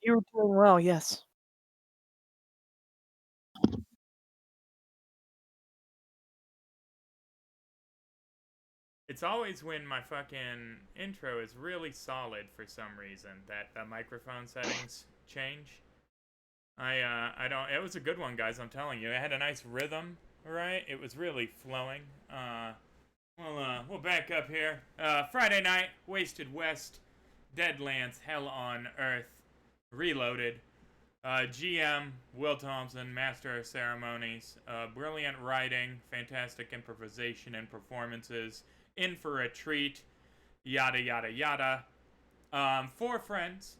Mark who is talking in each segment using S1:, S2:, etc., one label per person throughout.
S1: You're doing well, yes.
S2: It's always when my fucking intro is really solid for some reason that the microphone settings change. I don't. It was a good one, guys. I'm telling you, it had a nice rhythm, right? It was really flowing. We'll back up here. Friday night, Wasted West, Deadlands, Hell on Earth, Reloaded. GM Will Thompson, Master of Ceremonies, brilliant writing, fantastic improvisation and performances, in for a treat, yada yada yada. Four friends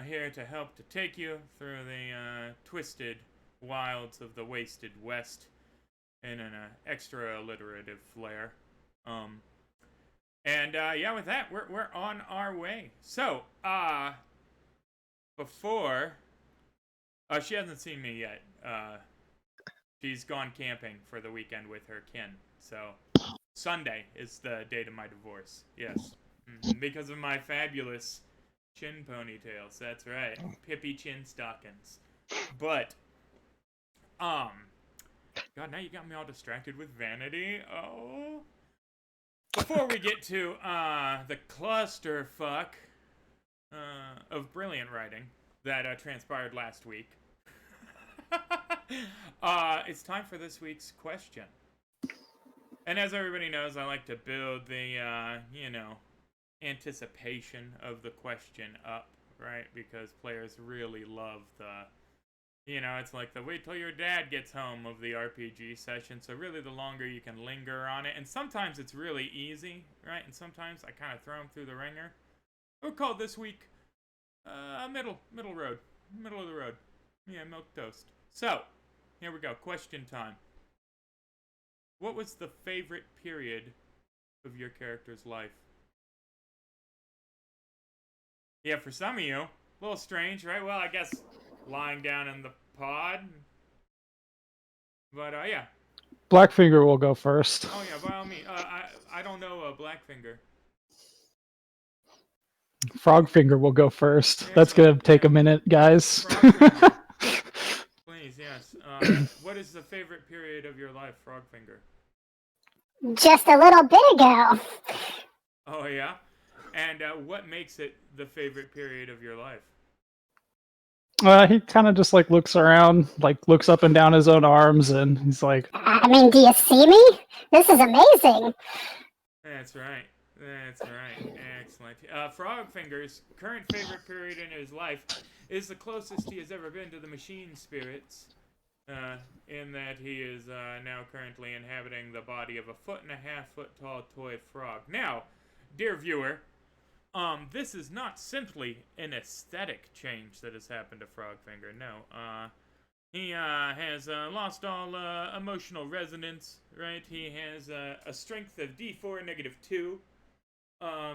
S2: here to help to take you through the twisted wilds of the Wasted West in an extra alliterative flair. Um, yeah, with that, we're on our way. So, before she hasn't seen me yet. She's gone camping for the weekend with her kin. So Sunday is the date of my divorce. Yes, because of my fabulous chin ponytails. That's right, Pippi chin stockings. But God, now you got me all distracted with vanity. Oh. Before we get to the clusterfuck of brilliant writing that transpired last week. It's time for this week's question. And as everybody knows, I like to build the, anticipation of the question up, right? Because players really love it's like the wait till your dad gets home of the RPG session. So really the longer you can linger on it. And sometimes it's really easy, right? And sometimes I kind of throw them through the ringer. We'll call this week middle road. Middle of the road. Yeah, milk toast. So, here we go. Question time. What was the favorite period of your character's life? Yeah, for some of you, a little strange, right? Well, I guess lying down in the pod. But, yeah.
S3: Blackfinger will go first.
S2: Oh, yeah, by all means. I don't know Blackfinger.
S3: Frogfinger will go first.
S2: Excellent.
S3: That's going to take a minute, guys.
S2: Please, yes. What is the favorite period of your life, Frogfinger?
S4: Just a little bit ago.
S2: Oh, yeah? And what makes it the favorite period of your life?
S3: He kind of just looks around, looks up and down his own arms, and he's like,
S4: I mean, do you see me? This is amazing.
S2: That's right. That's right. Excellent. Frogfinger's current favorite period in his life is the closest he has ever been to the machine spirits, in that he is now currently inhabiting the body of a 1.5-foot tall toy frog. Now, dear viewer, this is not simply an aesthetic change that has happened to Frogfinger. No. He has lost all emotional resonance, right? He has a strength of D4 -2.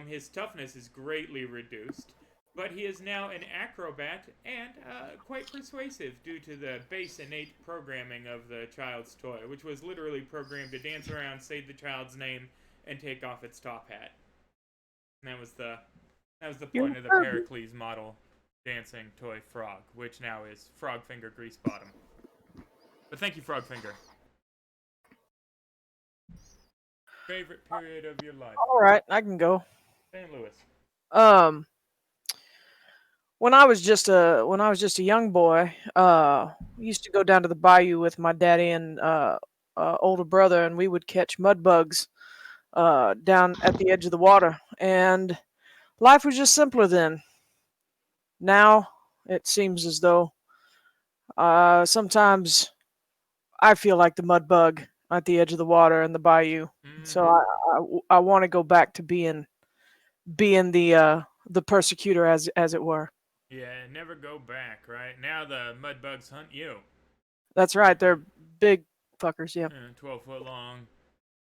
S2: His toughness is greatly reduced, but he is now an acrobat and quite persuasive due to the base innate programming of the child's toy, which was literally programmed to dance around, say the child's name, and take off its top hat. And that was the point of the Pericles model dancing toy frog, which now is Frogfinger Greasebottom. But thank you, Frogfinger. Favorite period of your life?
S1: All right, I can go.
S2: St. Louis.
S1: When I was just a young boy, we used to go down to the bayou with my daddy and older brother, and we would catch mud bugs down at the edge of the water. And life was just simpler then. Now it seems as though sometimes I feel like the mud bug at the edge of the water in the bayou. So I want to go back to being the persecutor, as it were.
S2: Yeah, never go back, right? Now the mud bugs hunt you.
S1: That's right. They're big fuckers, yeah.
S2: 12-foot long,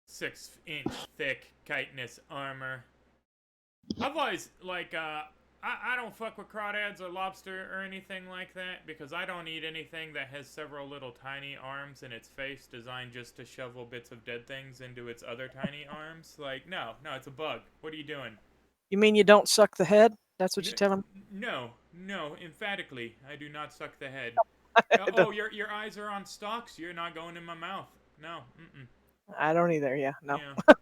S2: 6-inch thick chitinous armor. I've always, I don't fuck with crawdads or lobster or anything like that because I don't eat anything that has several little tiny arms in its face designed just to shovel bits of dead things into its other tiny arms. No, it's a bug. What are you doing?
S1: You mean you don't suck the head? That's what you tell him.
S2: No, emphatically, I do not suck the head.
S1: I
S2: Oh, your eyes are on stalks. You're not going in my mouth. No.
S1: don't either. Yeah, no.
S2: Yeah.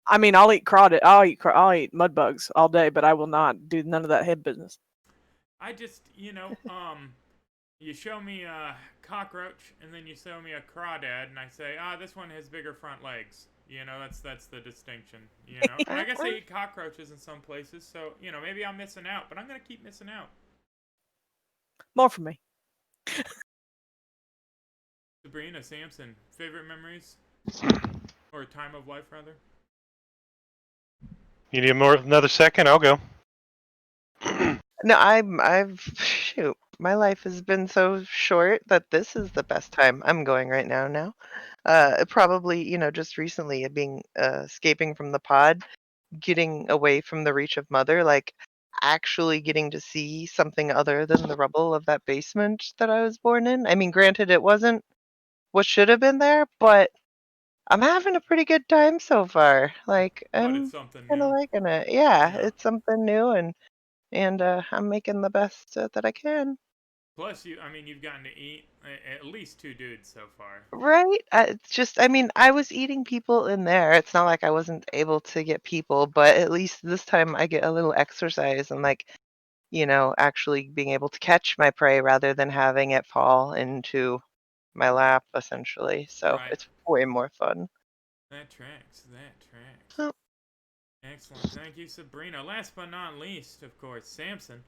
S1: I mean, I'll eat crawdad. I'll eat mud bugs all day, but I will not do none of that head business.
S2: I just, you show me a cockroach and then you show me a crawdad, and I say, this one has bigger front legs. That's the distinction. And I guess they eat cockroaches in some places, so maybe I'm missing out, but I'm gonna keep missing out.
S1: More for me.
S2: Sabrina, Samson, favorite memories or time of life rather?
S5: You need another second? I'll go.
S6: No, shoot. My life has been so short that this is the best time. I'm going right now. Probably, just recently being escaping from the pod, getting away from the reach of mother, like actually getting to see something other than the rubble of that basement that I was born in. I mean, granted, it wasn't what should have been there, but I'm having a pretty good time so far. Like,
S2: But
S6: I'm
S2: it's something
S6: kind of
S2: new.
S6: liking it. Yeah,
S2: Yeah.
S6: it's something new, and I'm making the best that I can.
S2: Plus, you've gotten to eat at least 2 dudes so far.
S6: Right? It's just, I mean, I was eating people in there. It's not like I wasn't able to get people, but at least this time I get a little exercise and, like, actually being able to catch my prey rather than having it fall into my lap, essentially. So
S2: Right.
S6: it's way more fun.
S2: That tracks.
S6: Oh.
S2: Excellent. Thank you, Sabrina. Last but not least, of course, Samson.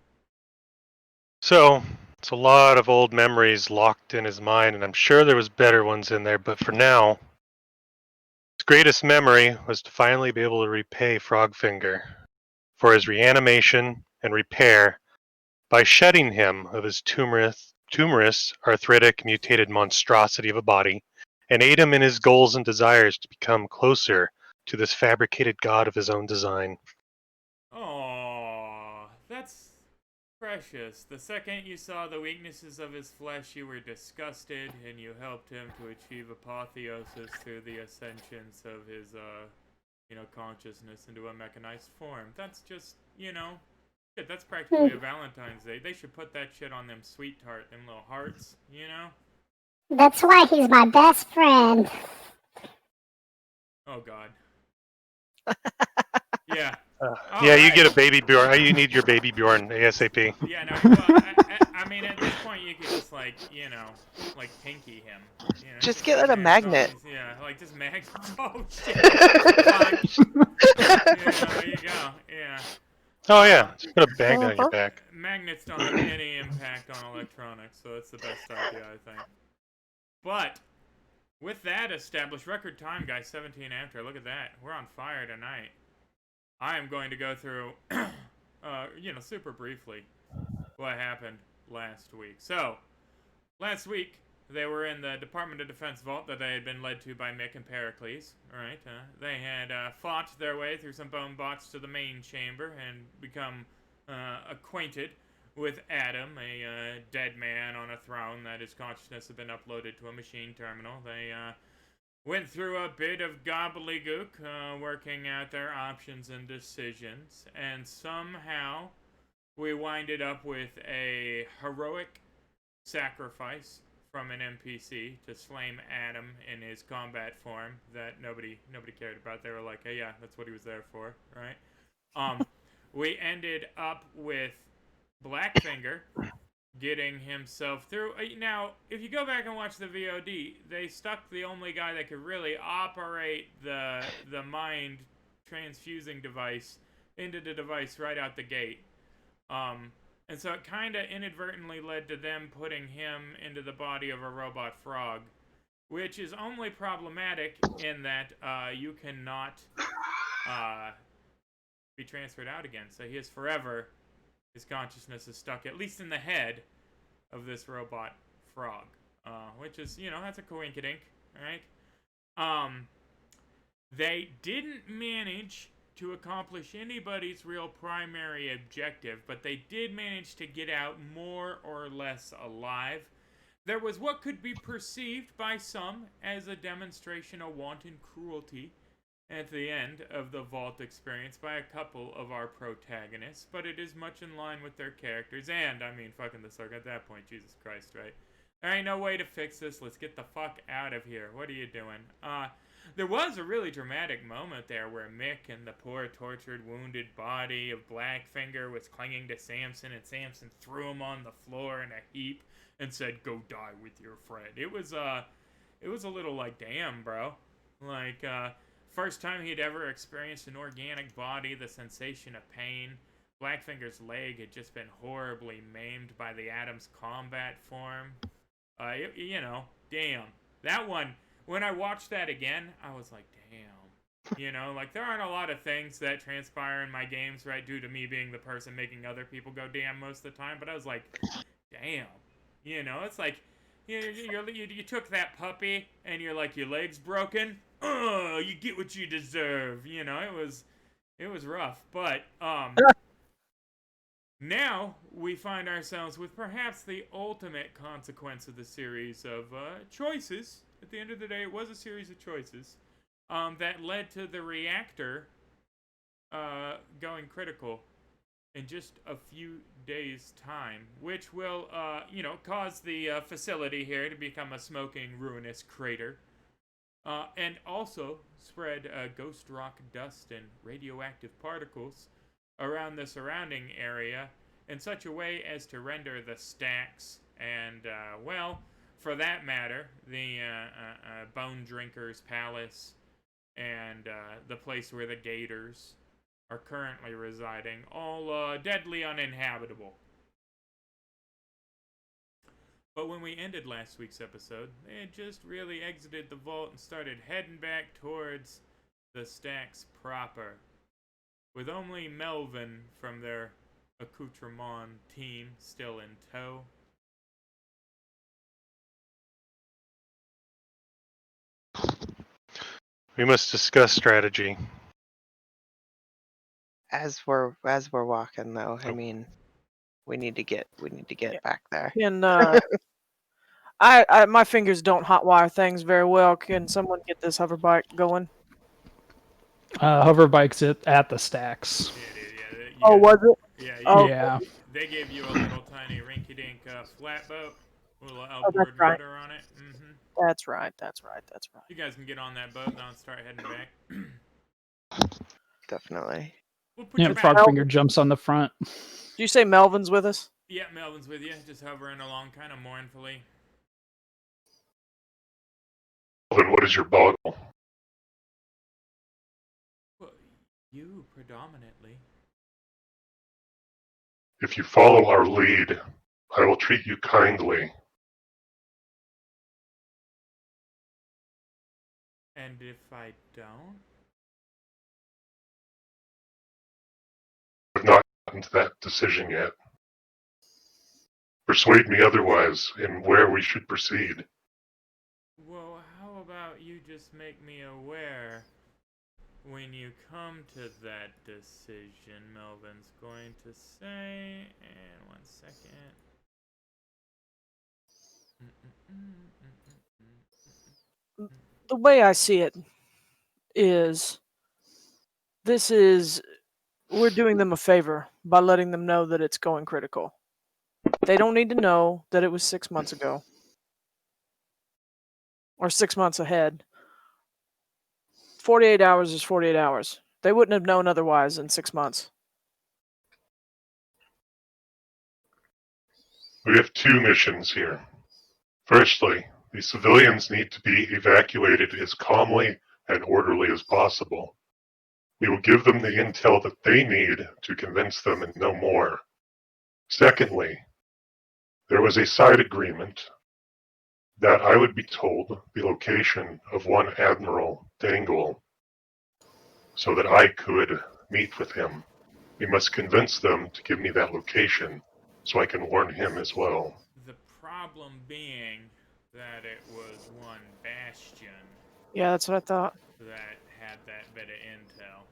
S5: So, it's a lot of old memories locked in his mind, and I'm sure there was better ones in there, but for now, his greatest memory was to finally be able to repay Frogfinger for his reanimation and repair by shedding him of his tumorous, arthritic, mutated monstrosity of a body, and aid him in his goals and desires to become closer to this fabricated god of his own design.
S2: Aww, that's precious. The second you saw the weaknesses of his flesh, you were disgusted, and you helped him to achieve apotheosis through the ascensions of his, consciousness into a mechanized form. That's just, shit, that's practically a Valentine's Day. They should put that shit on them sweetheart, them little hearts,
S4: That's why he's my best friend.
S2: Oh, God. Yeah.
S5: Yeah, you get a baby Bjorn. You need your baby Bjorn ASAP.
S2: Yeah, no, well, I mean, at this point, you could just, pinky him.
S6: Just get a magnet.
S2: Yeah, just magnet. Oh, shit. Yeah, there you go. Yeah.
S5: Oh yeah, just put a bag down your back.
S2: Magnets don't have any impact on electronics, so it's the best idea, I think. But, with that established, record time, guys, 17 after. Look at that. We're on fire tonight. I am going to go through, super briefly what happened last week. So, last week, they were in the Department of Defense vault that they had been led to by Mick and Pericles. Right? They had fought their way through some bone bots to the main chamber and become acquainted with Adam, a dead man on a throne that his consciousness had been uploaded to a machine terminal. They went through a bit of gobbledygook, working out their options and decisions, and somehow we winded up with a heroic sacrifice from an NPC to slay Adam in his combat form that nobody cared about. They were like, hey, yeah, that's what he was there for, right? We ended up with Blackfinger getting himself through. Now, if you go back and watch the VOD, they stuck the only guy that could really operate the mind transfusing device into the device right out the gate. And so it kind of inadvertently led to them putting him into the body of a robot frog, which is only problematic in that you cannot be transferred out again. So he is forever, his consciousness is stuck, at least in the head of this robot frog, which is, that's a coinkydink, right? They didn't manage to accomplish anybody's real primary objective, but they did manage to get out more or less alive. There was what could be perceived by some as a demonstration of wanton cruelty at the end of the vault experience by a couple of our protagonists, but it is much in line with their characters. And, I mean, fucking the Slug at that point, Jesus Christ, right? There ain't no way to fix this. Let's get the fuck out of here. What are you doing? There was a really dramatic moment there where Mick and the poor tortured, wounded body of Blackfinger was clinging to Samson, and Samson threw him on the floor in a heap and said, "Go die with your friend." It was a little like, damn, bro. Like, first time he'd ever experienced an organic body, the sensation of pain. Blackfinger's leg had just been horribly maimed by the Atom's combat form. You know, damn. That one, when I watched that again, I was like, damn. You know, like, there aren't a lot of things that transpire in my games, right, due to me being the person making other people go damn most of the time, but I was like, damn. You know, it's like, you took that puppy, and you're like, your leg's broken? Oh, you get what you deserve. You know, it was rough, but, now, we find ourselves with perhaps the ultimate consequence of the series of choices. At the end of the day, it was a series of choices that led to the reactor going critical in just a few days' time, which will, cause the facility here to become a smoking, ruinous crater. And also spread ghost rock dust and radioactive particles around the surrounding area in such a way as to render the stacks and, for that matter, the Bone Drinker's Palace and the place where the Gators are currently residing, all deadly uninhabitable. But when we ended last week's episode, they had just really exited the vault and started heading back towards the stacks proper, with only Melvin from their accoutrement team still in tow.
S5: We must discuss strategy.
S6: As we're walking, though, I mean, we need to get back there.
S1: And my fingers don't hotwire things very well. Can someone get this hover bike going?
S3: Hover bikes at the stacks.
S1: Oh, was it?
S2: Yeah,
S1: Oh,
S3: Yeah.
S2: they gave you a little tiny rinky-dink flatboat with a little
S1: that's
S2: outboard
S1: right.
S2: rudder on it.
S1: That's right.
S2: You guys can get on that boat now and start heading back.
S6: Definitely.
S2: We'll put
S3: Yeah,
S2: you back.
S3: Frogfinger jumps on the front.
S1: Did you say Melvin's with us?
S2: Yeah, Melvin's with you, just hovering along kind of mournfully.
S7: Melvin, what is your boggle?
S2: Well, you predominantly.
S7: If you follow our lead, I will treat you kindly.
S2: And if I don't?
S7: I have not gotten to that decision yet. Persuade me otherwise in where we should proceed.
S2: Well, how about you just make me aware when you come to that decision, Melvin's going to say. And 1 second.
S1: The way I see it is, we're doing them a favor by letting them know that it's going critical. They don't need to know that it was 6 months ago. Or 6 months ahead. 48 hours is 48 hours. They wouldn't have known otherwise in 6 months.
S7: We have two missions here. Firstly, the civilians need to be evacuated as calmly and orderly as possible. We will give them the intel that they need to convince them and no more. Secondly, there was a side agreement that I would be told the location of one Admiral Dangle so that I could meet with him. We must convince them to give me that location so I can warn him as well.
S2: The problem being that it was one Bastion
S1: Yeah, that's what I thought.
S2: that had that bit of intel.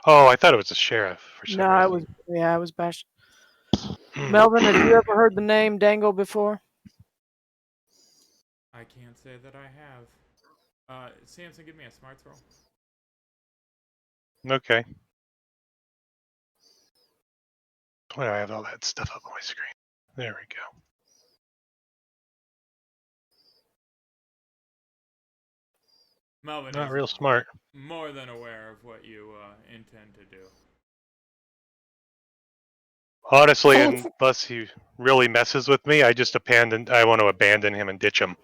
S5: Oh, I thought it was a sheriff for some
S1: No,
S5: reason.
S1: it was Bash. Melvin, have you ever heard the name Dangle before?
S2: I can't say that I have. Samson, give me a smarts roll.
S5: Okay. Why do I have all that stuff up on my screen? There we go.
S2: Melvin
S5: Not
S2: is
S5: real smart.
S2: more than aware of what you intend to do.
S5: Honestly,
S4: Samson-
S5: unless he really messes with me, I want to abandon him and ditch him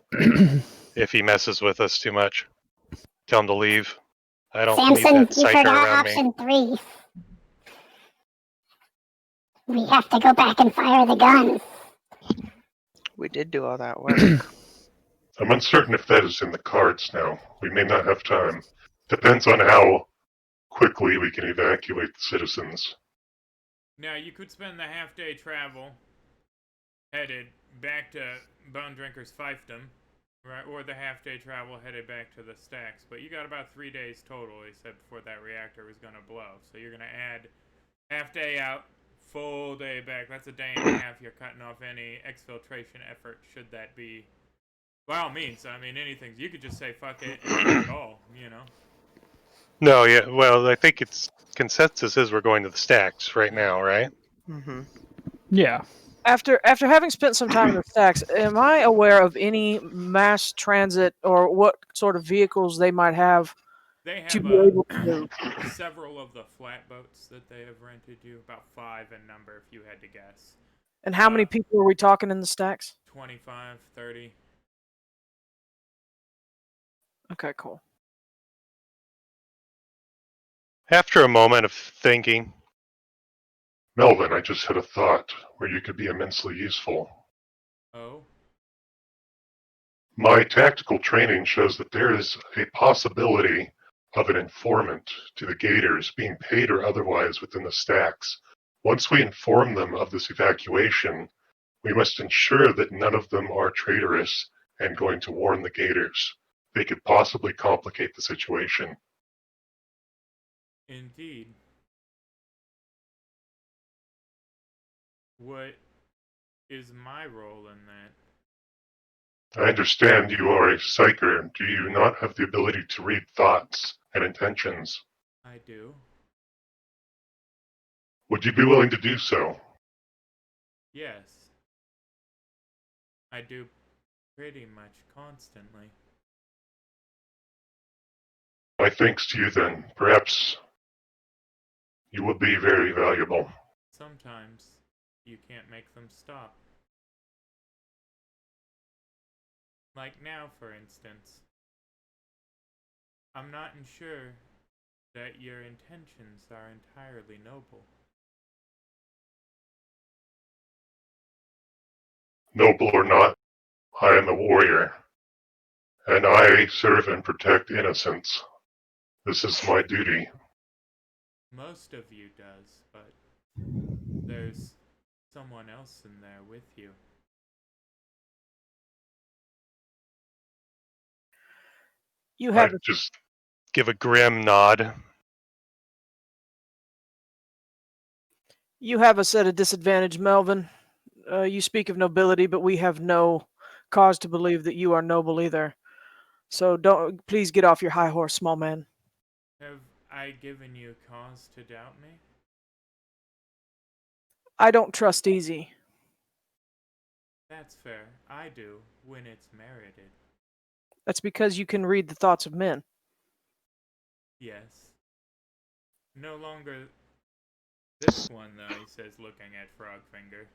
S5: if he messes with us too much. Tell him to leave. I don't need
S4: Samson,
S5: that
S4: you
S5: psyker
S4: forgot
S5: around me.
S4: option 3. We have to go back and fire the gun.
S6: We did do all that work.
S7: I'm uncertain if that is in the cards now. We may not have time. Depends on how quickly we can evacuate the citizens.
S2: Now, you could spend the half-day travel headed back to Bone Drinker's fiefdom, right, or the half-day travel headed back to the stacks, but you got about 3 days total, he said, before that reactor was going to blow. So you're going to add half-day out, full day back. That's a day and a half. You're cutting off any exfiltration effort, should that be... By all means, I mean, anything. You could just say, fuck it, and do it all, you know?
S5: No, yeah. Well, I think it's consensus is we're going to the stacks right now, right?
S6: Hmm.
S3: Yeah.
S1: After having spent some time in the stacks, am I aware of any mass transit or what sort of vehicles they might have
S2: They
S1: to
S2: have
S1: be able to move?
S2: several of the flatboats that they have rented you, about 5 in number if you had to guess.
S1: And how many people are we talking in the stacks?
S2: 25, 30.
S1: Okay, cool.
S5: After a moment of thinking,
S7: Melvin, I just had a thought where you could be immensely useful.
S2: Oh?
S7: My tactical training shows that there is a possibility of an informant to the Gators being paid or otherwise within the stacks. Once we inform them of this evacuation, we must ensure that none of them are traitorous and going to warn the Gators. They could possibly complicate the situation.
S2: Indeed. What is my role in that?
S7: I understand you are a psyker. Do you not have the ability to read thoughts and intentions?
S2: I do.
S7: Would you be willing to do so?
S2: Yes. I do pretty much constantly.
S7: My thanks to you then. Perhaps you will be very valuable.
S2: Sometimes you can't make them stop. Like now, for instance. I'm not sure that your intentions are entirely noble.
S7: Noble or not, I am a warrior, and I serve and protect innocents. This is my duty.
S2: Most of you does, but there's someone else in there with you.
S1: You
S7: I
S1: have
S7: just
S5: give a grim nod.
S1: us at a disadvantage, Melvin. You speak of nobility, but we have no cause to believe that you are noble either. So please get off your high horse, small man.
S2: Have I given you cause to doubt me?
S1: I don't trust easy.
S2: That's fair. I do, when it's merited.
S1: That's because you can read the thoughts of men.
S2: Yes. No longer this one, though, he says, looking at Frogfinger.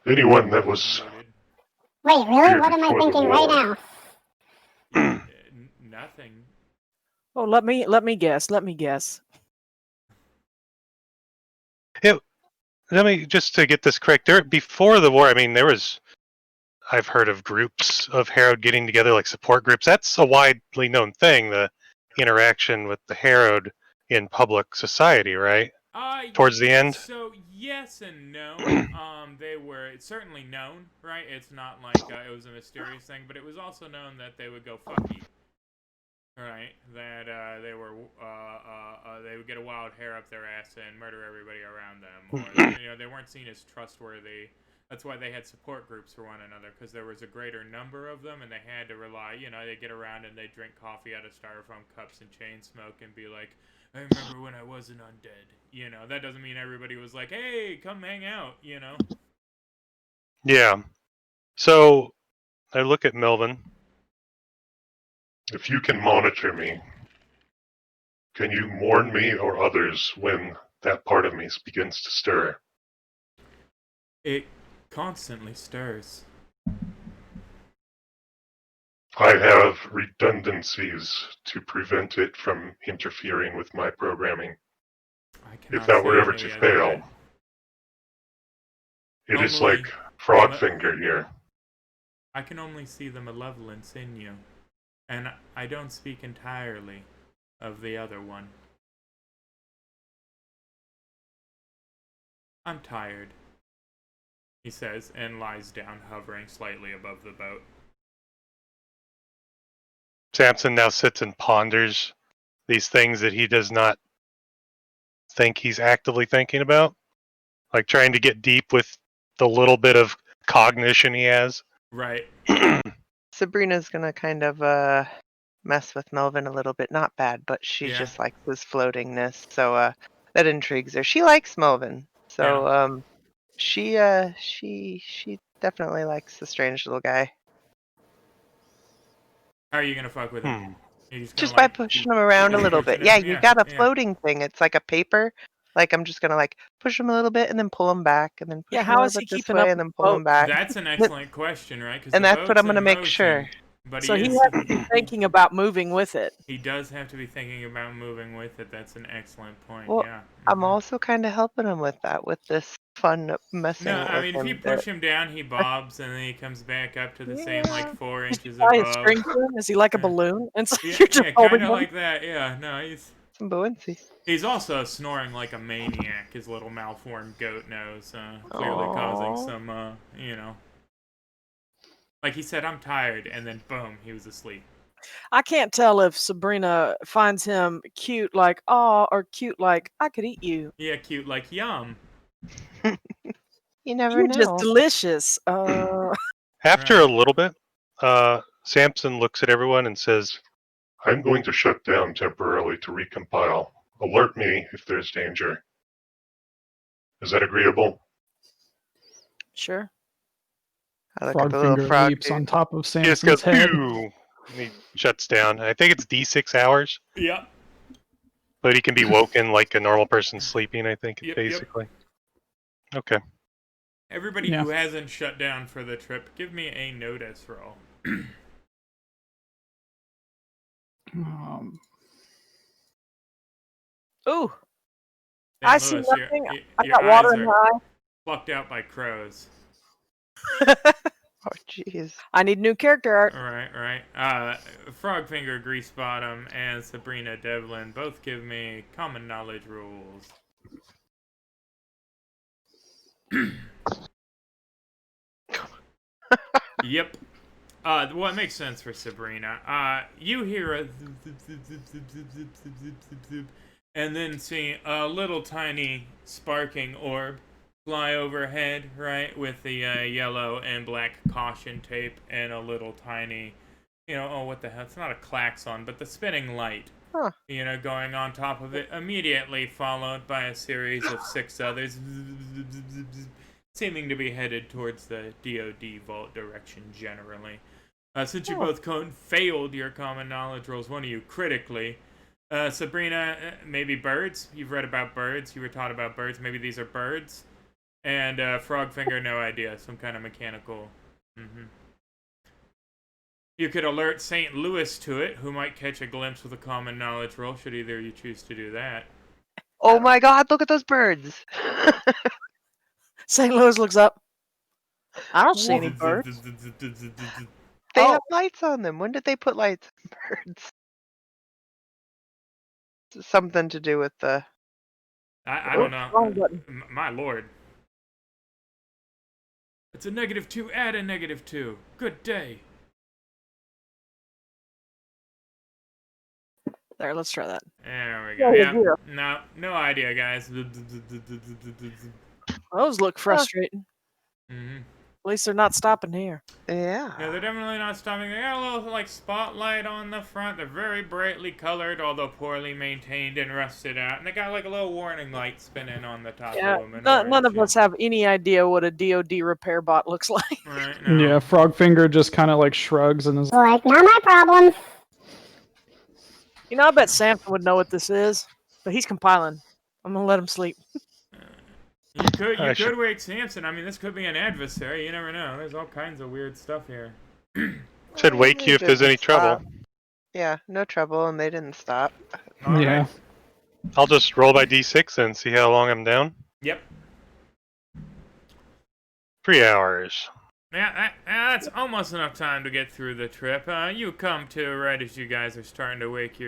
S7: anyone that was
S4: Wait, really?
S7: here
S4: What am I
S7: before the
S4: thinking right
S7: war.
S4: now?
S2: Nothing.
S1: Oh, let me guess. Let me guess.
S5: Let me just to get this correct. Before the war, I mean, I've heard of groups of Harrowed getting together, like support groups. That's a widely known thing. The interaction with the Harrowed in public society, right? Towards the end.
S2: So yes and no. They were certainly known, right? It's not like it was a mysterious thing, but it was also known that they would go fuck you, right? That they would get a wild hair up their ass and murder everybody around them, or they weren't seen as trustworthy. That's why they had support groups for one another, because there was a greater number of them, and they had to rely. They get around and they drink coffee out of styrofoam cups and chain smoke and be like, "I remember when I wasn't undead." That doesn't mean everybody was like, "Hey, come hang out."
S5: Yeah. So I look at Melvin.
S7: If you can monitor me, can you warn me or others when that part of me begins to stir?
S2: It constantly stirs.
S7: I have redundancies to prevent it from interfering with my programming.
S2: I cannot
S7: If that were
S2: see
S7: ever
S2: any
S7: to
S2: of
S7: fail,
S2: that.
S7: it is
S2: Only
S7: like Frogfinger here.
S2: I can only see the malevolence in you, and I don't speak entirely of the other one. I'm tired, he says, and lies down, hovering slightly above the boat.
S5: Samson now sits and ponders these things that he does not think he's actively thinking about, like trying to get deep with the little bit of cognition he has.
S2: Right.
S6: Sabrina's gonna kind of mess with Melvin a little bit. Not bad, but she
S2: Yeah.
S6: just likes his floatingness. So that intrigues her. She likes Melvin. So she definitely likes the strange little guy.
S2: How are you gonna fuck with him? You're
S6: Just
S2: gonna,
S6: by pushing him around a little bit.
S2: pushing
S6: Yeah,
S2: him?
S6: you got a
S2: Yeah.
S6: floating thing. It's like a paper. Like I'm just gonna push him a little bit and then pull him back and then push
S1: Yeah,
S6: him a
S1: how
S6: little
S1: is he
S6: bit this
S1: keeping
S6: way
S1: up
S6: and
S1: with
S6: then
S1: the
S6: pull him
S1: boat?
S6: back.
S2: That's an excellent question, right? Because
S6: And
S2: the
S6: that's what
S2: boat's
S6: I'm gonna
S2: in
S6: make
S2: motion,
S6: sure.
S2: but
S1: So he
S2: is
S1: has to be thinking about moving with it.
S2: He does have to be thinking about moving with it. That's an excellent point.
S6: Well,
S2: Yeah.
S6: I'm also kind of helping him with that, with this fun messing
S2: No, I
S6: with
S2: mean, if you
S6: him.
S2: push him down, he bobs, and then he comes back up to the same,
S6: Yeah.
S2: 4
S1: Just
S2: inches
S1: tie a
S2: above.
S1: string to him? Is he like a
S2: Yeah.
S1: balloon? And so
S2: Yeah,
S1: you're just holding
S2: kind of
S1: him?
S2: like that. Yeah, no,
S6: Some buoyancy.
S2: he's also snoring like a maniac. His little malformed goat nose, clearly causing
S6: Aww.
S2: some, like he said, "I'm tired," and then boom, he was asleep.
S1: I can't tell if Sabrina finds him cute like, "Aw," or cute like, "I could eat you."
S2: Yeah, cute like yum.
S6: You never
S1: You're just
S6: know.
S1: delicious.
S5: After
S2: Right.
S5: a little bit, Samson looks at everyone and says,
S7: I'm going to shut down temporarily to recompile. Alert me if there's danger. Is that agreeable?
S1: Sure.
S6: I look at the little
S3: Frogfinger
S6: frog
S3: leaps
S6: dude.
S3: on top of
S5: he just
S3: Samson's
S5: goes,
S3: head.
S5: "Pew!" and he shuts down. I think it's D6 hours,
S2: Yep.
S5: but he can be woken like a normal person sleeping, I think,
S2: Yep.
S5: basically. Okay.
S2: Everybody
S3: Yeah.
S2: who hasn't shut down for the trip, give me a notice roll.
S1: Ooh,
S2: St.
S1: I see
S2: Louis,
S1: nothing. I
S2: your
S1: got water
S2: eyes
S1: in
S2: are
S1: my
S2: plucked out by crows.
S1: eye.
S6: Oh, jeez.
S1: I need new character art.
S2: Right. Frogfinger, Greasebottom, and Sabrina Devlin both give me common knowledge rules. Yep. Well, it makes sense for Sabrina. You hear a and then see a little tiny sparking orb fly overhead, right, with the yellow and black caution tape and a little tiny, what the hell? It's not a klaxon, but the spinning light,
S6: Huh.
S2: Going on top of it, immediately followed by a series of 6 others, seeming to be headed towards the DoD vault direction generally. Since you both failed your common knowledge rolls, one of you critically. Sabrina, maybe birds? You've read about birds. You were taught about birds. Maybe these are birds. And Frogfinger, no idea. Some kind of mechanical. You could alert St. Louis to it, who might catch a glimpse with a common knowledge roll, should either you choose to do that.
S6: Oh my God! Look at those birds.
S1: St. Louis looks up. I don't see any birds.
S6: They have lights on them. When did they put lights on birds? Something to do with the.
S2: I don't know.
S1: Wrong button.
S2: My lord. It's a -2, add a -2. Good day.
S1: There, let's try that.
S2: There we go.
S1: Yeah,
S2: Yeah. No idea, guys.
S1: Those look frustrating.
S2: Mm-hmm.
S1: At least they're not stopping here.
S6: Yeah.
S2: No, they're definitely not stopping. They got a little like spotlight on the front. They're very brightly colored, although poorly maintained and rusted out. And they got like a little warning light spinning on the top
S1: Yeah,
S2: of them.
S1: none of us have any idea what a DoD repair bot looks like.
S2: Right now.
S3: Yeah, Frogfinger just kind of like shrugs and is
S4: Like, not my problem.
S1: I bet Samson would know what this is, but he's compiling. I'm gonna let him sleep.
S2: You could
S5: should-
S2: wake Samson. I mean, this could be an adversary. You never know. There's all kinds of weird stuff here.
S5: Said
S6: Well,
S5: wake
S6: they
S5: you if there's
S6: didn't
S5: any trouble.
S6: stop. Yeah, no trouble, and they didn't stop.
S2: All
S3: yeah.
S2: right.
S5: I'll just roll by d6 and see how long I'm down.
S2: Yep.
S5: 3 hours.
S2: Yeah, that's almost enough time to get through the trip. You come to right as you guys are starting to work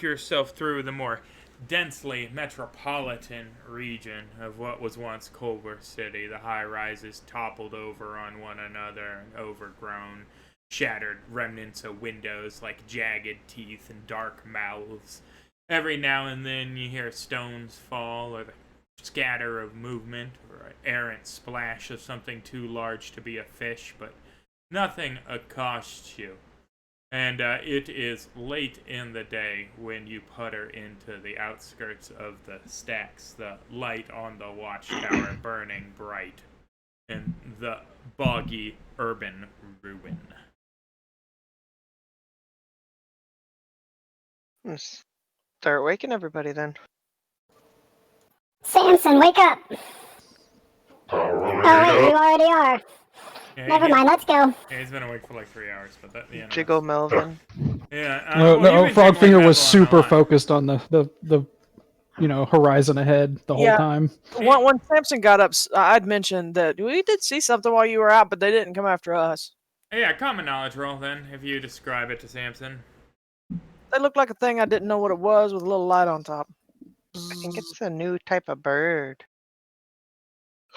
S2: yourself through the more densely metropolitan region of what was once Culver City. The high rises toppled over on one another, overgrown, shattered remnants of windows like jagged teeth and dark mouths. Every now and then you hear stones fall or the scatter of movement or an errant splash of something too large to be a fish, but nothing accosts you. And it is late in the day when you putter into the outskirts of the stacks, the light on the watchtower burning bright in the boggy urban ruin.
S6: Let's start waking everybody then.
S4: Samson, wake up.
S7: Alright,
S4: Oh, wait, you
S7: up.
S4: already are.
S2: Yeah,
S4: Never mind, let's go.
S2: Yeah, he's been awake for like 3 hours, but that,
S6: Jiggle Melvin.
S2: Yeah.
S3: No,
S2: well, you've been jiggling
S3: Frogfinger was
S2: Melvin
S3: super
S2: a lot.
S3: focused on the horizon ahead the whole
S1: Yeah.
S3: time.
S1: When Samson got up, I'd mentioned that we did see something while you were out, but they didn't come after us.
S2: Yeah, common knowledge roll then, if you describe it to Samson.
S1: They looked like a thing I didn't know what it was with a little light on top.
S6: I think it's a new type of bird.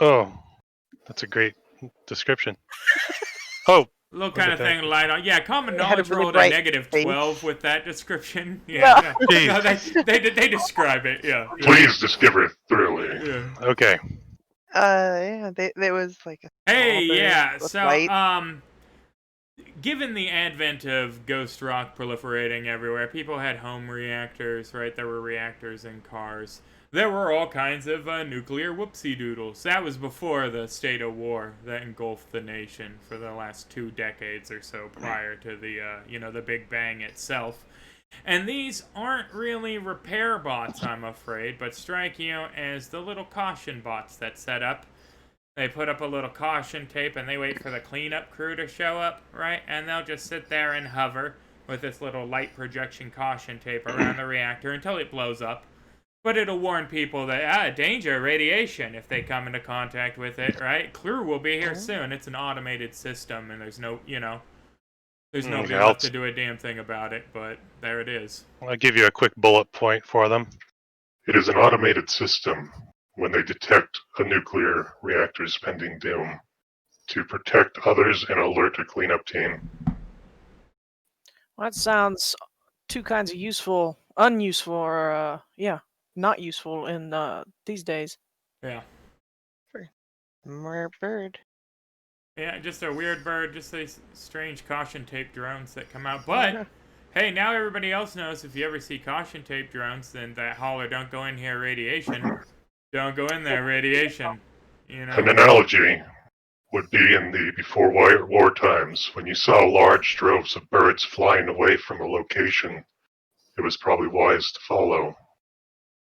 S5: Oh, that's a great description. Oh,
S2: Little
S5: Look
S2: kind
S5: at
S2: of thing, light on. Yeah, common
S6: It had a
S2: knowledge
S6: really
S2: rolled a
S6: bright
S2: negative
S6: face.
S2: 12 with that description. Yeah,
S5: Jeez.
S2: no, they describe it. Yeah.
S7: Please describe it thoroughly.
S2: Yeah.
S5: okay.
S6: Yeah, they was like a
S2: Hey,
S6: small bird
S2: yeah.
S6: with
S2: So,
S6: light.
S2: given the advent of ghost rock proliferating everywhere, people had home reactors, right? There were reactors in cars. There were all kinds of nuclear whoopsie doodles. That was before the state of war that engulfed the nation for the last 2 decades or so prior to the Big Bang itself. And these aren't really repair bots, I'm afraid, but strike you as the little caution bots that set up. They put up a little caution tape and they wait for the cleanup crew to show up, right? And they'll just sit there and hover with this little light projection caution tape around the reactor until it blows up. But it'll warn people that, danger, radiation, if they come into contact with it, right? Crew will be here soon. It's an automated system and there's no, there's nobody left to do a damn thing about it, but there it is.
S5: I'll give you a quick bullet point for them.
S7: It is an automated system when they detect a nuclear reactor's pending doom to protect others and alert a cleanup team.
S1: Well, that sounds two kinds of unuseful, or not useful in these days.
S2: Yeah.
S6: More bird.
S2: Yeah, just a weird bird, just these strange caution tape drones that come out. But, hey, now everybody else knows if you ever see caution tape drones, then that holler, don't go in here, radiation. Don't go in there, radiation.
S7: An analogy would be in the before war times when you saw large droves of birds flying away from a location. It was probably wise to follow.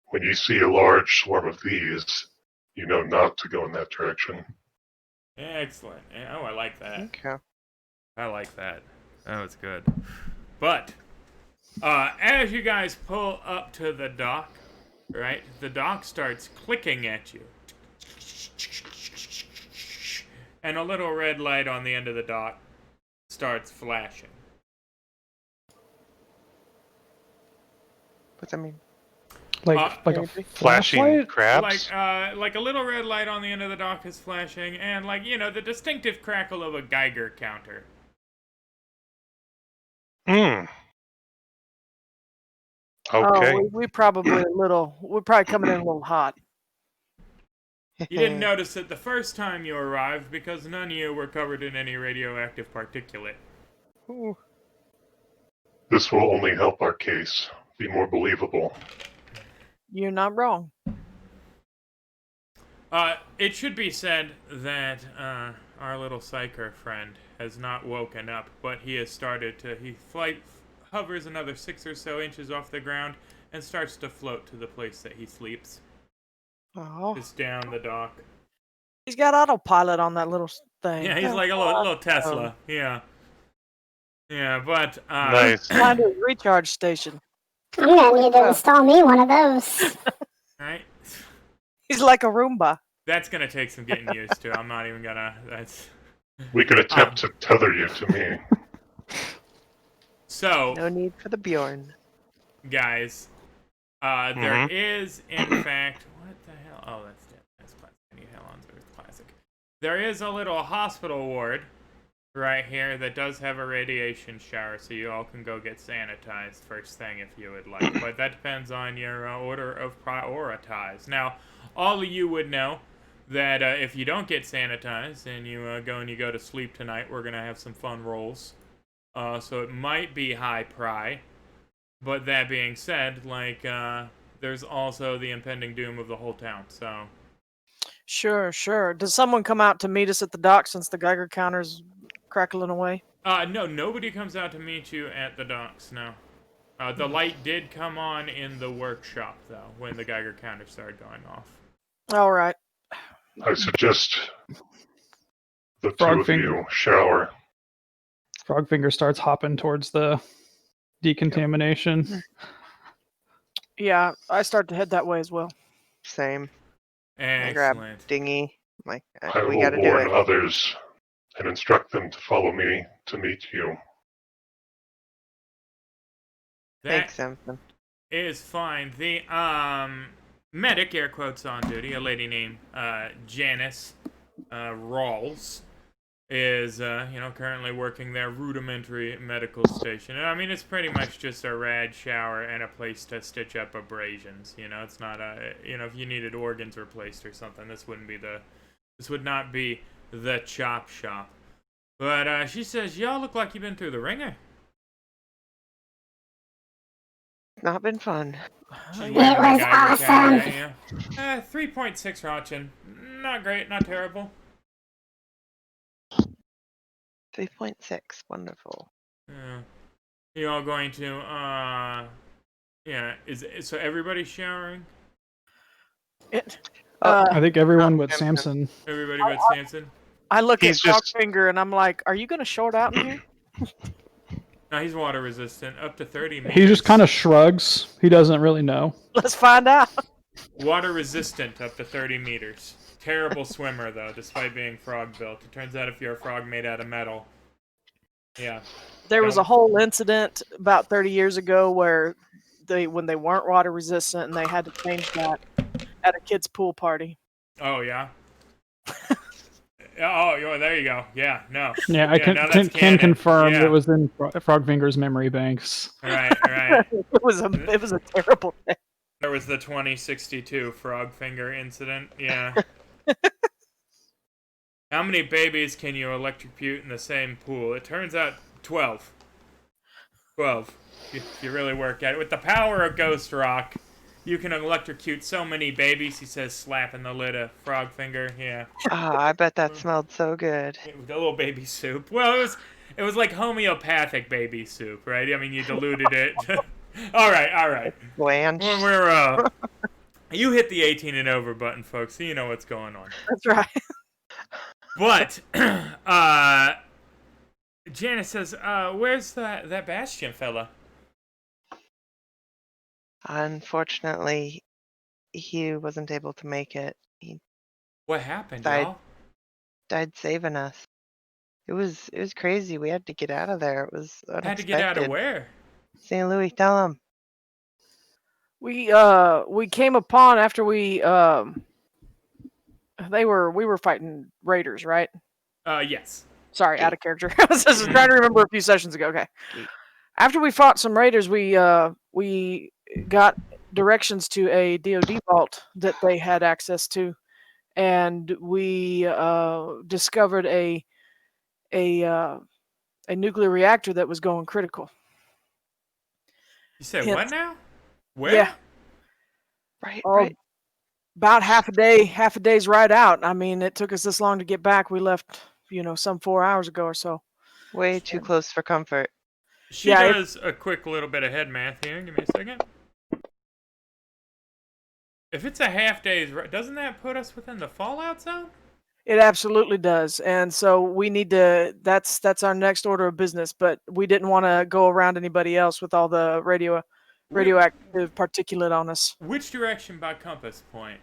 S7: When you see a large swarm of these, you know not to go in that direction.
S2: Excellent. Oh, I like that.
S6: Okay.
S2: I like that. That was good. But, as you guys pull up to the dock, right, the dock starts clicking at you. And a little red light on the end of the dock starts flashing.
S6: What's that mean?
S3: Like a
S5: Flashing
S3: flashlight?
S5: crabs?
S2: Like a little red light on the end of the dock is flashing, and the distinctive crackle of a Geiger counter.
S5: Okay.
S1: Oh, we're probably coming in a little hot.
S2: You didn't notice it the first time you arrived because none of you were covered in any radioactive particulate.
S6: Ooh.
S7: This will only help our case be more believable.
S1: You're not wrong.
S2: It should be said that our little psyker friend has not woken up, but he has started to. He hovers another 6 or so inches off the ground and starts to float to the place that he sleeps.
S6: Oh.
S2: Just down the dock.
S1: He's got autopilot on that little thing.
S2: Yeah, he's like a little Tesla. Yeah. Yeah, but
S5: Nice.
S1: Find a recharge station.
S4: I'm gonna need to install me one of those.
S2: right.
S1: He's like a Roomba.
S2: That's gonna take some getting used to. I'm not even gonna. That's.
S7: We could attempt to tether you to me.
S2: So.
S6: No need for the Bjorn.
S2: Guys, there is, in fact, what the hell? Oh, that's dead. That's classic. I need Hell on Earth classic. There is a little hospital ward right here that does have a radiation shower, so you all can go get sanitized first thing if you would like. But that depends on your order of prioritize. Now, all of you would know that if you don't get sanitized and you go to sleep tonight, we're gonna have some fun rolls. So it might be high pry. But that being said, like, there's also the impending doom of the whole town, so...
S1: Sure. Does someone come out to meet us at the dock since the Geiger counter's crackling away?
S2: No, nobody comes out to meet you at the docks, no. The light did come on in the workshop, though, when the Geiger counter started going off.
S1: All right.
S7: I suggest the two
S3: Frog
S7: of
S3: finger.
S7: you shower.
S3: Frogfinger starts hopping towards the decontamination.
S1: Yeah, I start to head that way as well.
S6: Same. I grab
S2: Excellent.
S6: Dingy. I'm like,
S7: I
S6: we
S7: will
S6: gotta do
S7: warn
S6: it.
S7: others and instruct them to follow me to meet you.
S2: That
S6: Thanks, Simpson.
S2: is fine. The, medic, air quotes on duty, a lady named, Janice, Rawls, is, currently working their rudimentary medical station. And I mean, it's pretty much just a rad shower and a place to stitch up abrasions. It's not if you needed organs replaced or something, this would not be the chop shop. But, she says, y'all look like you've been through the ringer.
S6: Not been fun.
S2: She's
S1: It
S2: wearing the
S4: was
S2: Geiger counter,
S4: awesome.
S2: yeah. 3.6 Rochin. Not great, not terrible.
S6: 3.6. Wonderful.
S2: Yeah. You all going to, so everybody's showering?
S3: I think everyone but
S6: Samson.
S3: Samson.
S2: Everybody but Samson?
S1: I look
S5: He's
S1: at
S5: just-
S1: Frogfinger and I'm like, are you going to short out in here?
S2: No, he's water resistant, up to 30 meters.
S3: He just kind of shrugs. He doesn't really know.
S1: Let's find out.
S2: Water resistant, up to 30 meters. Terrible swimmer, though, despite being frog built. It turns out if you're a frog made out of metal. Yeah.
S1: There was a whole incident about 30 years ago where when they weren't water resistant and they had to change that at a kid's pool party.
S2: Oh, yeah? Oh, there you go. Yeah, no.
S3: Yeah, I
S2: now that's
S3: can
S2: canon.
S3: confirm
S2: Yeah.
S3: it was in Frogfinger's memory banks.
S2: Right.
S1: It was a terrible thing.
S2: There was the 2062 Frogfinger incident. Yeah. How many babies can you electrocute in the same pool? It turns out 12. 12. If you really work at it. With the power of Ghost Rock, you can electrocute so many babies, he says, slapping the lid of Frogfinger. Yeah.
S6: I bet that smelled so good.
S2: With a little baby soup. Well, it was like homeopathic baby soup, right? I mean, you diluted it. All right.
S6: Blanche.
S2: We're you hit the 18 and over button, folks, so you know what's going on.
S1: That's right.
S2: But, Janice says, where's that Bastion fella?
S6: Unfortunately, he wasn't able to make it. He
S2: What happened,
S6: died.
S2: y'all?
S6: Died saving us. It was crazy. We had to get out of there. It was unexpected.
S2: Had to get out of where?
S6: St. Louis, tell him.
S1: We came upon after we were fighting raiders, right?
S2: Yes.
S1: Sorry, out of character. I was just trying to remember a few sessions ago. Okay. After we fought some raiders, we got directions to a DoD vault that they had access to, and we discovered a nuclear reactor that was going critical.
S2: You said
S1: Hence,
S2: what now? Where?
S1: yeah,
S6: Right,
S1: oh,
S6: right.
S1: about half a day's ride out. I mean, it took us this long to get back. We left, some 4 hours ago or so.
S6: Way too close for comfort.
S2: She
S1: Yeah,
S2: does a quick little bit of head math here. Give me a second. If it's a half day's, doesn't that put us within the fallout zone?
S1: It absolutely does. And so we need to. That's our next order of business. But we didn't want to go around anybody else with all the radioactive particulate on us.
S2: Which direction by compass point?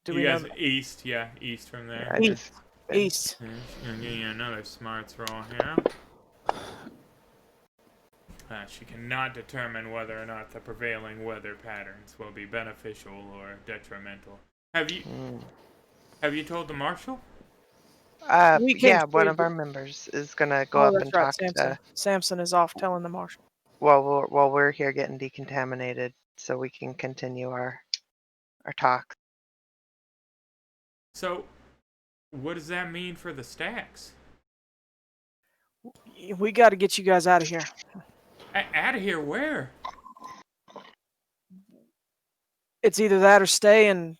S1: Do
S2: You
S1: we
S2: guys
S1: know?
S2: east, yeah, east from there.
S6: I just
S1: East.
S2: Gonna give you another smarts roll here. She cannot determine whether or not the prevailing weather patterns will be beneficial or detrimental. Have you told the marshal?
S1: We came
S6: yeah, one
S1: straight
S6: of our members is gonna go
S1: Oh,
S6: up
S1: that's
S6: and
S1: right,
S6: talk
S1: Samson.
S6: to
S1: Samson is off telling the marshal.
S6: while we're here getting decontaminated, so we can continue our talk.
S2: So, what does that mean for the stacks?
S1: We got to get you guys out of here.
S2: Out of here where?
S1: It's either that or stay and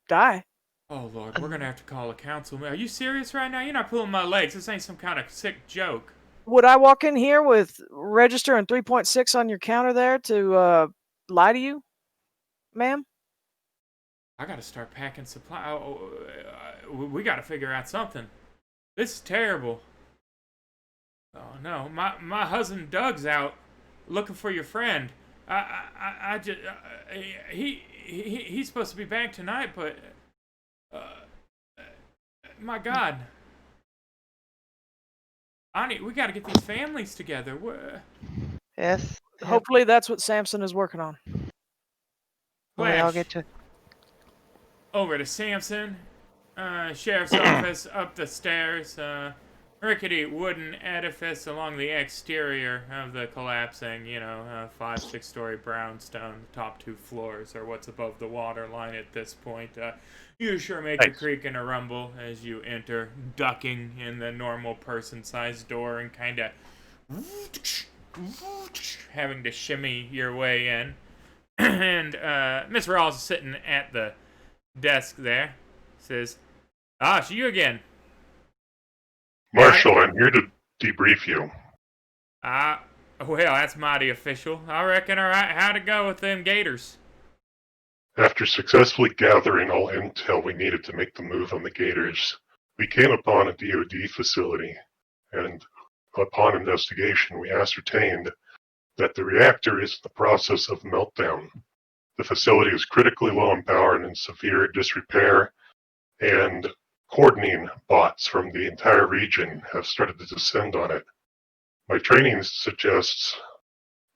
S1: die.
S2: Oh Lord, we're gonna have to call a council. Are you serious right now? You're not pulling my legs. This ain't some kind of sick joke.
S1: Would I walk in here with register and 3.6 on your counter there to lie to you, ma'am?
S2: I gotta start packing supply. We gotta figure out something. This is terrible. Oh no, my husband Doug's out looking for your friend. I just he's supposed to be back tonight, but my God, we gotta get these families together.
S6: Yes.
S1: Hopefully that's what Samson is working on.
S6: Well, we all
S2: Flash,
S6: get to.
S2: over to Samson, sheriff's office, up the stairs, rickety wooden edifice along the exterior of the collapsing, 5-6 story brownstone. The top 2 floors are what's above the water line at this point. You sure make a creak and a rumble as you enter, ducking in the normal person-sized door and kind of having to shimmy your way in. And Miss Rawls is sitting at the desk there. Says, it's you again.
S7: Marshal, I'm here to debrief you.
S2: Well, that's mighty official. I reckon, alright, how'd it go with them gators?
S7: After successfully gathering all intel we needed to make the move on the gators, we came upon a DoD facility, and upon investigation we ascertained that the reactor is in the process of meltdown. The facility is critically low on power and in severe disrepair, and coordinating bots from the entire region have started to descend on it. My training suggests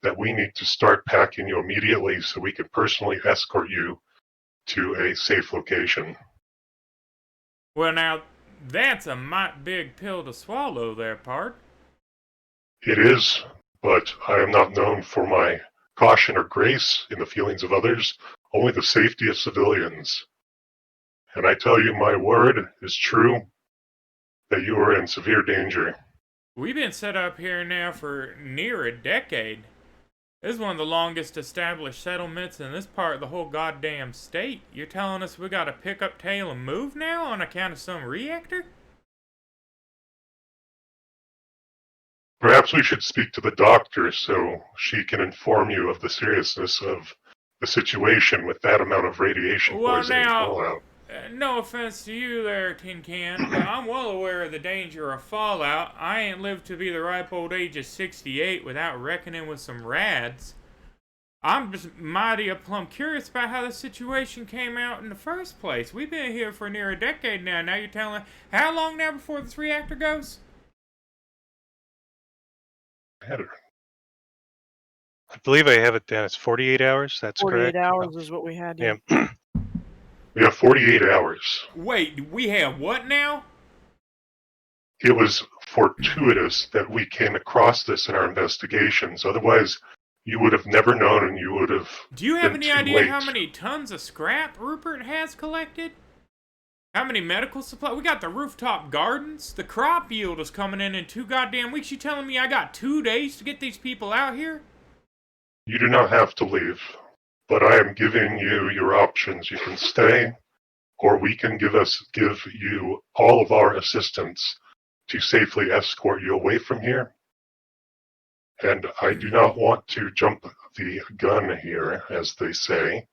S7: that we need to start packing you immediately so we can personally escort you to a safe location.
S2: Well, now, that's a mighty big pill to swallow there, Pard.
S7: It is, but I am not known for my caution or grace in the feelings of others, only the safety of civilians. And I tell you, my word is true that you are in severe danger.
S2: We've been set up here now for near a decade. This is one of the longest established settlements in this part of the whole goddamn state. You're telling us we gotta pick up tail and move now on account of some reactor?
S7: Perhaps we should speak to the doctor so she can inform you of the seriousness of the situation with that amount of radiation poisoning fallout.
S2: No offense to you there, Tin Can, but I'm well aware of the danger of fallout. I ain't lived to be the ripe old age of 68 without reckoning with some rads. I'm just mighty plumb curious about how the situation came out in the first place. We've been here for near a decade now. Now you're telling how long now before this reactor goes?
S5: I believe I have it down. It's 48 hours. That's
S1: 48
S5: correct.
S1: hours is what we had.
S5: Yeah.
S7: We have 48 hours.
S2: Wait, we have what now?
S7: It was fortuitous that we came across this in our investigations. Otherwise, you would have never known and you would have
S2: Do you have
S7: been
S2: any
S7: too
S2: idea
S7: late.
S2: how many tons of scrap Rupert has collected? How many medical supplies? We got the rooftop gardens. The crop yield is coming in 2 goddamn weeks. You telling me I got 2 days to get these people out here?
S7: You do not have to leave, but I am giving you your options. You can stay, or we can give you all of our assistance to safely escort you away from here. And I do not want to jump the gun here, as they say,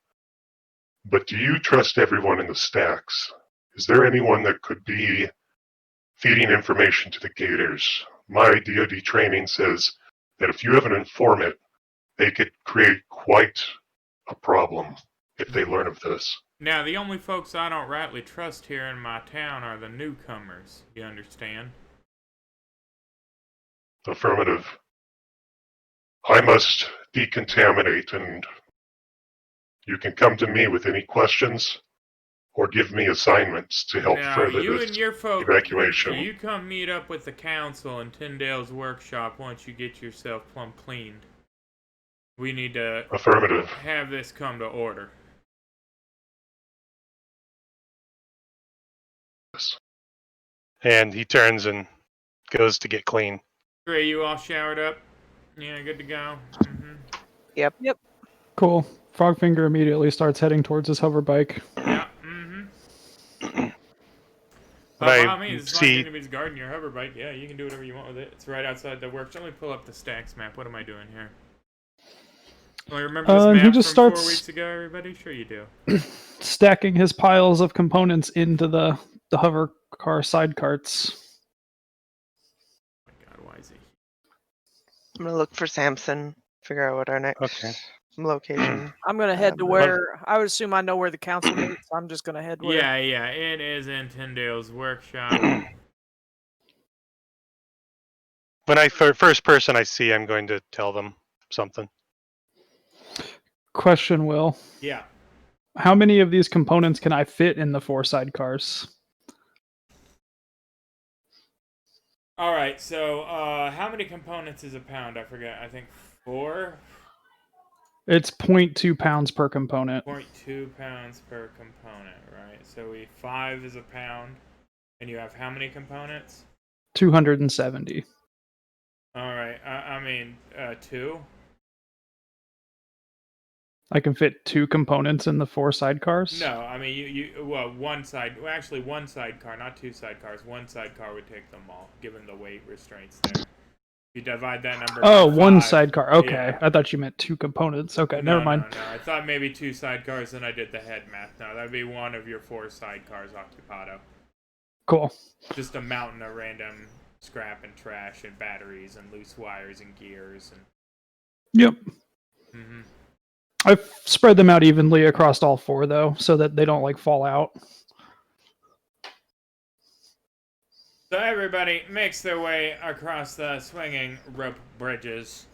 S7: but do you trust everyone in the stacks? Is there anyone that could be feeding information to the Gators? My DoD training says that if you have an informant, they could create quite a problem if they learn of this.
S2: Now, the only folks I don't rightly trust here in my town are the newcomers. You understand?
S7: Affirmative. I must decontaminate, and you can come to me with any questions or give me assignments to help
S2: Now,
S7: further
S2: you
S7: this
S2: and your folks,
S7: evacuation.
S2: you come meet up with the council in Tyndale's workshop once you get yourself plumb cleaned. We need to
S7: Affirmative.
S2: have this come to order.
S5: And he turns and goes to get clean.
S2: Gray, you all showered up? Yeah, good to go.
S6: Yep.
S3: Cool. Frogfinger immediately starts heading towards his hover bike.
S2: Yeah,
S5: But
S2: by
S5: I
S2: all means, it's
S5: see-
S2: like anybody's guarding your hover bike. Yeah, you can do whatever you want with it. It's right outside the workshop. Let me pull up the stacks map. What am I doing here? Well, remember this
S3: he
S2: map
S3: just
S2: from 4
S3: starts-
S2: weeks ago, everybody? Sure you do.
S3: Stacking his piles of components into the hover car side carts.
S2: Oh my god, why is he?
S6: I'm gonna look for Samson. Figure out what our next
S5: Okay.
S6: location.
S1: I'm gonna head to
S6: Um,
S1: where I would assume I know where the council meets. I'm just gonna head where.
S2: Yeah, it is in Tyndale's workshop.
S5: When first person I see, I'm going to tell them something.
S3: Question, Will.
S2: Yeah.
S3: How many of these components can I fit in the 4 sidecars?
S2: All right. So, how many components is a pound? I forget. I think 4.
S3: It's 0.2 pounds per component.
S2: 0.2 pounds per component, right? So 5 is a pound, and you have how many components?
S3: 270.
S2: All right. I mean, 2.
S3: I can fit 2 components in the 4 sidecars?
S2: No, I mean one sidecar, not 2 sidecars. One sidecar would take them all, given the weight restraints there. You divide that number.
S3: Oh,
S2: by
S3: 1
S2: 5,
S3: sidecar. Okay.
S2: yeah.
S3: I thought you meant 2 components. Okay,
S2: No,
S3: never mind.
S2: No. I thought maybe 2 sidecars, then I did the head math. No, that'd be one of your 4 sidecars occupado.
S3: Cool.
S2: Just a mountain of random scrap and trash and batteries and loose wires and gears and.
S3: Yep.
S2: Mm-hmm.
S3: I've spread them out evenly across all 4, though, so that they don't, fall out.
S2: So everybody makes their way across the swinging rope bridges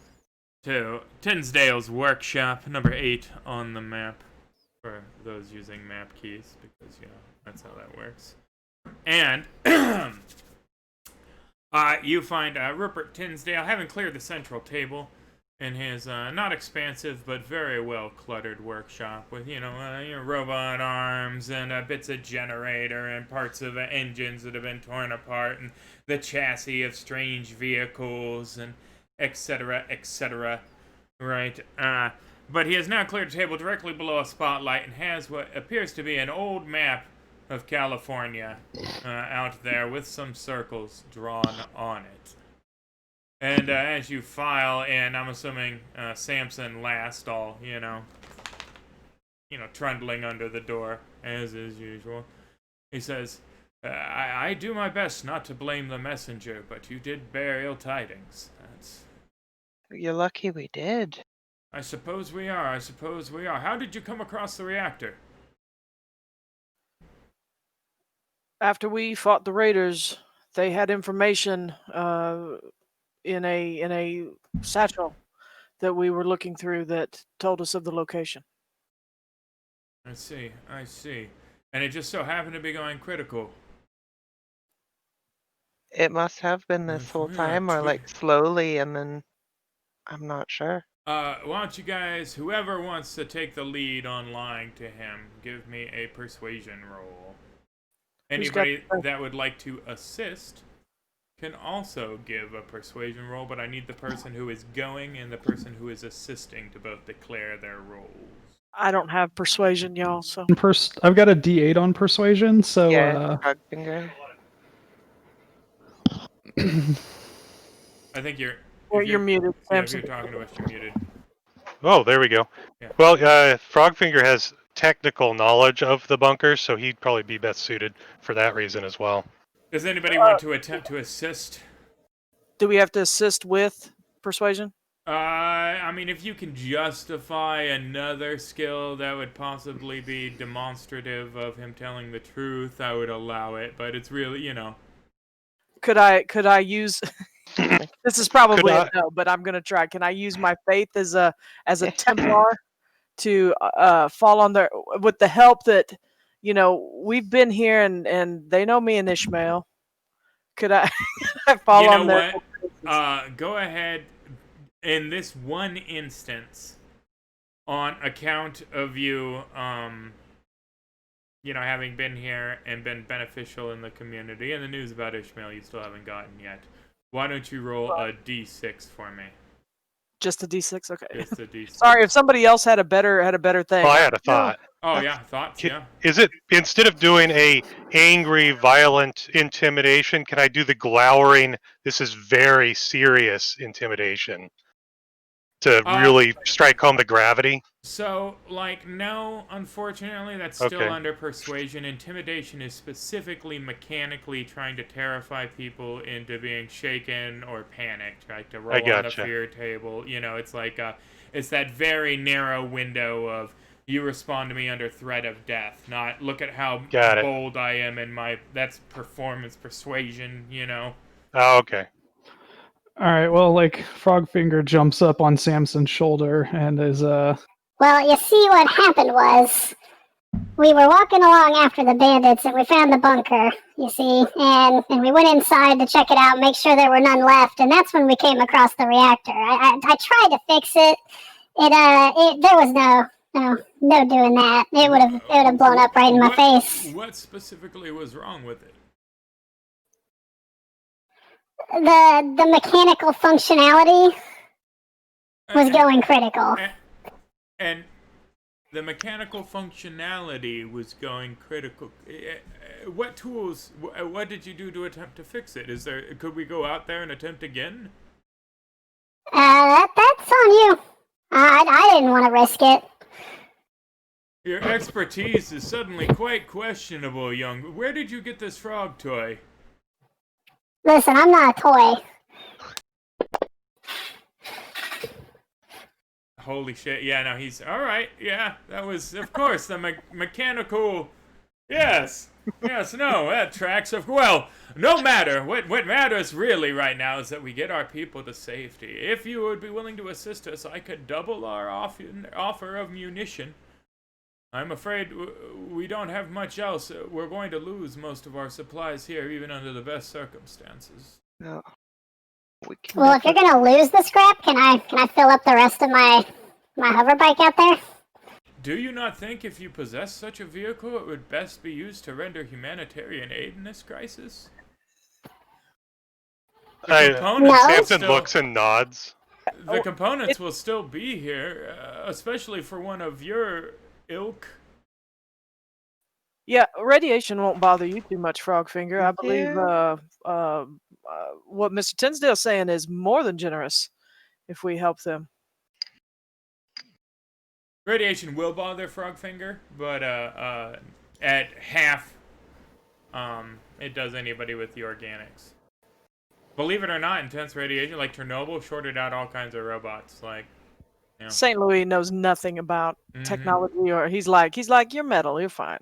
S2: to Tinsdale's workshop, number 8 on the map, for those using map keys, because, that's how that works. And you find Rupert Tinsdale having cleared the central table in his not expansive but very well cluttered workshop with robot arms and bits of generator and parts of engines that have been torn apart and the chassis of strange vehicles and etc. Right. But he has now cleared a table directly below a spotlight and has what appears to be an old map of California out there with some circles drawn on it. And as you file in, I'm assuming Samson last, all, trundling under the door, as is usual. He says, I do my best not to blame the messenger, but you did bear ill tidings.
S6: You're lucky we did.
S2: I suppose we are. How did you come across the reactor?
S1: After we fought the raiders, they had information in a satchel that we were looking through that told us of the location.
S2: I see. And it just so happened to be going critical.
S6: It must have been this whole time, or slowly, and then I'm not sure.
S2: Why don't you guys, whoever wants to take the lead on lying to him, give me a persuasion roll. Anybody that would like to assist can also give a persuasion roll, but I need the person who is going and the person who is assisting to both declare their roles.
S1: I don't have persuasion, y'all. So
S3: I've got a D8 on persuasion, so
S6: Yeah, Frogfinger.
S2: I think you're
S1: muted.
S2: Yeah, if you're talking to us, you're muted.
S5: Oh, there we go.
S2: Yeah.
S5: Well, Frogfinger has technical knowledge of the bunker, so he'd probably be best suited for that reason as well.
S2: Does anybody want to attempt to assist?
S1: Do we have to assist with persuasion?
S2: I mean, if you can justify another skill that would possibly be demonstrative of him telling the truth, I would allow it. But it's really,
S1: Could I use? This is probably
S5: Could
S1: a no, but I'm gonna try. Can I use my faith as a Templar to fall on their with the help that we've been here and they know me and Ishmael. Could I fall
S2: You know
S1: on their?
S2: what? Go ahead. In this one instance, on account of you, having been here and been beneficial in the community, and the news about Ishmael you still haven't gotten yet. Why don't you roll a d6 for me?
S1: Just a d6, okay.
S2: Just a d6.
S1: Sorry, if somebody else had a better thing.
S5: Oh, I had a thought.
S2: Oh yeah, thoughts. Yeah.
S5: Is it, instead of doing a angry, violent intimidation, can I do the glowering, this is very serious intimidation to really strike home the gravity?
S2: So, no, unfortunately, that's still
S5: Okay.
S2: under persuasion. Intimidation is specifically mechanically trying to terrify people into being shaken or panicked, right? To roll on the fear table. It's like, it's that very narrow window of you respond to me under threat of death, not look at how bold I am in that's performance persuasion,
S5: Oh, okay.
S3: all right. Well, Frogfinger jumps up on Samson's shoulder and is
S4: Well, you see, what happened was we were walking along after the bandits and we found the bunker, you see, and we went inside to check it out, make sure there were none left, and that's when we came across the reactor. I tried to fix it. There was no doing that. It would have blown up right in my face.
S2: What specifically was wrong with it?
S4: The mechanical functionality was going critical.
S2: And the mechanical functionality was going critical. What tools? What did you do to attempt to fix it? Could we go out there and attempt again?
S4: That's on you. I didn't want to risk it.
S2: Your expertise is suddenly quite questionable, young. Where did you get this frog toy?
S4: Listen, I'm not a toy.
S2: Holy shit, yeah, no, he's... Alright, yeah, that was, of course, the mechanical... Yes, no, that tracks. Well, no matter. What matters really right now is that we get our people to safety. If you would be willing to assist us, I could double our offer of munition. I'm afraid we don't have much else. We're going to lose most of our supplies here, even under the best circumstances.
S6: No.
S4: Well, if you're gonna lose the scrap, can I fill up the rest of my hover bike out there?
S2: Do you not think if you possess such a vehicle, it would best be used to render humanitarian aid in this crisis?
S5: Samson looks and nods.
S2: The components will still be here, especially for one of your ilk.
S1: Yeah, radiation won't bother you too much, Frogfinger. I believe what Mr. Tinsdale's saying is more than generous if we help them.
S2: Radiation will bother Frogfinger, but at half it does anybody with the organics. Believe it or not, intense radiation, like Chernobyl, shorted out all kinds of robots.
S1: St. Louis knows nothing about technology, or he's like, you're metal, you're fine.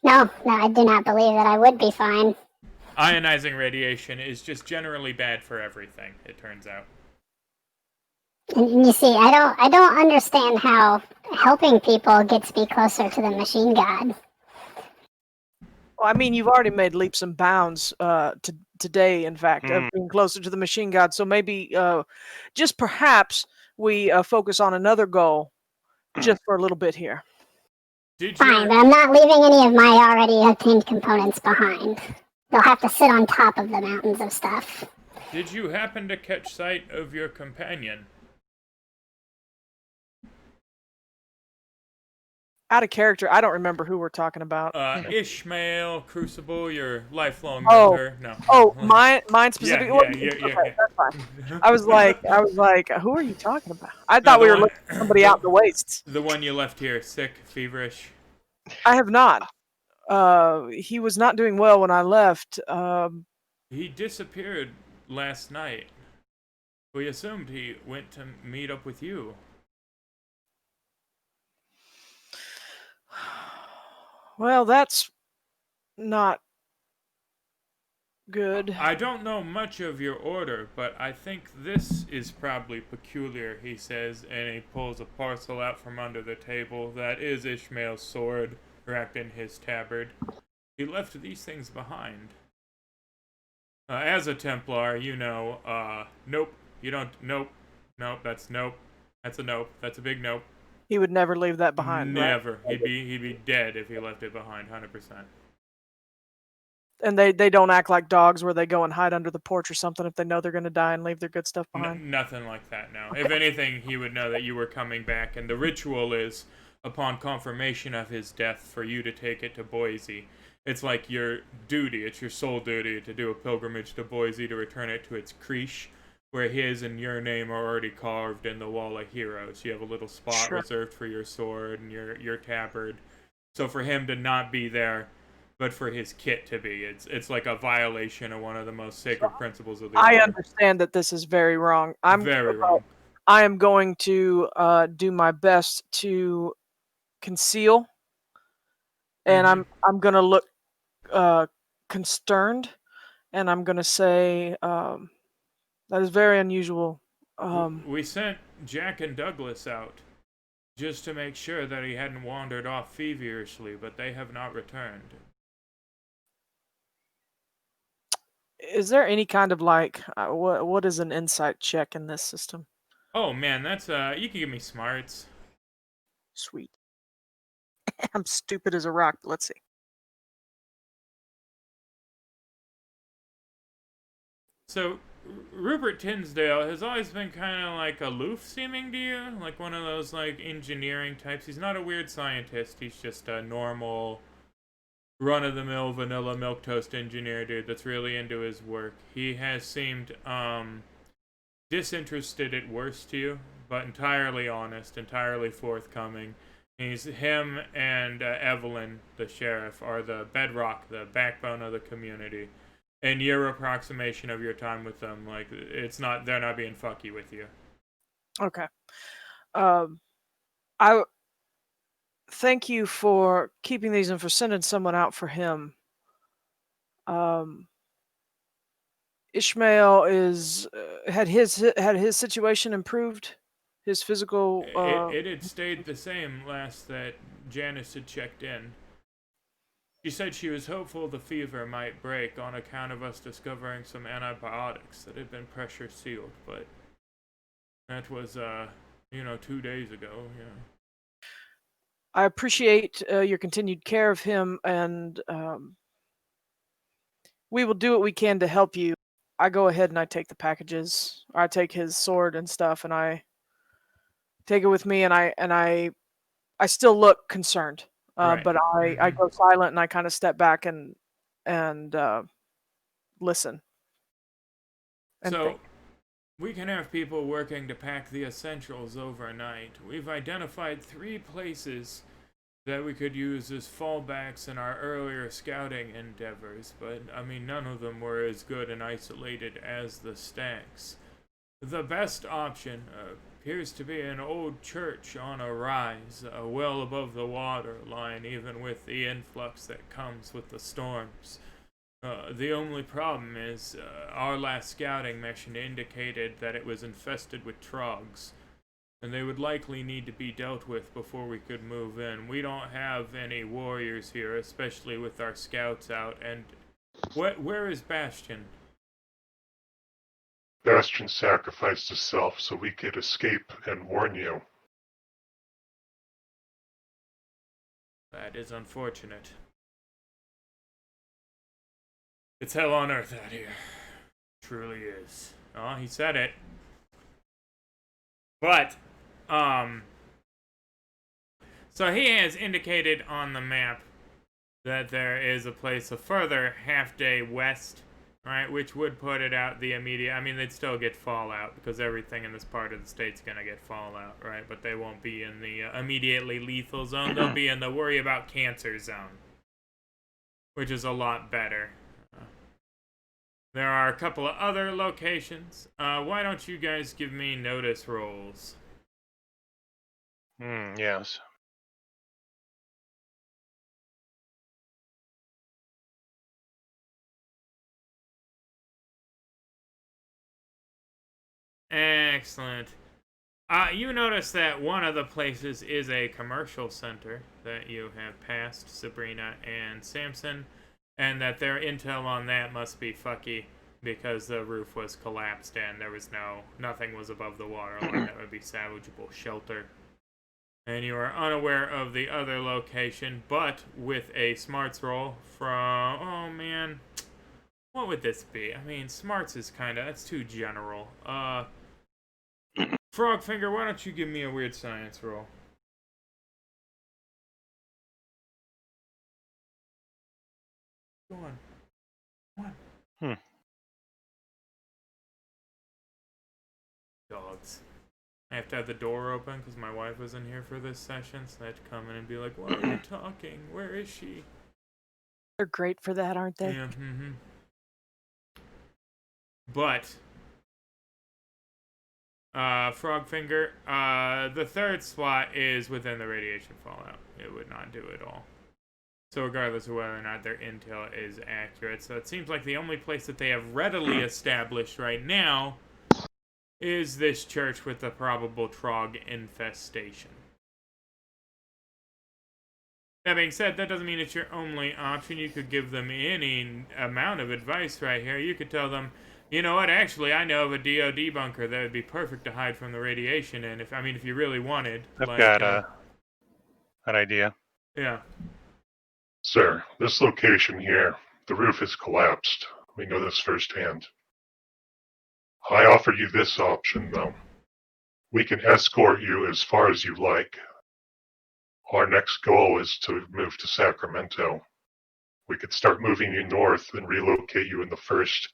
S4: No, I do not believe that I would be fine.
S2: Ionizing radiation is just generally bad for everything, it turns out.
S4: And you see, I don't understand how helping people gets me closer to the machine god.
S1: Well, I mean, you've already made leaps and bounds today, in fact, of being closer to the machine god. So maybe just perhaps we focus on another goal just for a little bit here.
S2: Did
S4: Fine, but
S2: your
S4: I'm not leaving any of my already obtained components behind. They'll have to sit on top of the mountains of stuff.
S2: did you happen to catch sight of your companion?
S1: Out of character, I don't remember who we're talking about.
S2: Ishmael, Crucible, your lifelong
S1: Oh,
S2: mentor. No.
S1: oh,
S2: no.
S1: mine
S2: Yeah,
S1: specifically.
S2: yeah,
S1: Well,
S2: yeah,
S1: okay,
S2: yeah,
S1: that's fine.
S2: yeah.
S1: I was like, who are you talking about? I
S2: No,
S1: thought we were looking for somebody out in the wastes.
S2: the one you left here, sick, feverish.
S1: I have not. He was not doing well when I left.
S2: He disappeared last night. We assumed he went to meet up with you.
S1: Well, that's not good.
S2: I don't know much of your order, but I think this is probably peculiar, he says, and he pulls a parcel out from under the table. That is Ishmael's sword, wrapped in his tabard. He left these things behind. As a Templar, you know, nope, you don't, nope, that's nope, that's a nope, that's a big nope.
S1: He would never leave that behind, right?
S2: Never. He'd be dead if he left it behind, 100%.
S1: And they don't act like dogs where they go and hide under the porch or something if they know they're going to die and leave their good stuff behind.
S2: Nothing like that, no. Okay. If anything, he would know that you were coming back, and the ritual is, upon confirmation of his death, for you to take it to Boise. It's like your duty, it's your sole duty to do a pilgrimage to Boise to return it to its creche, where his and your name are already carved in the Wall of Heroes. You have a little spot reserved for your sword and your tabard. So for him to not be there, but for his kit to be, it's like a violation of one of the most sacred principles of the
S1: I
S2: order.
S1: understand that this is very wrong.
S2: Very wrong.
S1: I am going to do my best to conceal, and I'm going to look concerned, and I'm going to say that is very unusual.
S2: We sent Jack and Douglas out just to make sure that he hadn't wandered off feverishly, but they have not returned.
S1: Is there any kind of like what is an insight check in this system?
S2: Oh man, that's you can give me smarts.
S1: Sweet. I'm stupid as a rock, but let's see.
S2: So Rupert Tinsdale has always been kind of like aloof seeming to you, like one of those like engineering types. He's not a weird scientist. He's just a normal run-of-the-mill vanilla milquetoast engineer dude that's really into his work. He has seemed disinterested at worst to you, but entirely honest, entirely forthcoming. Him and Evelyn, the sheriff, are the bedrock, the backbone of the community. And your approximation of your time with them, like, they're not being fucky with you.
S1: Okay. I thank you for keeping these and for sending someone out for him. Ishmael is had his situation improved, his physical.
S2: It had stayed the same last that Janice had checked in. She said she was hopeful the fever might break on account of us discovering some antibiotics that had been pressure sealed, but that was 2 days ago. Yeah.
S1: I appreciate your continued care of him, and we will do what we can to help you. I go ahead and I take the packages. I take his sword and stuff, and I take it with me, and I still look concerned,
S2: Right.
S1: but I go silent and I kind of step back and listen. And
S2: So,
S1: think.
S2: we can have people working to pack the essentials overnight. We've identified 3 places that we could use as fallbacks in our earlier scouting endeavors, but none of them were as good and isolated as the Stacks. The best option appears to be an old church on a rise, well above the water line, even with the influx that comes with the storms. The only problem is our last scouting mission indicated that it was infested with trogs, and they would likely need to be dealt with before we could move in. We don't have any warriors here, especially with our scouts out, and where is Bastion?
S7: Bastion sacrificed himself so we could escape and warn you.
S2: That is unfortunate. It's hell on earth out here. Truly is. Oh, he said it. But, so he has indicated on the map that there is a place a further half-day west, right, which would put it out the immediate. I mean, they'd still get fallout because everything in this part of the state's gonna get fallout, right? But they won't be in the immediately lethal zone. They'll be in the worry about cancer zone, which is a lot better. There are a couple of other locations. Why don't you guys give me notice rolls?
S5: Yes.
S2: Excellent. You notice that one of the places is a commercial center that you have passed, Sabrina and Samson, and that their intel on that must be fucky because the roof was collapsed and there was nothing was above the waterline that would be salvageable shelter. And you are unaware of the other location, but with a smarts roll from, oh man, what would this be? I mean, smarts is that's too general. Frogfinger, why don't you give me a weird science roll? Go on. Come on. Dogs. I have to have the door open because my wife was in here for this session, so I had to come in and be like, why are you talking? Where is she?
S1: They're great for that, aren't they?
S2: Yeah, But, Frogfinger, the third spot is within the radiation fallout. It would not do it all. So regardless of whether or not their intel is accurate. So it seems like the only place that they have readily established right now is this church with the probable Trog infestation. That being said, that doesn't mean it's your only option. You could give them any amount of advice right here. You could tell them, you know what, actually, I know of a DOD bunker that would be perfect to hide from the radiation in, if you really wanted.
S5: I've got an idea.
S2: Yeah.
S7: Sir, this location here, the roof is collapsed. We know this firsthand. I offer you this option, though. We can escort you as far as you like. Our next goal is to move to Sacramento. We could start moving you north and relocate you in the first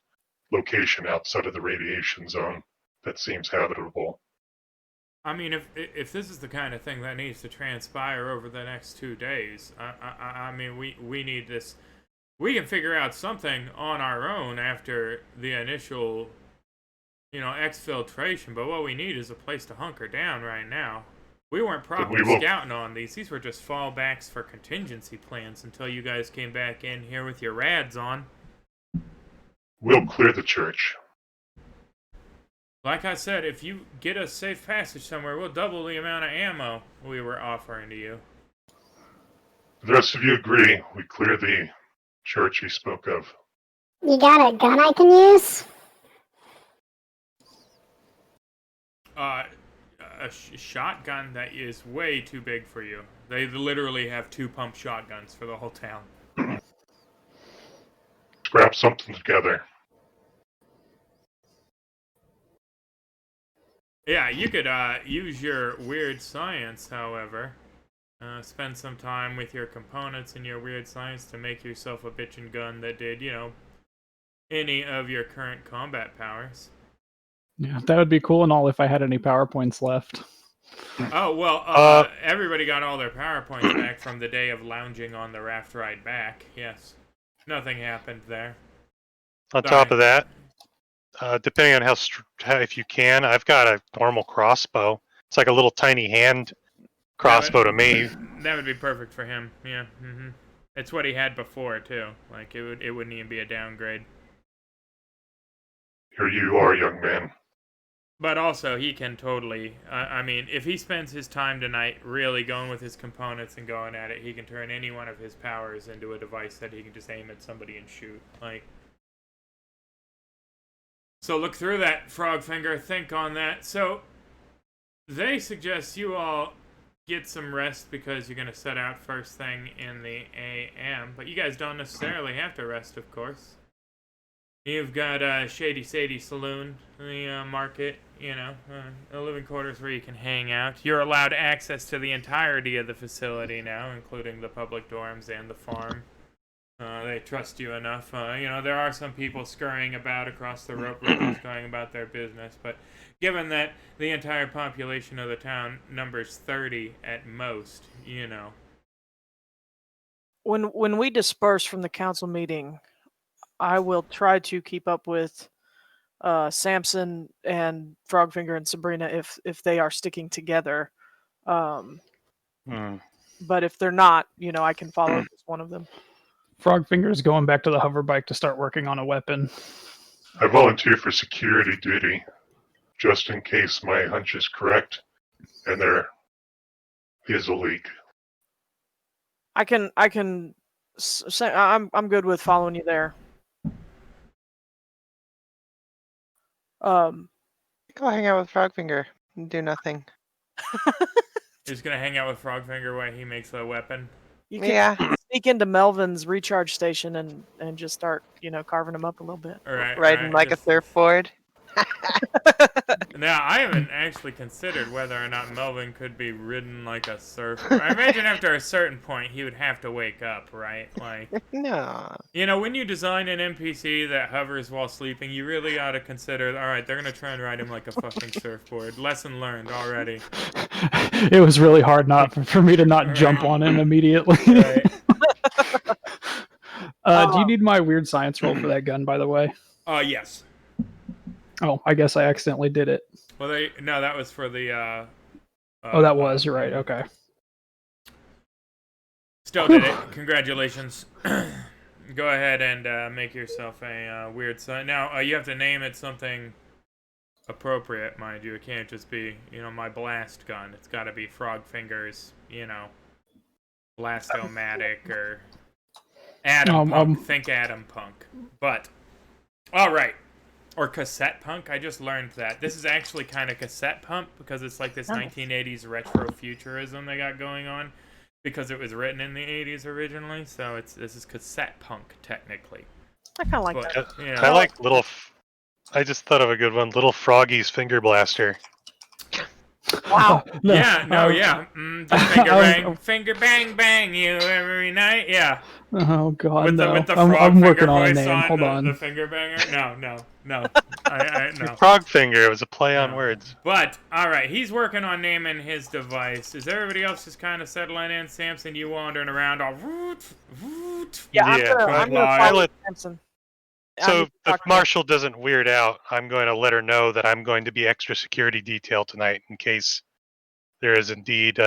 S7: location outside of the radiation zone that seems habitable.
S2: I mean, if this is the kind of thing that needs to transpire over the next 2 days, I mean, we need this. We can figure out something on our own after the initial, exfiltration, but what we need is a place to hunker down right now. We weren't properly scouting on these. These were just fallbacks for contingency plans until you guys came back in here with your rads on.
S7: We'll clear the church.
S2: Like I said, if you get us safe passage somewhere, we'll double the amount of ammo we were offering to you.
S7: The rest of you agree we clear the church you spoke of.
S4: You got a gun I can use?
S2: A shotgun that is way too big for you. They literally have 2-pump shotguns for the whole town.
S7: Scrap something together.
S2: Yeah, you could use your weird science, however. Spend some time with your components in your weird science to make yourself a bitchin' gun that did, any of your current combat powers.
S3: Yeah, that would be cool and all if I had any PowerPoints left.
S2: Oh, well, everybody got all their PowerPoints back from the day of lounging on the raft ride back. Yes. Nothing happened there.
S5: On top of that, depending on how if you can, I've got a normal crossbow. It's like a little tiny hand crossbow to me.
S2: That would be perfect for him. Yeah. It's what he had before too. Like it wouldn't even be a downgrade.
S7: Here you are, young man.
S2: But also, he can totally. I mean, if he spends his time tonight really going with his components and going at it, he can turn any one of his powers into a device that he can just aim at somebody and shoot. So look through that, Frogfinger. Think on that. So they suggest you all get some rest because you're gonna set out first thing in the AM. But you guys don't necessarily have to rest, of course. You've got Shady Sadie Saloon, the market, the living quarters where you can hang out. You're allowed access to the entirety of the facility now, including the public dorms and the farm. They trust you enough. There are some people scurrying about across the rope bridges going about their business, but given that the entire population of the town numbers 30 at most,
S1: When we disperse from the council meeting, I will try to keep up with Samson and Frogfinger and Sabrina if they are sticking together. But if they're not, I can follow just one of them.
S3: Frogfinger's going back to the hover bike to start working on a weapon.
S7: I volunteer for security duty, just in case my hunch is correct, and there is a leak.
S1: I can say I'm good with following you there.
S6: Go hang out with Frogfinger and do nothing.
S2: You're just gonna hang out with Frogfinger while he makes a weapon.
S1: You can sneak into Melvin's recharge station and just start, carving him up a little bit.
S6: Riding like a surfboard.
S2: Now, I haven't actually considered whether or not Melvin could be ridden like a surfboard. I imagine after a certain point, he would have to wake up, right? Like,
S6: no.
S2: When you design an NPC that hovers while sleeping, you really ought to consider, all right, they're going to try and ride him like a fucking surfboard. Lesson learned already.
S3: It was really hard for me to not jump on him immediately.
S2: Right.
S3: Do you need my weird science roll for that gun, by the way?
S2: Yes.
S3: Oh, I guess I accidentally did it.
S2: Well, no, that was for the.
S3: That was. You're right. Okay.
S2: Still did it. Congratulations. Go ahead and make yourself a weird sign. Now, you have to name it something appropriate, mind you. It can't just be, my blast gun. It's got to be Frogfinger's, Blastomatic or Atom Punk. Think Atom Punk. But, all right. Or cassette punk. I just learned that. This is actually kind of cassette punk because it's like this 1980s retro futurism they got going on because it was written in the 80s originally. So this is cassette punk technically.
S1: I kind of like that.
S5: I like I just thought of a good one. Little Froggy's Finger Blaster.
S1: Wow.
S2: Finger bang bang you every night. Yeah.
S3: Oh God,
S2: with
S3: no.
S2: The
S3: I'm working on a
S2: voice
S3: name. Hold on.
S2: The finger banger. No. No. No.
S5: Frogfinger. It was a play on words.
S2: But all right, he's working on naming his device. Is everybody else just kind of settling in? Samson, you wandering around all.
S1: Yeah, I'm gonna follow Samson.
S5: So if Marshall doesn't weird out, I'm going to let her know that I'm going to be extra security detail tonight in case there is indeed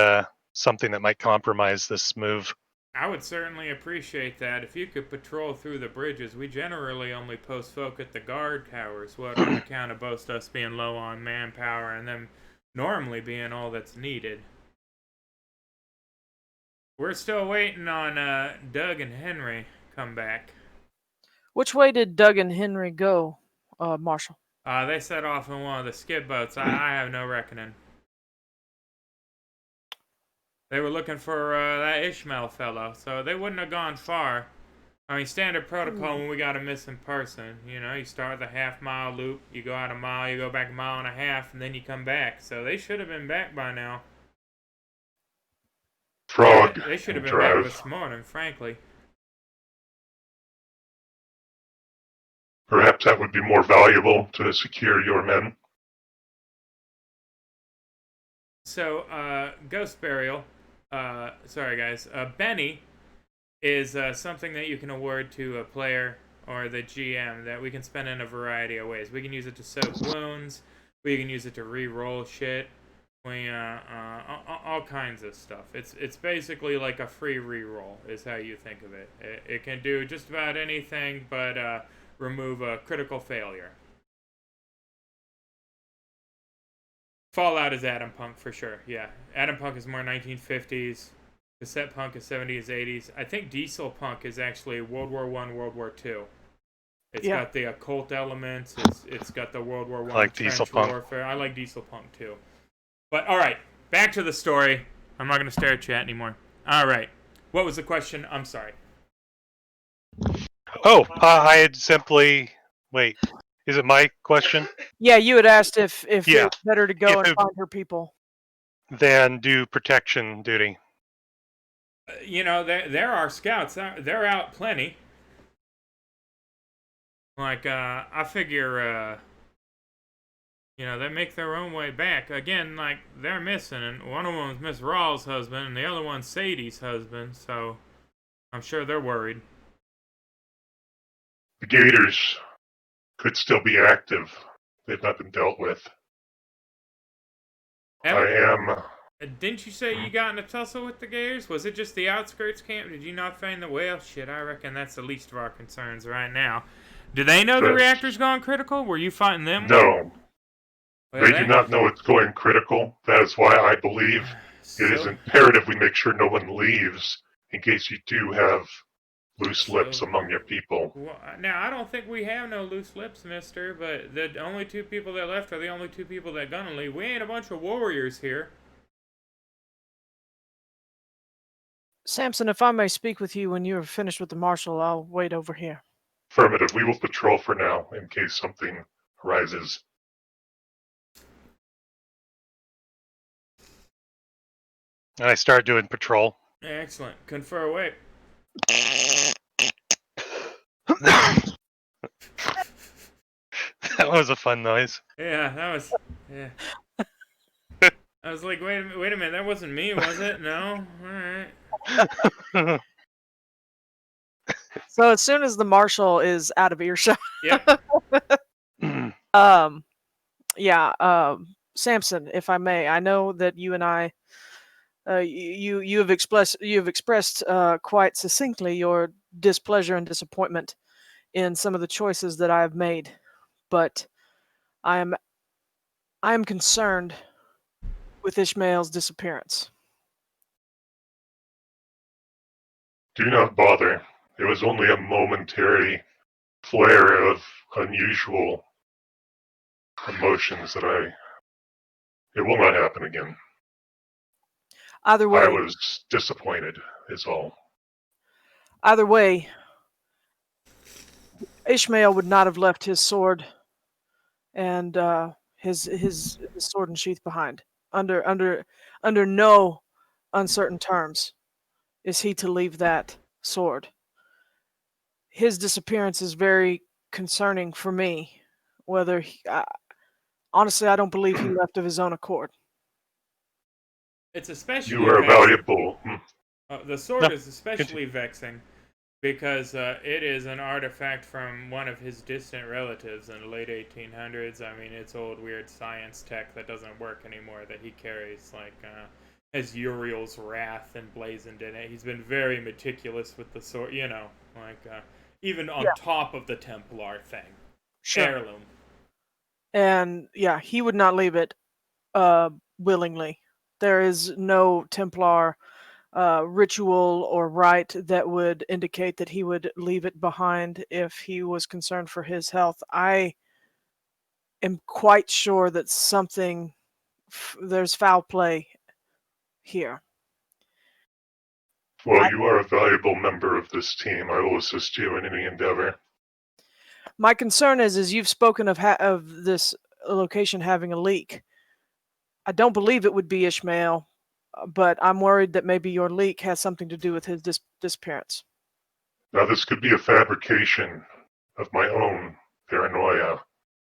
S5: something that might compromise this move.
S2: I would certainly appreciate that. If you could patrol through the bridges, we generally only post folk at the guard towers, on account of both us being low on manpower and them normally being all that's needed. We're still waiting on Doug and Henry come back.
S1: Which way did Doug and Henry go, Marshall?
S2: They set off in one of the skid boats. I have no reckoning. They were looking for that Ishmael fellow, so they wouldn't have gone far. I mean, standard protocol when we got a missing person. You start the half-mile loop, you go out a mile, you go back a mile and a half, and then you come back. So they should have been back by now. They should have been back this morning, frankly.
S7: Perhaps that would be more valuable to secure your men.
S2: So, Ghost Burial, sorry guys, Benny is something that you can award to a player or the GM that we can spend in a variety of ways. We can use it to soak wounds, we can use it to re-roll shit, all kinds of stuff. It's basically like a free re-roll is how you think of it. It can do just about anything but remove a critical failure. Fallout is Atom Punk for sure, yeah. Atom Punk is more 1950s. Cassette Punk is 70s, 80s. I think Diesel Punk is actually World War I, World War II. It's got the occult elements. It's got the World War I
S5: like
S2: trench
S5: Diesel Punk.
S2: warfare. I like Diesel Punk too. But all right, back to the story. I'm not gonna stare at chat anymore. All right. What was the question? I'm sorry.
S5: Oh, I had simply. Wait, is it my question?
S1: Yeah, you had asked if it
S5: Yeah.
S1: was better to go
S5: If
S1: and
S5: it,
S1: find her people.
S5: then do protection duty.
S2: You know, there are scouts. They're out plenty. Like, I figure, you know, they make their own way back. Again, like, they're missing, and one of them is Miss Rawls' husband, and the other one's Sadie's husband, so I'm sure they're worried.
S7: The Gators could still be active. They've not been dealt with. I am.
S2: Didn't you say you got in a tussle with the Gators? Was it just the outskirts camp? Did you not find the well? Shit, I reckon that's the least of our concerns right now. Do they know the reactor's gone critical? Were you fighting them?
S7: No.
S2: Well,
S7: They do not know it's going critical. That is why I believe it is imperative we make sure no one leaves in case you do have loose lips among your people.
S2: Well, now, I don't think we have no loose lips, mister, but the only two people that left are the only two people that gonna leave. We ain't a bunch of warriors here.
S1: Samson, if I may speak with you when you are finished with the marshal, I'll wait over here.
S7: Affirmative. We will patrol for now in case something arises.
S5: And I start doing patrol.
S2: Excellent. Confer away.
S5: That was a fun noise.
S2: Yeah, that was. Yeah. I was like, wait a minute, that wasn't me, was it? No? Alright.
S1: So as soon as the marshal is out of earshot,
S2: Yep.
S1: Samson, if I may, I know that you and I, you have expressed quite succinctly your displeasure and disappointment in some of the choices that I have made, but I am concerned with Ishmael's disappearance.
S7: Do not bother. It was only a momentary flare of unusual emotions that it will not happen again.
S1: Either way,
S7: I was disappointed, is all.
S1: Either way, Ishmael would not have left his sword and his sword and sheath behind. Under no uncertain terms is he to leave that sword. His disappearance is very concerning for me. Honestly, I don't believe he left of his own accord.
S2: It's especially
S7: You are valuable.
S2: the sword is especially vexing because it is an artifact from one of his distant relatives in the late 1800s. I mean, it's old weird science tech that doesn't work anymore that he carries, like has Uriel's wrath emblazoned in it. He's been very meticulous with the sword, you know, like even on top of the Templar thing.
S1: Sure.
S2: Heirloom.
S1: And yeah, he would not leave it willingly. There is no Templar ritual or rite that would indicate that he would leave it behind if he was concerned for his health. I am quite sure that there's foul play here.
S7: Well, you are a valuable member of this team. I will assist you in any endeavor.
S1: My concern is you've spoken of this location having a leak. I don't believe it would be Ishmael, but I'm worried that maybe your leak has something to do with his disappearance.
S7: Now, this could be a fabrication of my own paranoia.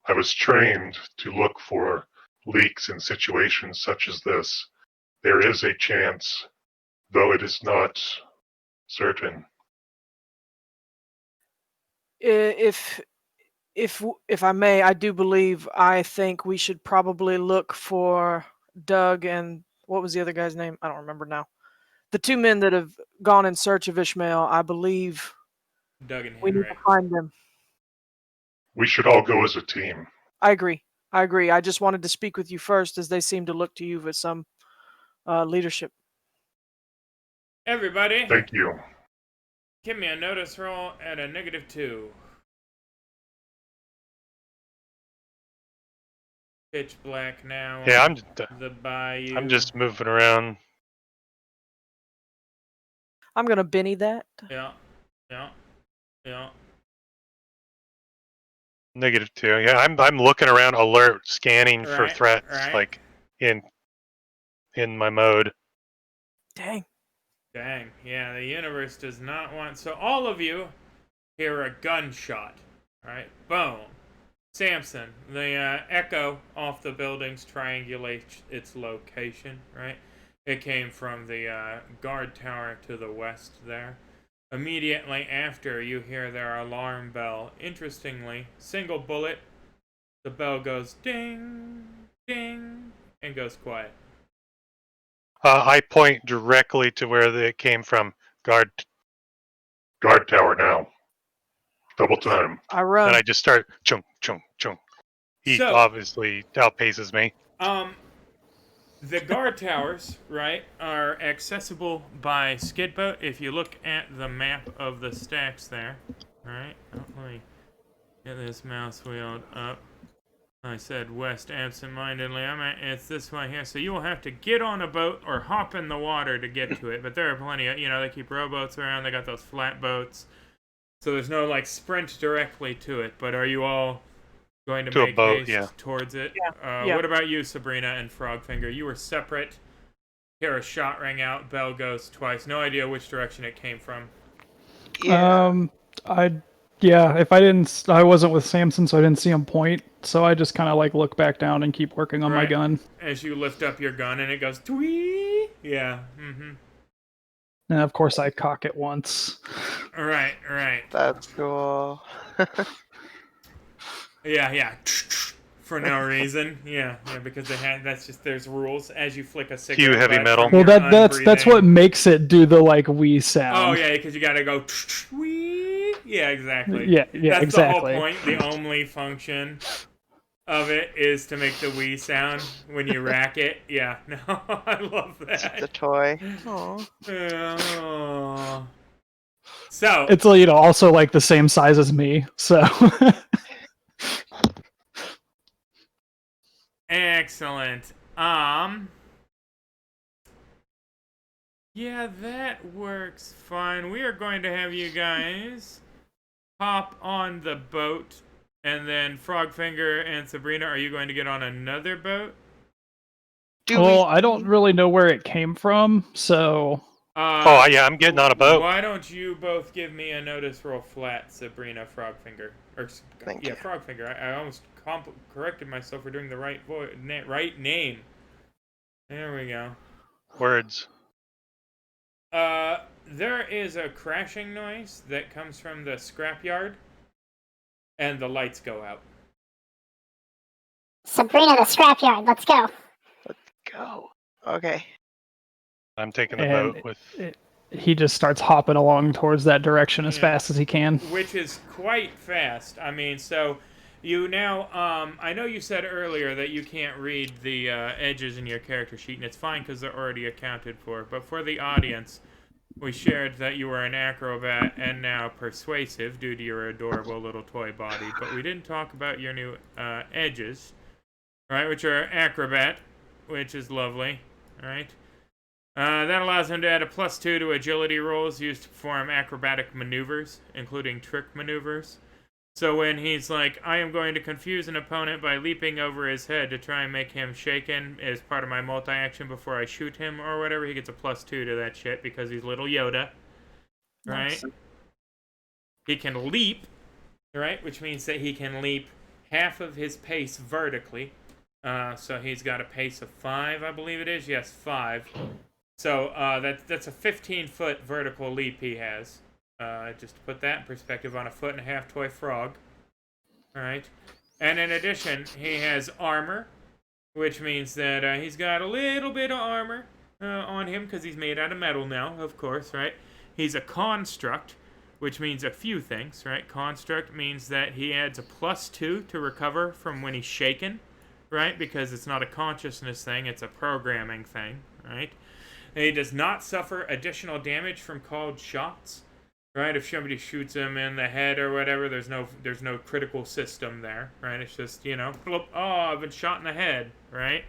S7: I was trained to look for leaks in situations such as this. There is a chance, though it is not certain.
S1: If I may, I think we should probably look for Doug and what was the other guy's name? I don't remember now. The two men that have gone in search of Ishmael, I believe
S2: Doug and
S1: we
S2: Henry.
S1: need to find them.
S7: We should all go as a team.
S1: I agree. I just wanted to speak with you first, as they seem to look to you for some leadership.
S2: Everybody.
S7: Thank you.
S2: Give me a notice roll at a -2. Pitch black now.
S5: Yeah,
S2: The bayou.
S5: I'm just moving around.
S1: I'm gonna Benny that.
S2: Yeah. Yeah. Yeah.
S5: -2. Yeah, I'm looking around, alert, scanning for
S2: Right.
S5: threats,
S2: Right.
S5: like in my mode.
S1: Dang.
S2: Dang. Yeah, the universe does not want. So all of you hear a gunshot. Right. Boom. Samson, the echo off the buildings triangulates its location, right? It came from the guard tower to the west there. Immediately after, you hear their alarm bell. Interestingly, single bullet, the bell goes ding, ding, and goes quiet.
S5: I point directly to where it came from. Guard
S7: tower now. Double time.
S1: I run.
S5: and I just start chung chung chung. He
S2: So-
S5: obviously outpaces me.
S2: The guard towers, right, are accessible by skid boat. If you look at the map of the stacks there, right? Oh, let me get this mouse wheeled up. I said west absent-mindedly. It's this way here. So you will have to get on a boat or hop in the water to get to it. But there are plenty of, they keep rowboats around. They got those flat boats. So there's no, sprint directly to it. But are you all going to make
S5: a boat,
S2: haste towards it?
S1: Yeah.
S2: What about you, Sabrina and Frogfinger? You were separate. Hear a shot ring out. Bell goes twice. No idea which direction it came from.
S6: Yeah.
S3: If I wasn't with Samson, so I didn't see him point. So I just kind of look back down and keep working on my
S2: Right.
S3: gun.
S2: As you lift up your gun and it goes twee. Yeah.
S3: And of course I cock it once.
S2: Right.
S6: That's cool.
S2: Yeah. For no reason. Yeah, because there's rules. As you flick a cigarette.
S5: Cue heavy
S2: butt
S5: metal.
S2: from
S3: Well,
S2: your
S3: that's
S2: unbreathing-
S3: what makes it do the wee
S2: Oh
S3: sound.
S2: yeah, because you gotta go. Wee. Yeah, exactly.
S3: Yeah,
S2: That's
S3: exactly.
S2: the whole point. The only function of it is to make the wee sound when you rack it. Yeah, no, I love
S6: It's
S2: that.
S6: a toy. Aw.
S2: Oh. So
S3: It's also the same size as me. So
S2: excellent. Yeah, that works fine. We are going to have you guys hop on the boat, and then Frogfinger and Sabrina, are you going to get on another boat?
S3: I don't really know where it came from. So
S5: I'm getting on a boat.
S2: Why don't you both give me a notice roll flat, Sabrina, Frogfinger,
S6: Thank you.
S2: Frogfinger. I almost corrected myself for doing the right right name. There we go.
S5: Words.
S2: There is a crashing noise that comes from the scrapyard, and the lights go out.
S4: Sabrina, the scrapyard. Let's go.
S6: Go. Okay.
S5: I'm taking the
S3: And
S5: boat with.
S3: he just starts hopping along towards that direction as
S2: Yeah.
S3: fast as he can.
S2: Which is quite fast. I mean, so you now, I know you said earlier that you can't read the edges in your character sheet, and it's fine because they're already accounted for. But for the audience, we shared that you were an acrobat and now persuasive due to your adorable little toy body. But we didn't talk about your new edges, right? Which are acrobat, which is lovely, right? That allows him to add a +2 to agility rolls used to perform acrobatic maneuvers, including trick maneuvers. So when he's like, I am going to confuse an opponent by leaping over his head to try and make him shaken as part of my multi-action before I shoot him or whatever, he gets a +2 to that shit because he's little Yoda, right?
S1: Nice.
S2: He can leap, right? Which means that he can leap half of his pace vertically. So he's got a pace of 5, I believe it is. Yes, 5. So that's a 15-foot vertical leap he has. Just to put that in perspective on a 1.5-foot toy frog. Alright. And in addition, he has armor, which means that he's got a little bit of armor on him because he's made out of metal now, of course, right? He's a construct, which means a few things, right? Construct means that he adds a +2 to recover from when he's shaken, right? Because it's not a consciousness thing, it's a programming thing, right? And he does not suffer additional damage from called shots, right? If somebody shoots him in the head or whatever, there's no critical system there, right? It's just, bloop, oh, I've been shot in the head, right?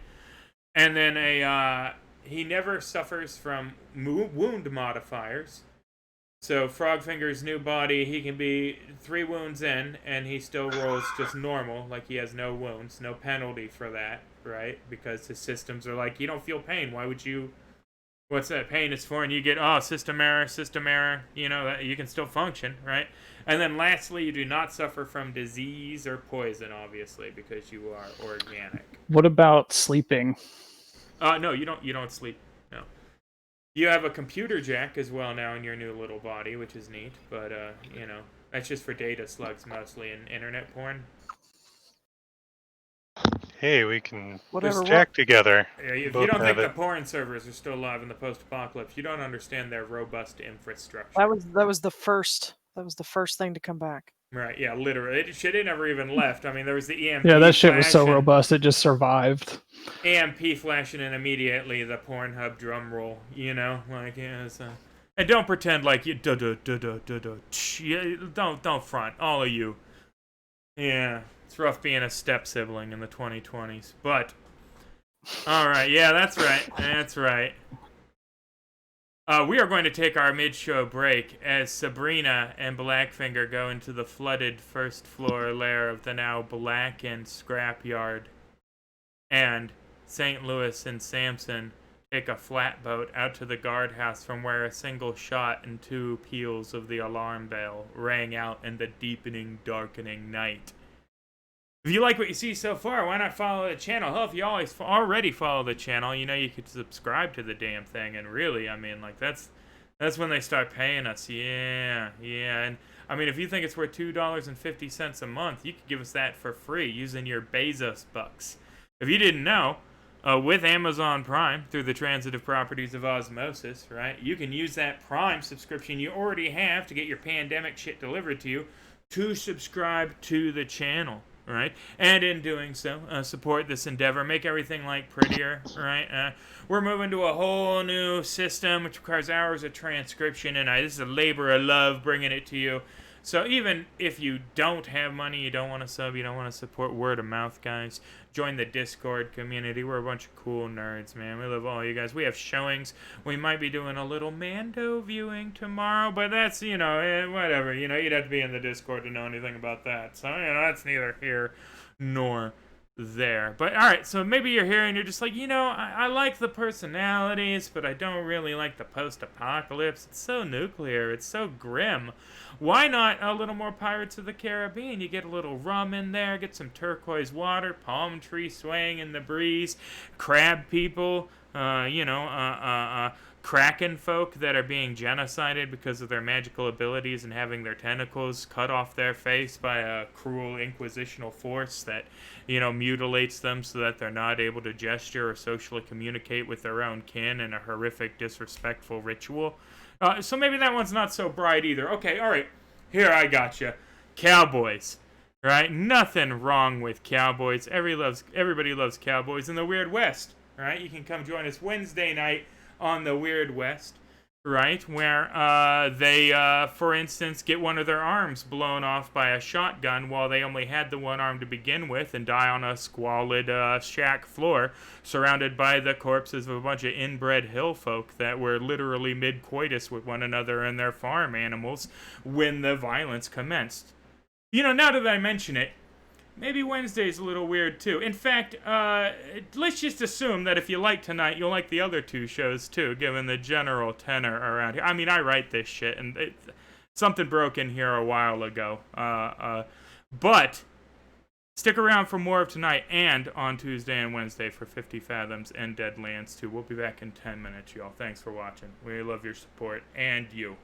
S2: And then he never suffers from wound modifiers, So Frogfinger's new body, he can be 3 wounds in, and he still rolls just normal, like he has no wounds, no penalty for that, right? Because his systems are like, you don't feel pain. Why would you? What's that pain is for? And you get, system error. You know, you can still function, right? And then lastly, you do not suffer from disease or poison, obviously, because you are organic.
S3: What about sleeping?
S2: No, you don't sleep. No. You have a computer jack as well now in your new little body, which is neat. But that's just for data slugs mostly and internet porn.
S5: Hey, we can
S1: Whatever,
S5: just jack together.
S2: Yeah, if you
S5: Both
S2: don't think
S5: have
S2: the
S5: it.
S2: porn servers are still alive in the post-apocalypse, you don't understand their robust infrastructure.
S1: that was the first thing to come back.
S2: Right? Yeah, literally. It never even left. I mean, there was the EMP.
S3: Yeah, that shit was so
S2: flashing.
S3: robust it just survived.
S2: EMP flashing and immediately the Pornhub drum roll, and don't pretend like you don't front, all of you. Yeah, it's rough being a step sibling in the 2020s, but all right, yeah, that's right. We are going to take our mid-show break as Sabrina and Blackfinger go into the flooded first floor lair of the now blackened scrapyard, and St. Louis and Samson take a flatboat out to the guardhouse from where a single shot and 2 peals of the alarm bell rang out in the deepening, darkening night. If you like what you see so far, why not follow the channel? Hell, if you already follow the channel, you could subscribe to the damn thing. And really, I mean, like, that's when they start paying us. Yeah. And, I mean, if you think it's worth $2.50 a month, you could give us that for free using your Bezos bucks. If you didn't know, with Amazon Prime, through the transitive properties of osmosis, right, you can use that Prime subscription you already have to get your pandemic shit delivered to you to subscribe to the channel, right? And in doing so, support this endeavor, make everything like prettier, right? We're moving to a whole new system which requires hours of transcription, and this is a labor of love bringing it to you. So even if you don't have money, you don't want to sub, you don't want to support word of mouth, guys, join the Discord community. We're a bunch of cool nerds, man. We love all you guys. We have showings. We might be doing a little Mando viewing tomorrow, but that's, whatever. You'd have to be in the Discord to know anything about that. So, that's neither here nor there. But, alright, so maybe you're here and you're just like, I like the personalities, but I don't really like the post-apocalypse. It's so nuclear. It's so grim. Why not a little more Pirates of the Caribbean? You get a little rum in there, get some turquoise water, palm tree swaying in the breeze, crab people, kraken folk that are being genocided because of their magical abilities and having their tentacles cut off their face by a cruel inquisitional force that, mutilates them so that they're not able to gesture or socially communicate with their own kin in a horrific, disrespectful ritual. So maybe that one's not so bright either. Okay, all right. Here, I got you. Cowboys. Right? Nothing wrong with cowboys. Everybody loves cowboys in the Weird West. Right? You can come join us Wednesday night on the Weird West. Right? Where they, for instance, get one of their arms blown off by a shotgun while they only had the one arm to begin with and die on a squalid shack floor surrounded by the corpses of a bunch of inbred hill folk that were literally mid-coitus with one another and their farm animals when the violence commenced. Now that I mention it, maybe Wednesday's a little weird, too. In fact, let's just assume that if you like tonight, you'll like the other 2 shows, too, given the general tenor around here. I mean, I write this shit, and something broke in here a while ago. But stick around for more of tonight and on Tuesday and Wednesday for 50 Fathoms and Deadlands, too. We'll be back in 10 minutes, y'all. Thanks for watching. We love your support, and you.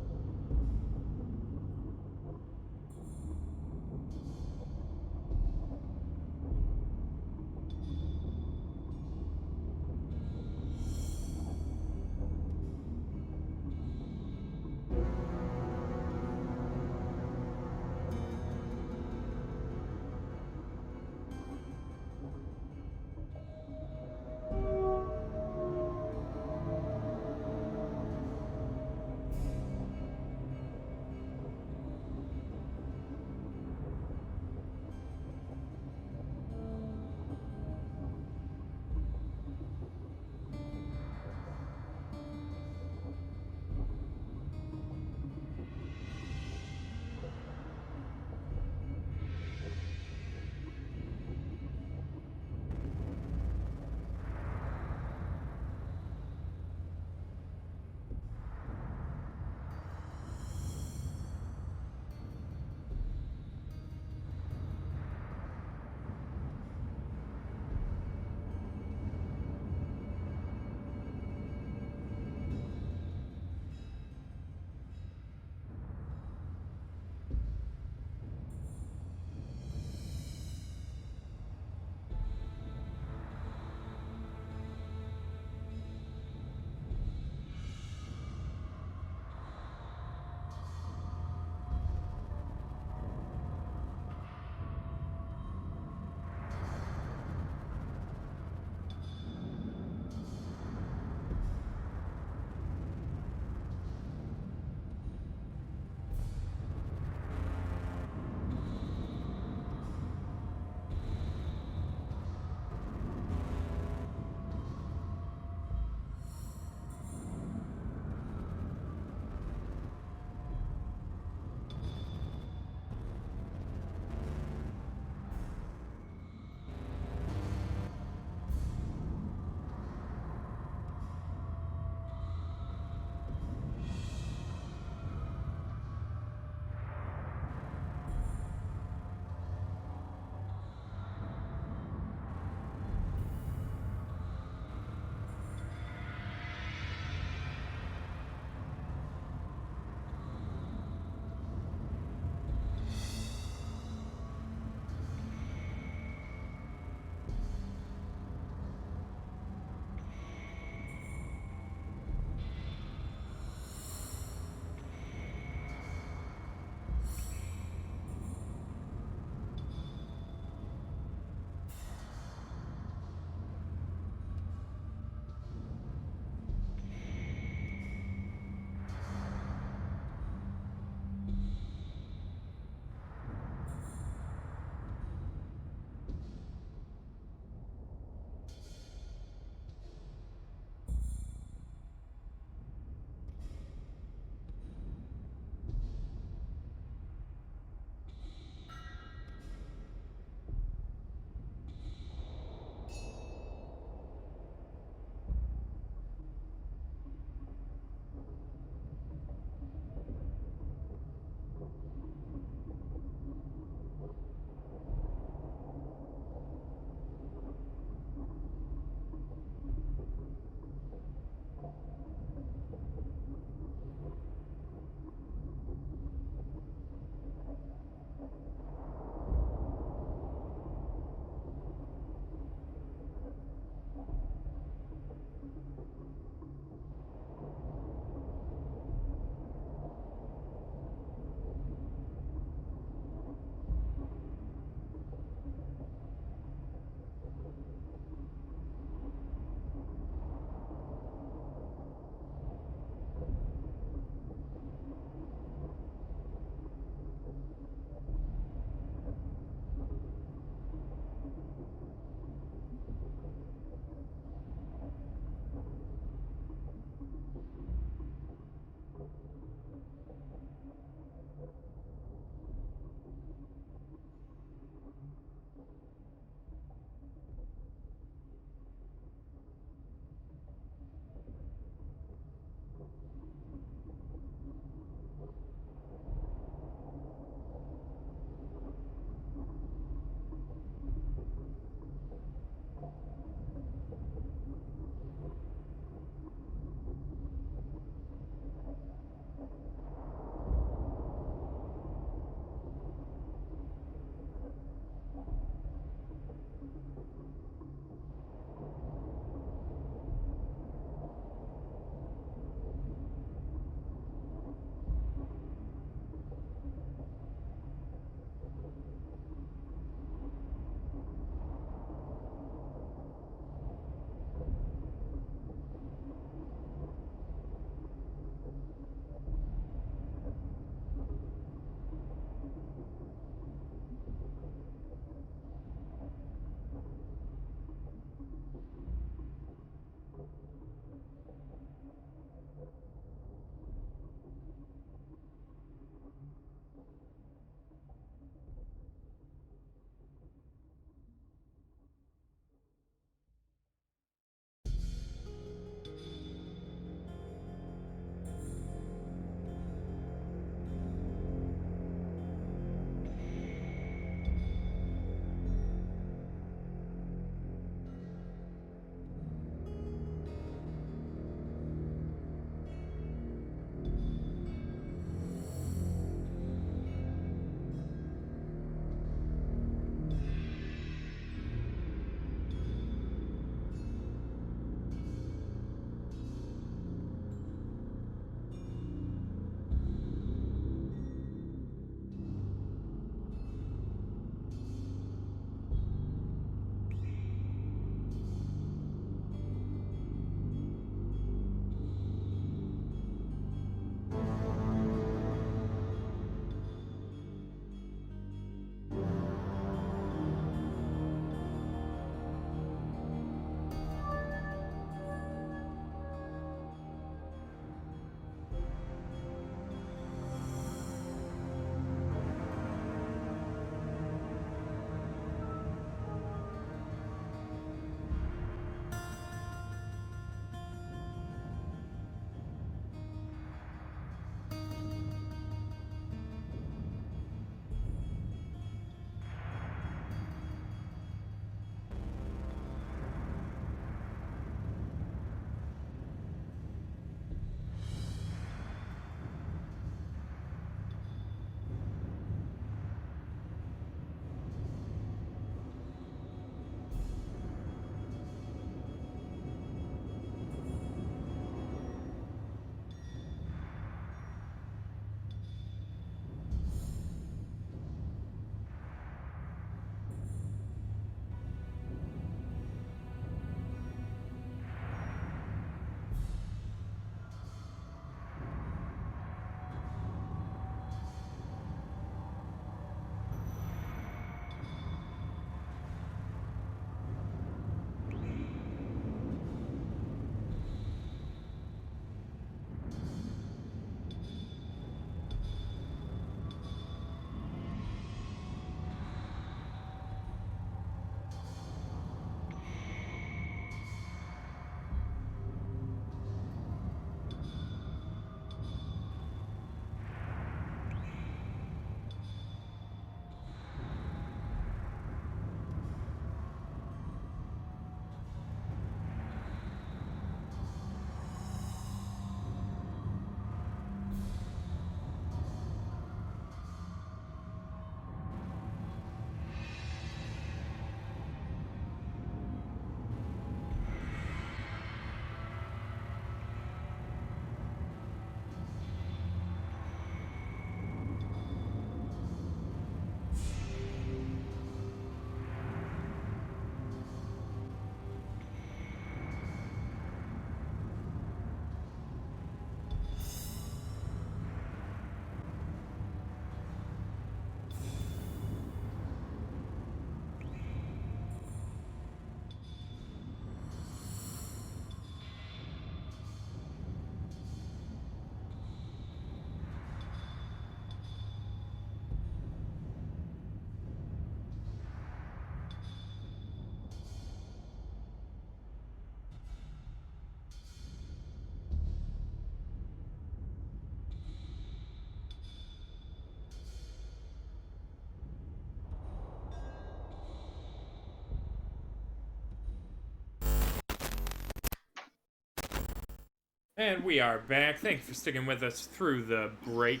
S2: And we are back. Thank you for sticking with us through the break.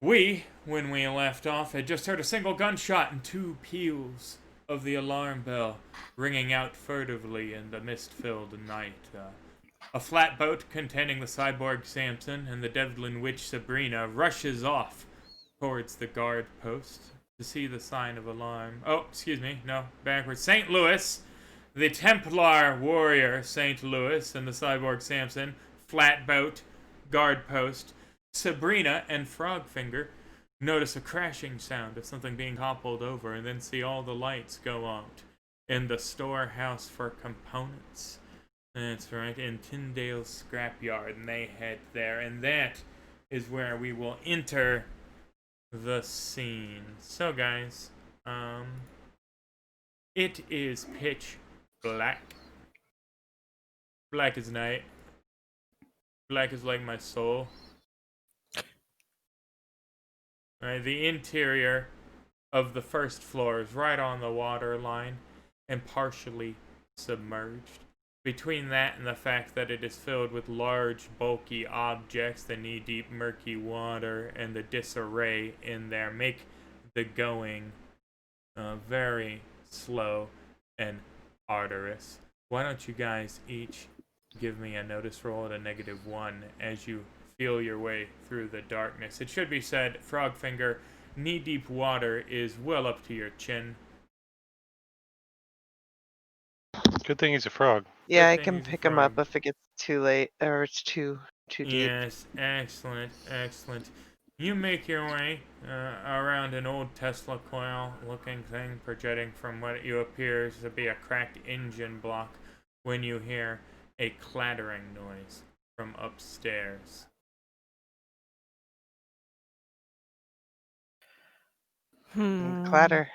S2: We, when we left off, had just heard a single gunshot and 2 peals of the alarm bell ringing out furtively in the mist-filled night. A flatboat containing the cyborg Samson and the Devlin witch Sabrina rushes off towards the guard post to see the sign of alarm. Oh, excuse me, no, backwards. St. Louis, the Templar warrior St. Louis and the cyborg Samson, flatboat, guard post. Sabrina and Frogfinger notice a crashing sound of something being toppled over and then see all the lights go out in the storehouse for components. That's right, in Tyndale's scrapyard, and they head there, and that is where we will enter the scene. So, guys, it is pitch black. Black as night. Black is like my soul. Right, the interior of the first floor is right on the water line and partially submerged. Between that and the fact that it is filled with large, bulky objects, the knee-deep, murky water, and the disarray in there make the going very slow and arduous. Why don't you guys each give me a notice roll at a -1 as you feel your way through the darkness. It should be said, Frogfinger, knee-deep water is well up to your chin.
S5: Good thing he's a frog.
S6: Yeah, I
S2: thing
S6: can
S2: he's a
S6: pick him up
S2: frog.
S6: if it gets too late or it's too deep.
S2: Yes, excellent, excellent. You make your way around an old Tesla coil-looking thing projecting from what you appears to be a cracked engine block when you hear a clattering noise from upstairs.
S6: Clatter.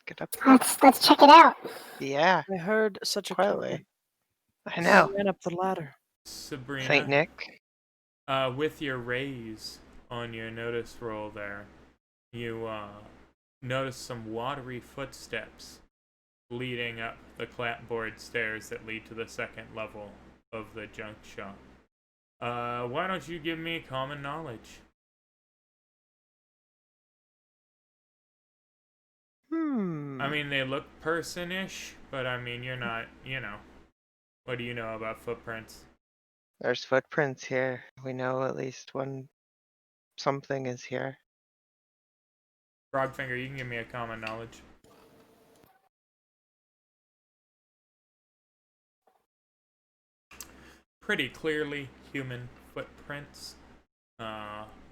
S6: Get up.
S4: Let's check it out.
S6: Yeah,
S1: I heard such a
S6: quietly.
S1: clatter.
S6: I know.
S1: Ran up the ladder.
S2: Sabrina,
S6: Saint Nick.
S2: with your raise on your notice roll there, you notice some watery footsteps leading up the clapboard stairs that lead to the second level of the junk shop. Why don't you give me common knowledge? I mean, they look person-ish, but I mean, you're not, What do you know about footprints?
S6: There's footprints here. We know at least something is here.
S2: Frogfinger, you can give me a common knowledge. Pretty clearly human footprints.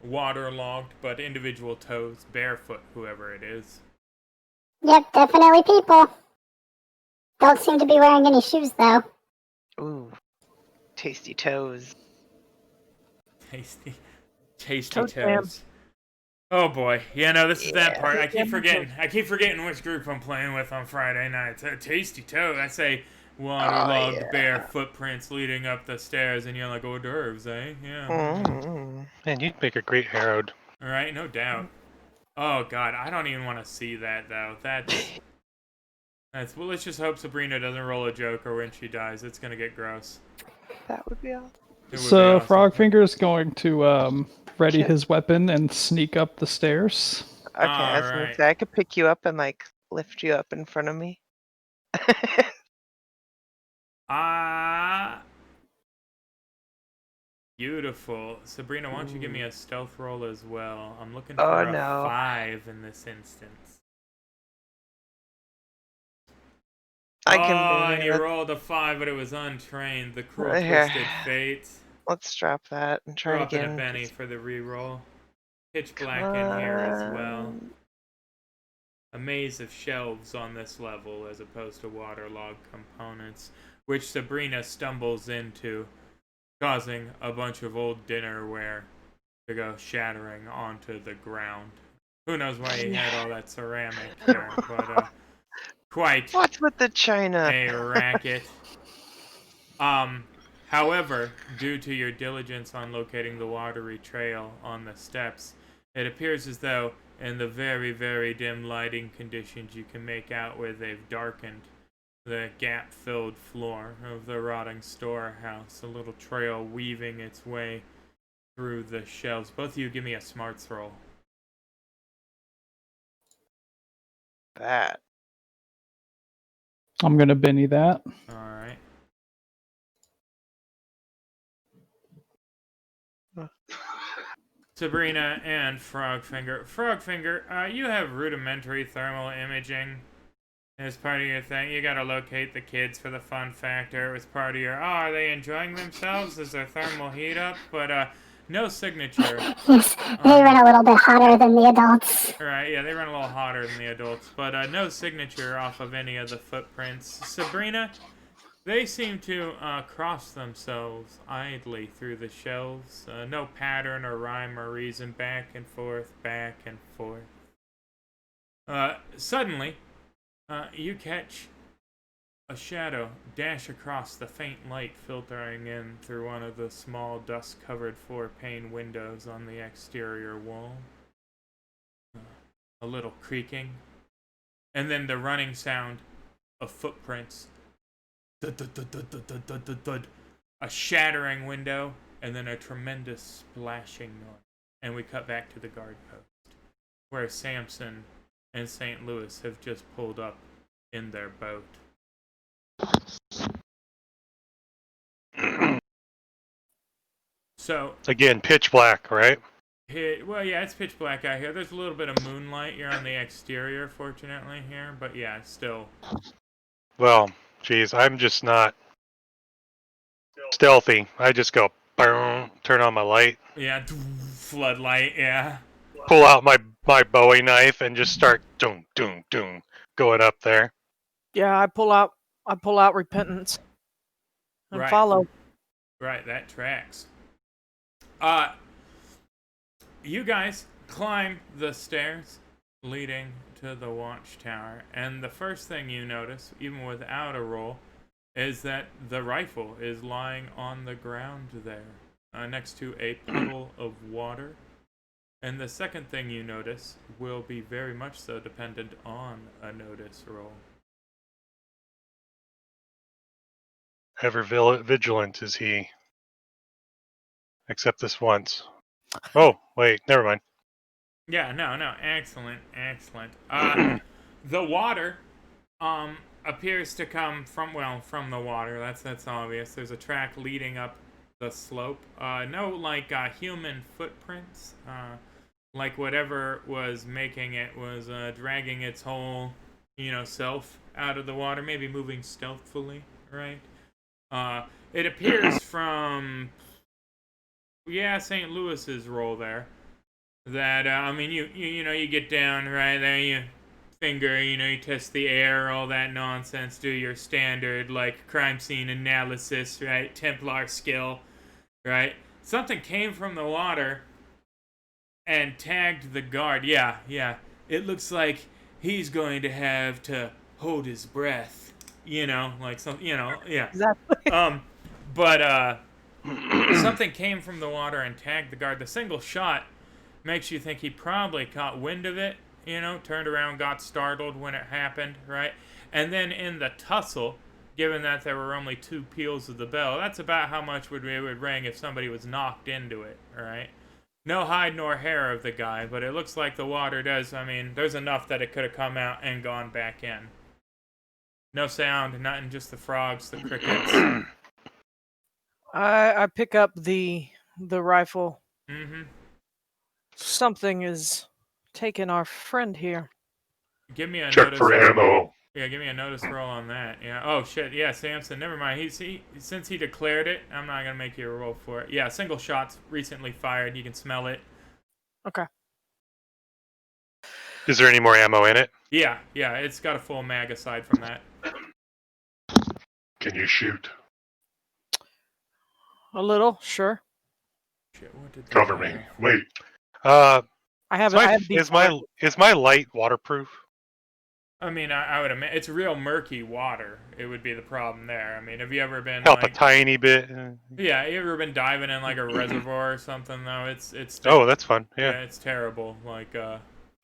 S2: Waterlogged, but individual toes, barefoot, whoever it is.
S4: Yep, definitely people. Don't seem to be wearing any shoes, though.
S6: Ooh, tasty toes.
S2: Tasty
S1: Toe jam.
S2: toes. Oh boy, this is that part. I keep
S1: Yeah.
S2: forgetting which group I'm playing with on Friday nights. Tasty toe. I say waterlogged bare footprints leading up the stairs, and you're like, hors d'oeuvres, eh? Yeah.
S5: Man, you'd make a great Harrowed.
S2: All right, no doubt. Oh god, I don't even want to see that though. That's well. Let's just hope Sabrina doesn't roll a joker when she dies. It's gonna get gross.
S6: That would be all.
S2: It would
S3: So
S2: be awesome.
S3: Frogfinger's going to ready his weapon and sneak up the stairs.
S6: Okay, I was gonna
S2: Alright.
S6: say I could pick you up and like lift you up in front of me.
S2: Beautiful. Sabrina, why don't you give me a stealth roll as well? I'm looking
S6: Oh,
S2: for a
S6: no.
S2: 5 in this instance.
S6: I can
S2: and
S6: do
S2: you
S6: it.
S2: rolled a 5, but it was untrained. The cruel
S6: Here.
S2: twisted fate.
S6: Let's drop that and try
S2: Drop in
S6: again.
S2: a Benny for the reroll. Pitch black
S6: Come
S2: in here as well.
S6: on.
S2: A maze of shelves on this level as opposed to waterlogged components, which Sabrina stumbles into, causing a bunch of old dinnerware to go shattering onto the ground. Who knows why he had all that ceramic there, but quite
S6: What's with the china?
S2: a racket. However, due to your diligence on locating the watery trail on the steps, it appears as though, in the very, very dim lighting conditions you can make out where they've darkened, the gap-filled floor of the rotting storehouse, a little trail weaving its way through the shelves. Both of you give me a smarts roll.
S6: That.
S3: I'm gonna Benny that.
S2: Alright. Sabrina and Frogfinger. Frogfinger, you have rudimentary thermal imaging as part of your thing. You gotta locate the kids for the fun factor. It was part of your, are they enjoying themselves? Is their thermal heat up? But, no signature.
S4: Yes, they run a little bit hotter than the adults.
S2: Right, yeah, they run a little hotter than the adults. But, no signature off of any of the footprints. Sabrina, they seem to cross themselves idly through the shelves. No pattern or rhyme or reason. Back and forth, back and forth. Suddenly, you catch a shadow dash across the faint light filtering in through one of the small dust-covered 4-pane windows on the exterior wall. A little creaking. And then the running sound of footprints. Thud, thud, thud, thud, thud, thud, thud, thud, thud. A shattering window, and then a tremendous splashing noise. And we cut back to the guard post, where Samson and St. Louis have just pulled up in their boat. So,
S5: Again, pitch black, right?
S2: well, yeah, it's pitch black out here. There's a little bit of moonlight. You're on the exterior, fortunately, here. But yeah, still.
S5: Well, geez, I'm just not stealthy. I just go, boom, turn on my light,
S2: Yeah, floodlight, yeah.
S5: pull out my Bowie knife, and just start doom, doom, doom, going up there.
S1: Yeah, I pull out repentance and
S2: Right.
S1: follow.
S2: Right, that tracks. You guys climb the stairs leading to the watchtower, and the first thing you notice, even without a roll, is that the rifle is lying on the ground there, next to a puddle of water. And the second thing you notice will be very much so dependent on a notice roll.
S5: Ever vigilant is he. Except this once. Oh, wait, never mind.
S2: Yeah, no, excellent. The water, appears to come from the water. That's obvious. There's a track leading up the slope. No, human footprints. Like whatever was making it was dragging its whole, self out of the water. Maybe moving stealthily, right? It appears from, St. Louis's roll there. That you get down right there, you finger, you test the air, all that nonsense, do your standard crime scene analysis, right? Templar skill, right? Something came from the water and tagged the guard. Yeah. It looks like he's going to have to hold his breath, yeah.
S1: Exactly.
S2: But something came from the water and tagged the guard. The single shot makes you think he probably caught wind of it, turned around, got startled when it happened, right? And then in the tussle, given that there were only 2 peals of the bell, that's about how much it would ring if somebody was knocked into it, right? No hide nor hair of the guy, but it looks like the water does, there's enough that it could have come out and gone back in. No sound, nothing, just the frogs, the crickets.
S1: I pick up the rifle.
S2: Mm-hmm.
S1: Something is taking our friend here.
S2: Give me a
S7: Check
S2: notice
S7: for
S2: roll.
S7: ammo.
S2: Yeah, give me a notice roll on that. Yeah. Oh shit. Yeah, Samson. Never mind. Since he declared it, I'm not gonna make you a roll for it. Yeah, single shots recently fired. You can smell it.
S1: Okay.
S5: Is there any more ammo in it?
S2: Yeah. It's got a full mag aside from that.
S7: Can you shoot?
S1: A little, sure.
S2: Shit. What did they
S7: Cover me.
S2: have?
S7: Wait.
S1: I have. I have
S5: Is my light waterproof?
S2: I would imagine it's real murky water. It would be the problem there. Have you ever been
S5: Help a tiny bit.
S2: Yeah, you ever been diving in a reservoir or something though? It's
S5: Oh, that's fun. Yeah.
S2: it's terrible.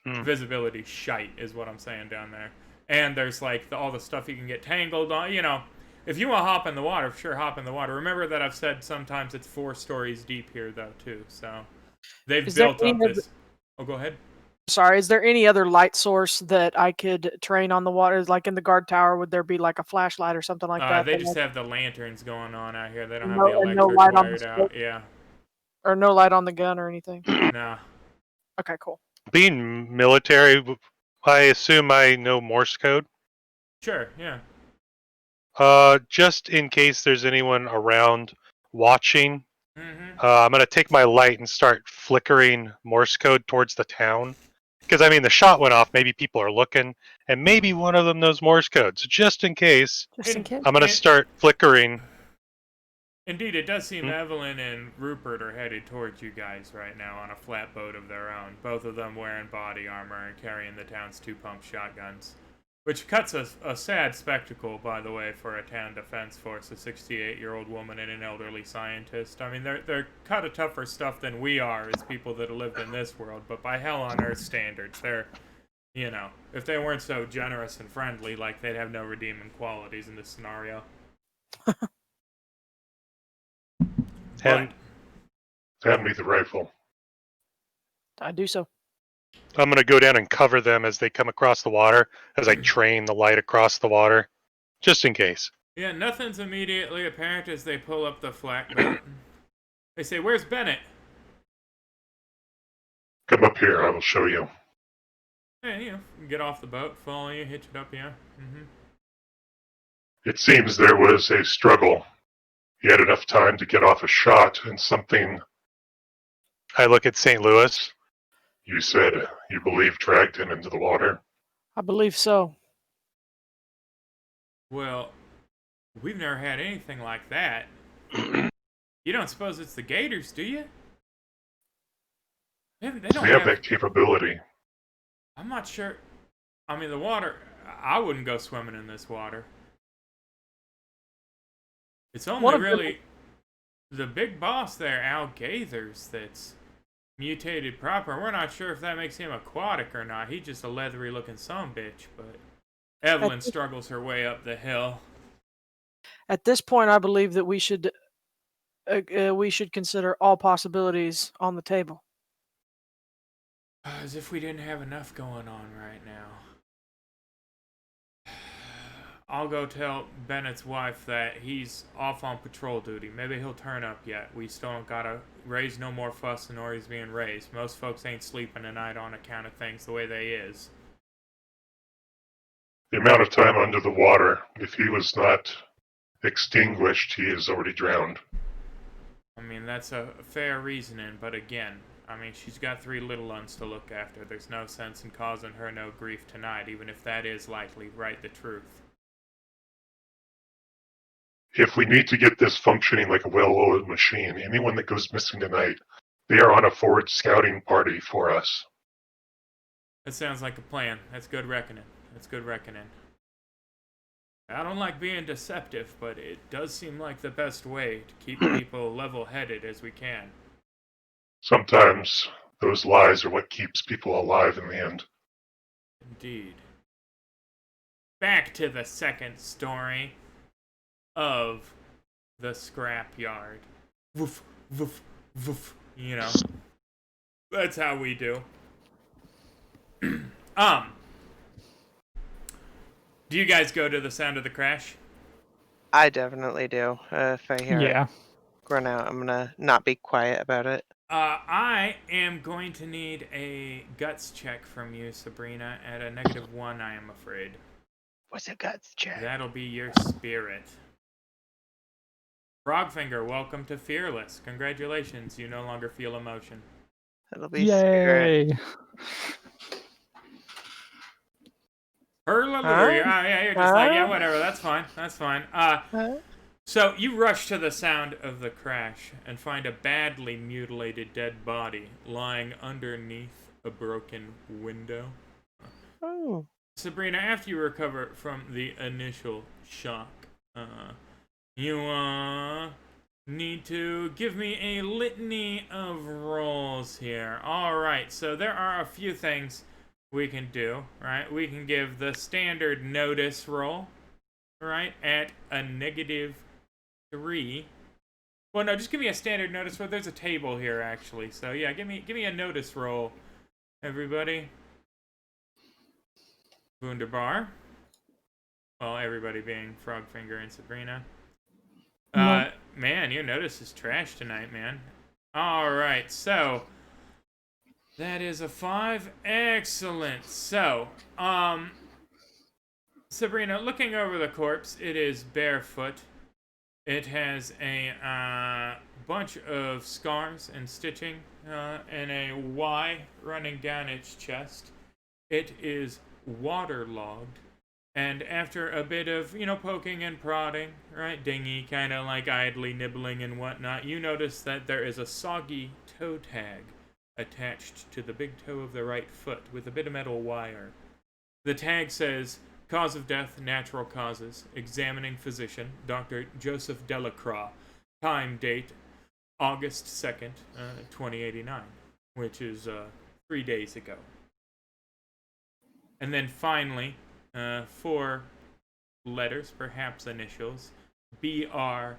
S2: Visibility shite is what I'm saying down there. And there's like all the stuff you can get tangled on. You know, if you want to hop in the water, sure, hop in the water. Remember that I've said sometimes it's 4 stories deep here, though, too. So they've
S1: Is there
S2: built
S1: any
S2: up
S1: other,
S2: this. Oh, go ahead.
S1: sorry, is there any other light source that I could train on the water? Like in the guard tower, would there be like a flashlight or something like that?
S2: They
S1: that
S2: just have the lanterns going on out here. They don't have
S1: no,
S2: the
S1: and no
S2: electric
S1: light on the
S2: wired
S1: scope,
S2: out. Yeah.
S1: or no light on the gun or anything?
S2: Nah.
S1: Okay, cool.
S5: Being military, I assume I know Morse code.
S2: Sure, yeah.
S5: Just in case there's anyone around watching,
S2: Mm-hmm.
S5: I'm gonna take my light and start flickering Morse code towards the town. Because I mean, the shot went off. Maybe people are looking, and maybe one of them knows Morse code. So just in case,
S1: Just in case.
S5: I'm gonna start flickering.
S2: Indeed, it does seem Evelyn and Rupert are headed towards you guys right now on a flatboat of their own. Both of them wearing body armor and carrying the town's 2-pump shotguns. Which cuts a sad spectacle, by the way, for a town defense force, a 68-year-old woman and an elderly scientist. I mean, they're cut of tougher stuff than we are as people that have lived in this world, but by hell on earth standards, they're, you know, if they weren't so generous and friendly, like, they'd have no redeeming qualities in this scenario.
S5: And
S7: Hand me the rifle.
S1: I do so.
S5: I'm gonna go down and cover them as they come across the water, as I train the light across the water, just in case.
S2: Yeah, nothing's immediately apparent as they pull up the flatboat. They say, "Where's Bennett?"
S7: Come up here, I will show you.
S2: Yeah, you know, get off the boat, follow you, hitch it up, yeah. Mm-hmm.
S7: It seems there was a struggle. He had enough time to get off a shot and something
S5: I look at St. Louis.
S7: you said you believe dragged him into the water.
S1: I believe so.
S2: Well, we've never had anything like that. You don't suppose it's the Gators, do you? They don't
S7: We have that capability.
S2: I'm not sure. I mean, the water. I wouldn't go swimming in this water. It's only really the big boss there, Al Gaithers, that's mutated proper. We're not sure if that makes him aquatic or not. He's just a leathery-looking sumbitch, but Evelyn struggles her way up the hill.
S1: At this point, I believe that we should consider all possibilities on the table.
S2: As if we didn't have enough going on right now. I'll go tell Bennett's wife that he's off on patrol duty. Maybe he'll turn up yet. We still don't gotta raise no more fuss than or he's being raised. Most folks ain't sleeping tonight on account of things the way they is.
S7: The amount of time under the water, if he was not extinguished, he is already drowned.
S2: I mean, that's a fair reasoning, but again, I mean, she's got 3 little ones to look after. There's no sense in causing her no grief tonight, even if that is likely right the truth.
S7: If we need to get this functioning like a well-oiled machine, anyone that goes missing tonight, they are on a forward scouting party for us.
S2: That sounds like a plan. That's good reckoning. That's good reckoning. I don't like being deceptive, but it does seem like the best way to keep people level-headed as we can.
S7: Sometimes those lies are what keeps people alive in the end.
S2: Indeed. Back to the second story of the scrapyard. Woof, woof, woof. You know. That's how we do. Do you guys go to the sound of the crash?
S6: I definitely do. If I hear
S3: Yeah.
S6: it run out, I'm gonna not be quiet about it.
S2: I am going to need a guts check from you, Sabrina, at a -1, I am afraid.
S6: What's a guts check?
S2: That'll be your spirit. Frogfinger, welcome to Fearless. Congratulations, you no longer feel emotion.
S6: It'll be spirit.
S3: Yay!
S2: Hallelujah.
S6: Huh?
S2: Yeah, you're just like, yeah, whatever, that's fine, that's fine.
S6: Huh?
S2: So you rush to the sound of the crash and find a badly mutilated dead body lying underneath a broken window.
S6: Oh.
S2: Sabrina, after you recover from the initial shock, you need to give me a litany of rolls here. Alright, so there are a few things we can do, right? We can give the standard notice roll, right, at a -3. Well, no, just give me a standard notice roll. There's a table here, actually. So, yeah, give me a notice roll, everybody. Wunderbar. Well, everybody being Frogfinger and Sabrina. Man, your notice is trash tonight, man. Alright, so that is a 5. Excellent. So, Sabrina, looking over the corpse, it is barefoot. It has a bunch of scars and stitching and a Y running down its chest. It is waterlogged. And after a bit of, poking and prodding, right, Dingy kind of like idly nibbling and whatnot, you notice that there is a soggy toe tag attached to the big toe of the right foot with a bit of metal wire. The tag says, cause of death, natural causes, examining physician, Dr. Joseph Delacroix, time, date, August 2nd, 2089, which is 3 days ago. And then finally, 4 letters, perhaps initials, BRMH.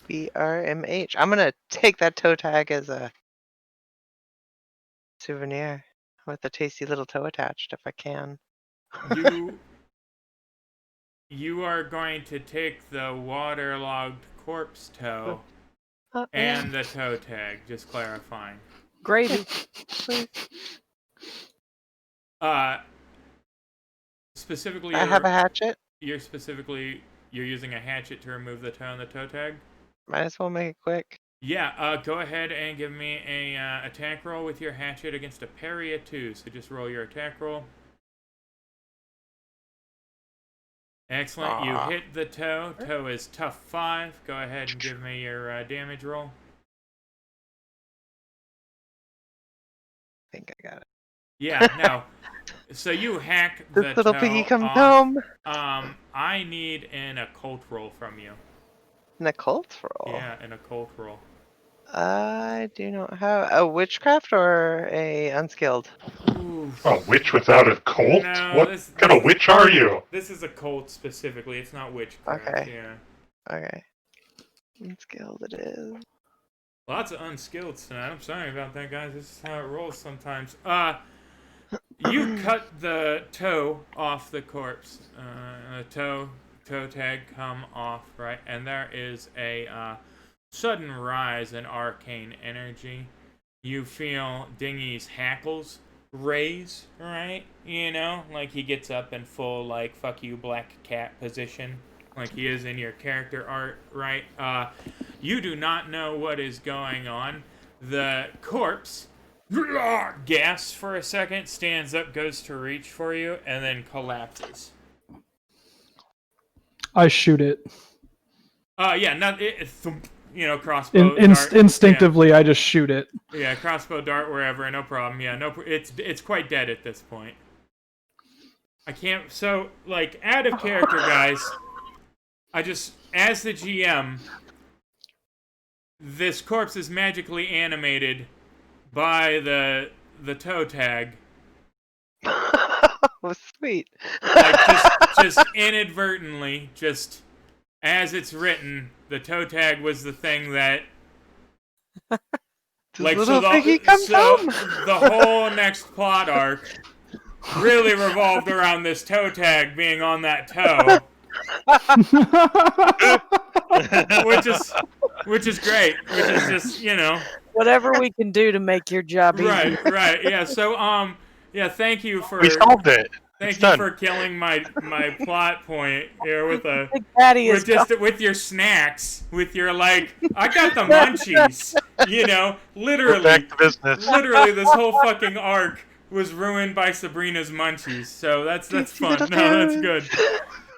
S6: BRMH. I'm gonna take that toe tag as a souvenir with a tasty little toe attached if I can.
S2: You are going to take the waterlogged corpse toe
S6: Oh,
S2: and the toe tag, just clarifying.
S1: Gravy.
S2: Specifically,
S6: I have a hatchet.
S2: You're using a hatchet to remove the toe and the toe tag?
S6: Might as well make it quick.
S2: Yeah, go ahead and give me a attack roll with your hatchet against a parry of 2. So just roll your attack roll. Excellent. You hit the toe. Toe is tough 5. Go ahead and give me your damage roll.
S6: I think I got it.
S2: Yeah, no. So you hack the
S6: This little
S2: toe
S6: piggy comes
S2: off.
S6: home.
S2: I need an occult roll from you.
S6: An occult roll?
S2: Yeah, an occult roll.
S6: I do not have a witchcraft or a unskilled.
S2: Oof.
S7: A witch without a colt?
S2: No,
S7: What kind of witch are you?
S2: This is occult specifically. It's not witchcraft.
S6: Okay.
S2: Yeah.
S6: Okay. Unskilled it is.
S2: Lots of unskilled tonight. I'm sorry about that, guys. This is how it rolls sometimes. You cut the toe off the corpse. The toe tag come off, right? And there is a sudden rise in arcane energy. You feel Dingy's hackles raise, right? Like he gets up in full, like, fuck you, black cat position. Like he is in your character art, right? You do not know what is going on. The corpse gasps for a second, stands up, goes to reach for you, and then collapses.
S3: I shoot it.
S2: Yeah, crossbow dart.
S3: Instinctively, yeah. I just shoot it.
S2: Yeah, crossbow dart wherever, no problem. Yeah, it's quite dead at this point. I can't. So, like, out of character, guys. As the GM, this corpse is magically animated by the toe tag.
S6: Oh, sweet.
S2: Like, just inadvertently, just as it's written, the toe tag was the thing that...
S6: Like, little piggy comes home.
S2: The whole next plot arc really revolved around this toe tag being on that toe. which is great. Which is just,
S1: Whatever we can do to make your job easier.
S2: Right. Yeah. So, thank you for...
S5: We solved it.
S2: Thank you for killing my plot point here with your snacks, with your, like, I got the munchies, literally.
S5: Back to business.
S2: Literally, this whole fucking arc was ruined by Sabrina's munchies. So that's fun. No, that's good.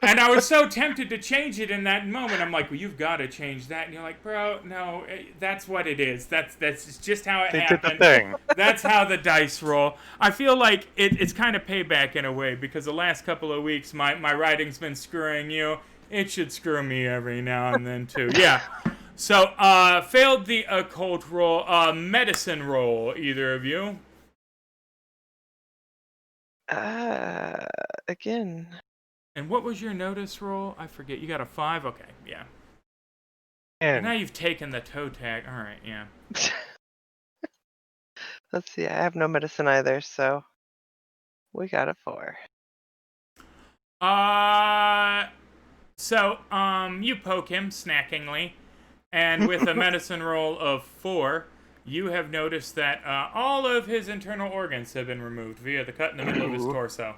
S2: And I was so tempted to change it in that moment. I'm like, well, you've got to change that. And you're like, bro, no, that's what it is. That's just how it happened.
S5: Did the thing.
S2: That's how the dice roll. I feel like it's kind of payback in a way, because the last couple of weeks, my writing's been screwing you. It should screw me every now and then, too. Yeah. So, failed the occult roll, medicine roll, either of you.
S6: Again.
S2: And what was your notice roll? I forget. You got a 5? Okay, yeah.
S5: And
S2: Now you've taken the toe tag. Alright, yeah.
S6: Let's see, I have no medicine either, so we got a 4.
S2: You poke him snackingly, and with a medicine roll of 4, you have noticed that all of his internal organs have been removed via the cut in the middle of his torso.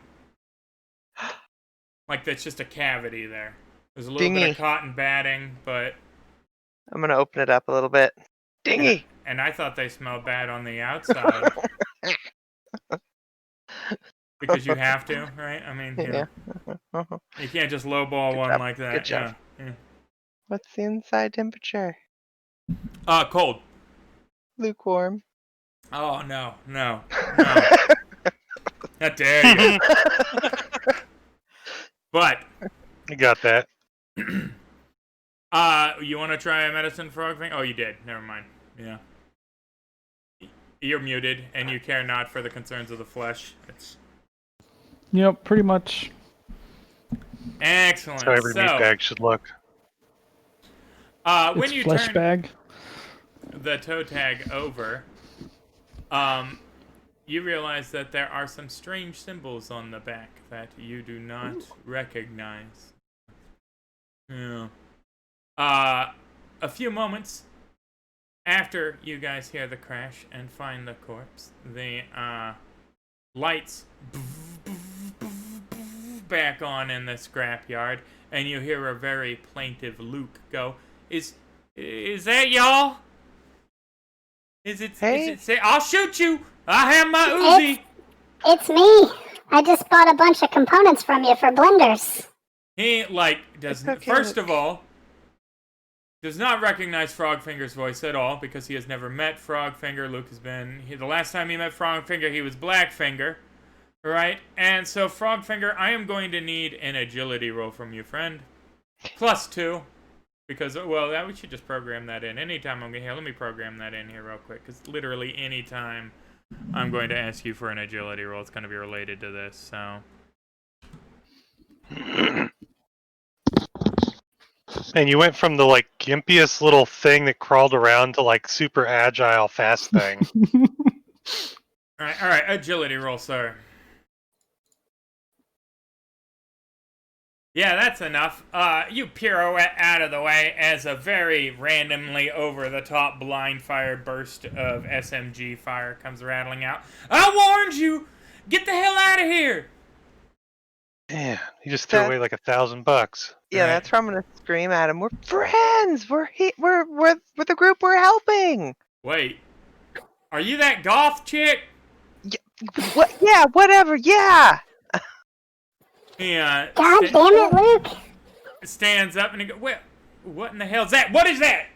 S2: Like that's just a cavity there. There's a little bit of cotton batting, but
S6: I'm gonna open it up a little bit. Dingy!
S2: and I thought they smelled bad on the outside. Because you have to, right? I mean, you know, you can't just lowball
S6: Good
S2: one
S6: job.
S2: like that.
S6: Good job.
S2: Yeah.
S6: What's the inside temperature?
S2: Cold.
S6: Lukewarm.
S2: Oh no. How dare you? But
S5: you got that.
S2: you want to try a medicine frog thing? Oh, you did. Never mind. Yeah. You're muted, and you care not for the concerns of the flesh. It's
S3: Yep, pretty much.
S2: excellent.
S5: That's how every meat bag should look.
S2: When
S3: It's
S2: you
S3: flesh
S2: turn
S3: bag.
S2: the toe tag over, you realize that there are some strange symbols on the back that you do not recognize. Yeah. A few moments after you guys hear the crash and find the corpse, the lights back on in the scrapyard, and you hear a very plaintive Luke go, Is that y'all? Is it? Say, I'll shoot you. I have my Uzi.
S4: It's me. I just bought a bunch of components from you for blenders.
S2: He doesn't.
S6: Okay,
S2: First
S6: Luke.
S2: of all, does not recognize Frogfinger's voice at all because he has never met Frogfinger. Luke has been the last time he met Frogfinger, he was Blackfinger, right? And so Frogfinger, I am going to need an agility roll from you, friend. +2. Because, well, we should just program that in. Anytime I'm going to... Here, let me program that in here real quick. Because literally any time I'm going to ask you for an agility roll, it's going to be related to this, so...
S5: And you went from the, gimpiest little thing that crawled around to, super agile, fast thing.
S2: Alright, agility roll, sir. Yeah, that's enough. You pirouette out of the way as a very randomly over-the-top blind fire burst of SMG fire comes rattling out. I warned you! Get the hell out of here!
S5: Man, you just threw away $1,000.
S6: Yeah, that's where I'm gonna scream at him. We're friends. We're the group we're helping.
S2: Wait, are you that goth chick?
S6: What? Yeah, whatever. Yeah.
S2: Yeah.
S4: God damn it, Luke!
S2: Stands up and he goes, what in the hell's that? What is that?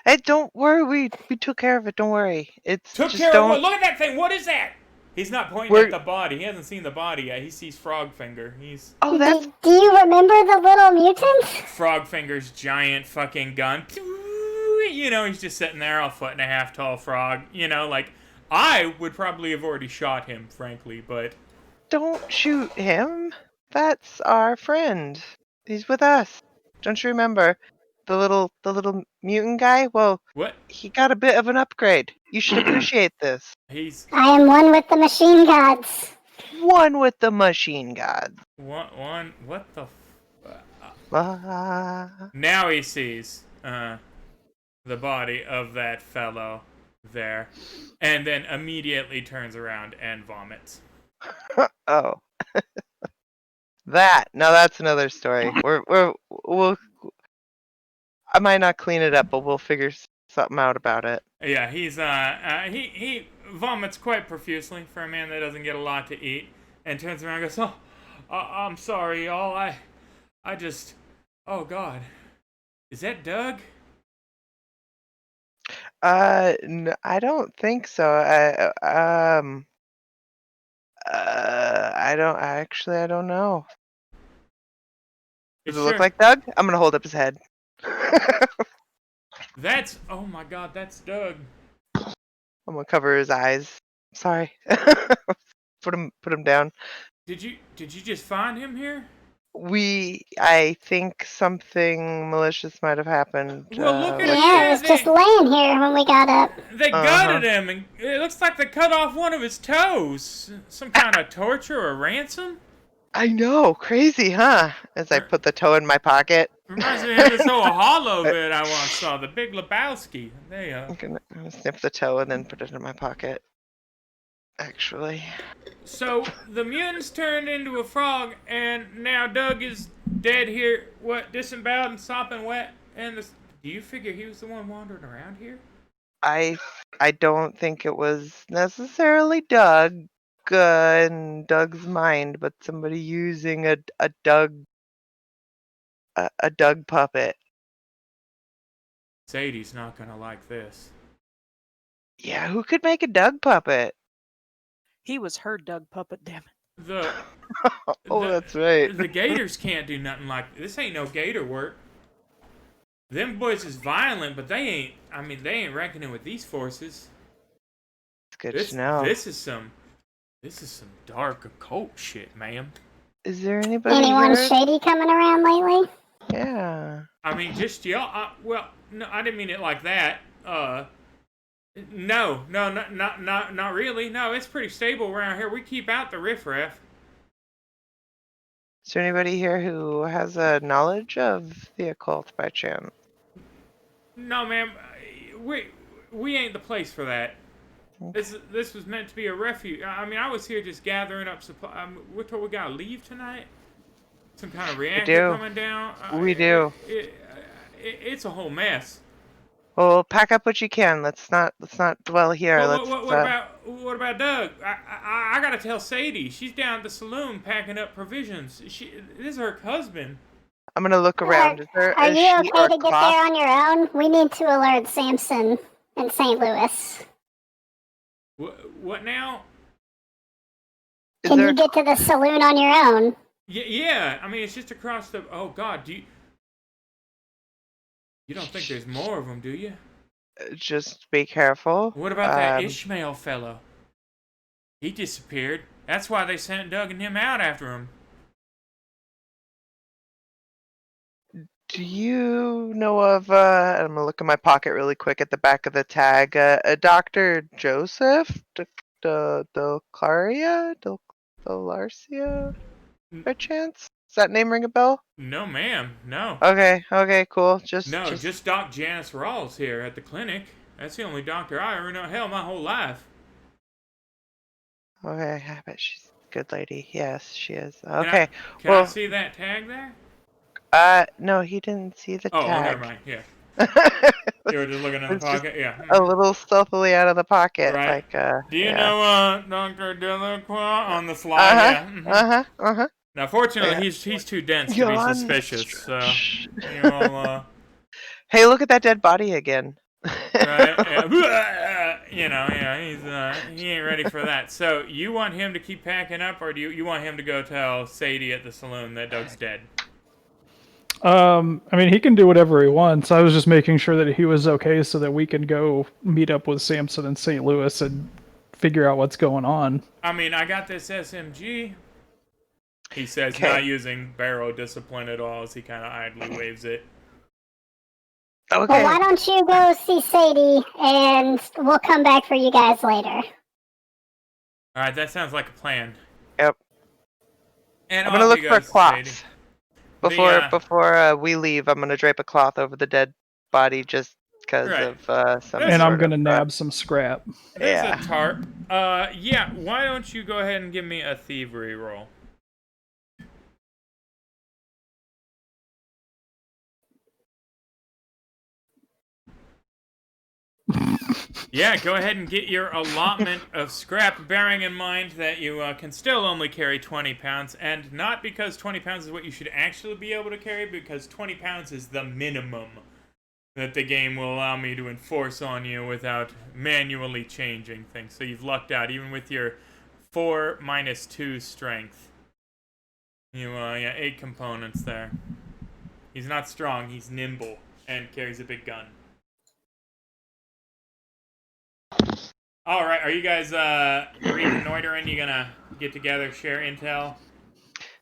S6: Hey, don't worry. We took care of it. Don't worry. It's
S2: Took
S6: just
S2: care
S6: don't...
S2: of what? Look at that thing. What is that? He's not pointing at the body. He hasn't seen the body yet. He sees Frogfinger. He's...
S6: Oh, that's...
S4: Do you remember the little mutant?
S2: Frogfinger's giant fucking gun. You know, he's just sitting there, a 1.5 foot tall frog. You know, I would probably have already shot him, frankly, but...
S6: Don't shoot him. That's our friend. He's with us. Don't you remember? The little mutant guy? Well,
S2: what?
S6: He got a bit of an upgrade. You should appreciate this.
S4: I am one with the machine gods.
S6: One with the machine gods.
S2: What the
S6: Ah.
S2: Now he sees the body of that fellow there, and then immediately turns around and vomits.
S6: Oh. Now that's another story. We'll I might not clean it up, but we'll figure something out about it.
S2: Yeah, he's he vomits quite profusely for a man that doesn't get a lot to eat, and turns around and goes, I'm sorry, y'all. I just, oh God, is that Doug?
S6: No, I don't think so. I don't know. Does it look like Doug? I'm gonna hold up his head.
S2: That's, oh my god, that's Doug.
S6: I'm gonna cover his eyes. Sorry. put him down.
S2: Did you just find him here?
S6: I think something malicious might have happened.
S2: Well, look at him.
S4: Yeah, it was just laying here when we got up.
S2: They gutted him, and it looks like they cut off one of his toes. Some kind of torture or ransom?
S6: I know, crazy, huh? As I put the toe in my pocket.
S2: Reminds me of this old hollow bit I once saw, The Big Lebowski. There you
S6: I'm
S2: go.
S6: gonna snip the toe and then put it in my pocket. Actually.
S2: So, the mutants turned into a frog, and now Doug is dead here, disemboweled and sopping wet. And do you figure he was the one wandering around here?
S6: I don't think it was necessarily Doug in Doug's mind, but somebody using a Doug puppet.
S2: Sadie's not gonna like this.
S6: Yeah, who could make a Doug puppet?
S1: He was her Doug puppet, damn it.
S6: That's right.
S2: The Gators can't do nothing like this. Ain't no Gator work. Them boys is violent, but they ain't reckoning with these forces.
S6: It's good to know.
S2: This is some dark occult shit, ma'am.
S6: Is there anybody
S4: Anyone
S6: here?
S4: shady coming around lately?
S6: Yeah.
S2: I mean, just y'all. Well, no, I didn't mean it like that. No, not really. No, it's pretty stable around here. We keep out the riffraff.
S6: Is there anybody here who has a knowledge of the occult by chance?
S2: No, ma'am. We ain't the place for that.
S6: Okay.
S2: This was meant to be a refuge. I mean, I was here just gathering up supply. We're told we gotta leave tonight. Some kind of reactor coming down.
S6: We do.
S2: It's a whole mess.
S6: Well, pack up what you can. Let's not dwell here.
S2: What about Doug? I gotta tell Sadie. She's down at the saloon packing up provisions. This is her husband.
S6: I'm gonna look around.
S4: Are you okay to get there on your own? We need to alert Samson in St. Louis.
S2: What now?
S4: Can you get to the saloon on your own?
S2: Yeah. I mean, it's just across the. Oh God, you don't think there's more of them, do you?
S6: Just be careful.
S2: What about that Ishmael fellow? He disappeared. That's why they sent Doug and him out after him.
S6: Do you know of, I'm gonna look in my pocket really quick at the back of the tag, a Dr. Joseph Delarcia, by chance? Does that name ring a bell?
S2: No, ma'am. No.
S6: Okay, cool.
S2: Just Doc Janice Rawls here at the clinic. That's the only doctor I ever know. Hell, my whole life.
S6: Okay, I bet she's a good lady. Yes, she is. Okay.
S2: Can I see that tag there?
S6: No, he didn't see the tag.
S2: Oh, never mind. Yeah. You were just looking in the pocket? Yeah.
S6: A little stealthily out of the pocket.
S2: Right.
S6: Like,
S2: Do you know Dr. Delacroix on the fly? Now, fortunately, he's too dense to be suspicious, so you will,
S6: Hey, look at that dead body again.
S2: Right? He ain't ready for that. So, you want him to keep packing up, or do you want him to go tell Sadie at the saloon that Doug's dead?
S3: I mean, he can do whatever he wants. I was just making sure that he was okay so that we can go meet up with Samson in St. Louis and figure out what's going on.
S2: I mean, I got this SMG. He says not using barrel discipline at all as he kind of idly waves it.
S4: Okay. Well, why don't you go see Sadie and we'll come back for you guys later.
S2: Alright, that sounds like a plan.
S6: Yep.
S2: And
S6: I'm gonna look for cloths. Before we leave, I'm gonna drape a cloth over the dead body just because of some.
S3: And I'm gonna nab some scrap.
S2: There's a tarp. Yeah. Why don't you go ahead and give me a thievery roll? Yeah, go ahead and get your allotment of scrap, bearing in mind that you can still only carry 20 pounds, and not because 20 pounds is what you should actually be able to carry, because 20 pounds is the minimum that the game will allow me to enforce on you without manually changing things. So you've lucked out, even with your 4 minus 2 strength. You, 8 components there. He's not strong, he's nimble, and carries a big gun. All right, are you guys reconnoitering? You gonna get together, share intel?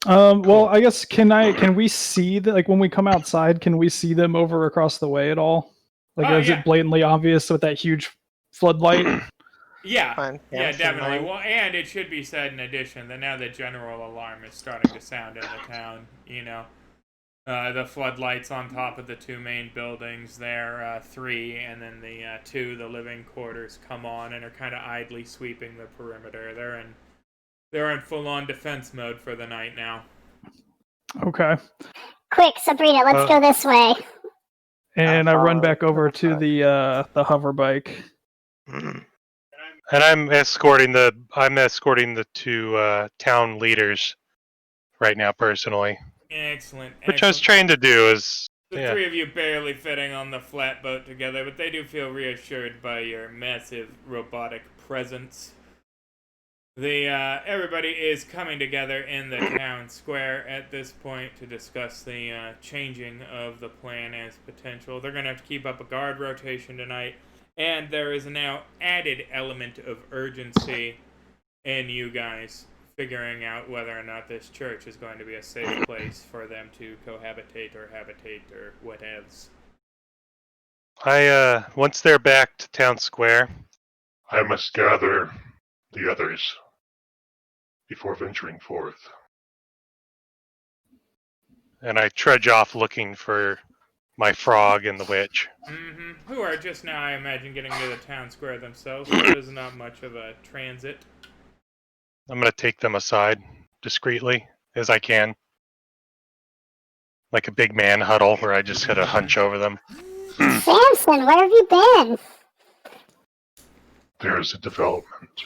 S3: Well, I guess can we see like when we come outside, can we see them over across the way at all? Like,
S2: Oh,
S3: is
S2: yeah.
S3: it blatantly obvious with that huge floodlight?
S2: Yeah,
S6: On
S2: yeah,
S6: Samson
S2: definitely.
S6: Mine.
S2: Well, and it should be said in addition that now the general alarm is starting to sound in the town. The floodlights on top of the two main buildings there, 3, and then the 2, the living quarters, come on and are kind of idly sweeping the perimeter. They're in full-on defense mode for the night now.
S3: Okay.
S4: Quick, Sabrina, let's go this way.
S3: And I run
S6: follow
S3: back over
S6: the
S3: to
S6: front.
S3: the hover bike.
S5: And I'm escorting the 2 town leaders right now personally.
S2: Excellent.
S5: Which I was trained to do is
S2: The 3 of you barely fitting on the flatboat together, but they do feel reassured by your massive robotic presence. Everybody is coming together in the town square at this point to discuss the changing of the plan as potential. They're going to have to keep up a guard rotation tonight, and there is a now added element of urgency in you guys figuring out whether or not this church is going to be a safe place for them to cohabitate or habitate or whatevs.
S5: Once they're back to town square,
S7: I must gather the others before venturing forth.
S5: and I trudge off looking for my frog and the witch.
S2: Mm-hmm. Who are just now, I imagine, getting to the town square themselves, so there's not much of a transit.
S5: I'm gonna take them aside discreetly as I can. Like a big man huddle where I just kind of hunch over them.
S4: Samson, where have you been?
S7: There is a development.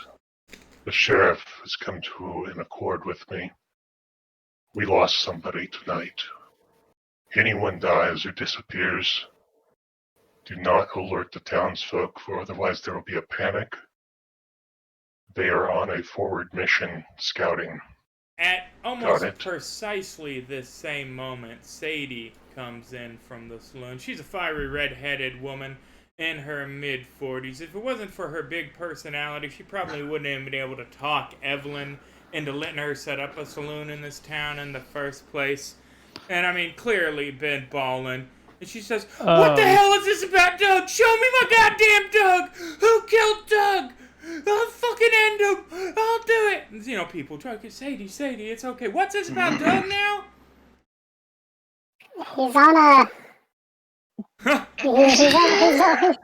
S7: The sheriff has come to an accord with me. We lost somebody tonight. Anyone dies or disappears, do not alert the townsfolk, for otherwise there will be a panic. They are on a forward mission scouting.
S2: At almost precisely this same moment, Sadie comes in from the saloon. She's a fiery red-headed woman in her mid-40s. If it wasn't for her big personality, she probably wouldn't have been able to talk Evelyn into letting her set up a saloon in this town in the first place. And I mean, clearly been ballin'. And she says, "What the hell is this about Doug? Show me my goddamn Doug! Who killed Doug? I'll fucking end him! I'll do it!" And, you know, people try to get Sadie, it's okay. What's this about Doug now?
S4: He's on a... he's on a...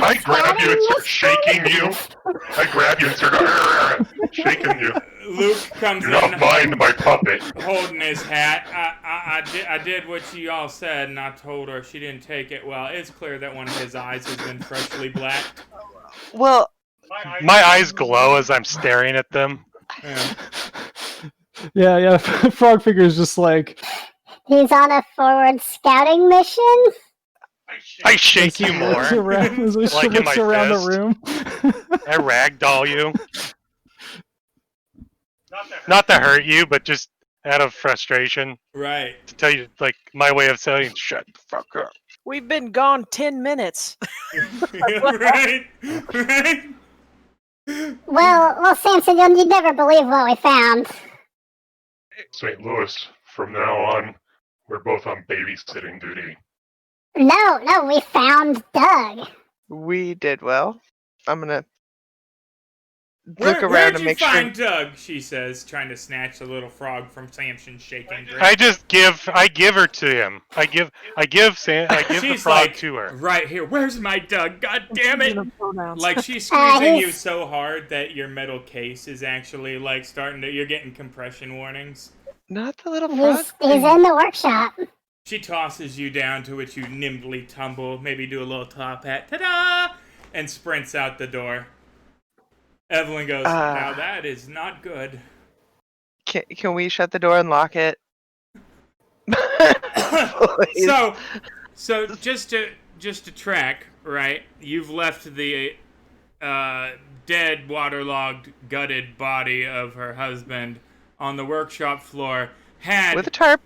S7: I grab you and start shaking you. I grab you and start shaking you.
S2: Luke comes
S7: Do not
S2: in,
S7: mind my puppet.
S2: holding his hat. I did what she all said, and I told her. She didn't take it well. It's clear that one of his eyes has been freshly blacked.
S6: Well,
S5: My eyes glow as I'm staring at them.
S2: Yeah.
S3: Yeah. Frog Finger's just like,
S4: He's on a forward scouting mission?
S5: I shake
S3: he
S5: you more.
S3: looks around, as he
S5: Like in
S3: looks
S5: my
S3: around
S5: fist.
S3: the room.
S5: I ragdoll you. Not to hurt you, but just out of frustration.
S2: Right.
S5: To tell you, like, my way of saying, shut the fuck up.
S1: We've been gone 10 minutes.
S2: Right.
S4: Well, Samson, you'd never believe what we found.
S7: St. Louis, from now on, we're both on babysitting duty.
S4: No, we found Doug.
S6: we did well. I'm gonna
S2: Where'd
S6: look around
S2: you
S6: and make
S2: find
S6: sure.
S2: Doug? She says, trying to snatch the little frog from Samson's shaking grip.
S5: I give her to him. I give the
S2: She's
S5: frog
S2: like,
S5: to her.
S2: right here. Where's my Doug? God damn it!
S1: Pronouns.
S2: Like she's squeezing you
S4: he's-
S2: so hard that your metal case is actually like starting to. You're getting compression warnings.
S6: Not the little frog.
S4: He's in the workshop.
S2: She tosses you down, to which you nimbly tumble, maybe do a little top hat, ta-da, and sprints out the door. Evelyn goes, "Now that is not good."
S6: Can we shut the door and lock it? Please.
S2: So just to track, right? You've left the dead, waterlogged, gutted body of her husband on the workshop floor.
S6: With a tarp.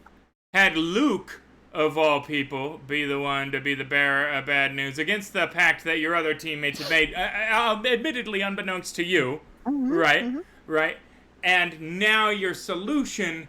S2: Had Luke of all people, be the one to be the bearer of bad news against the pact that your other teammates have made, admittedly unbeknownst to you, right? Right? And now your solution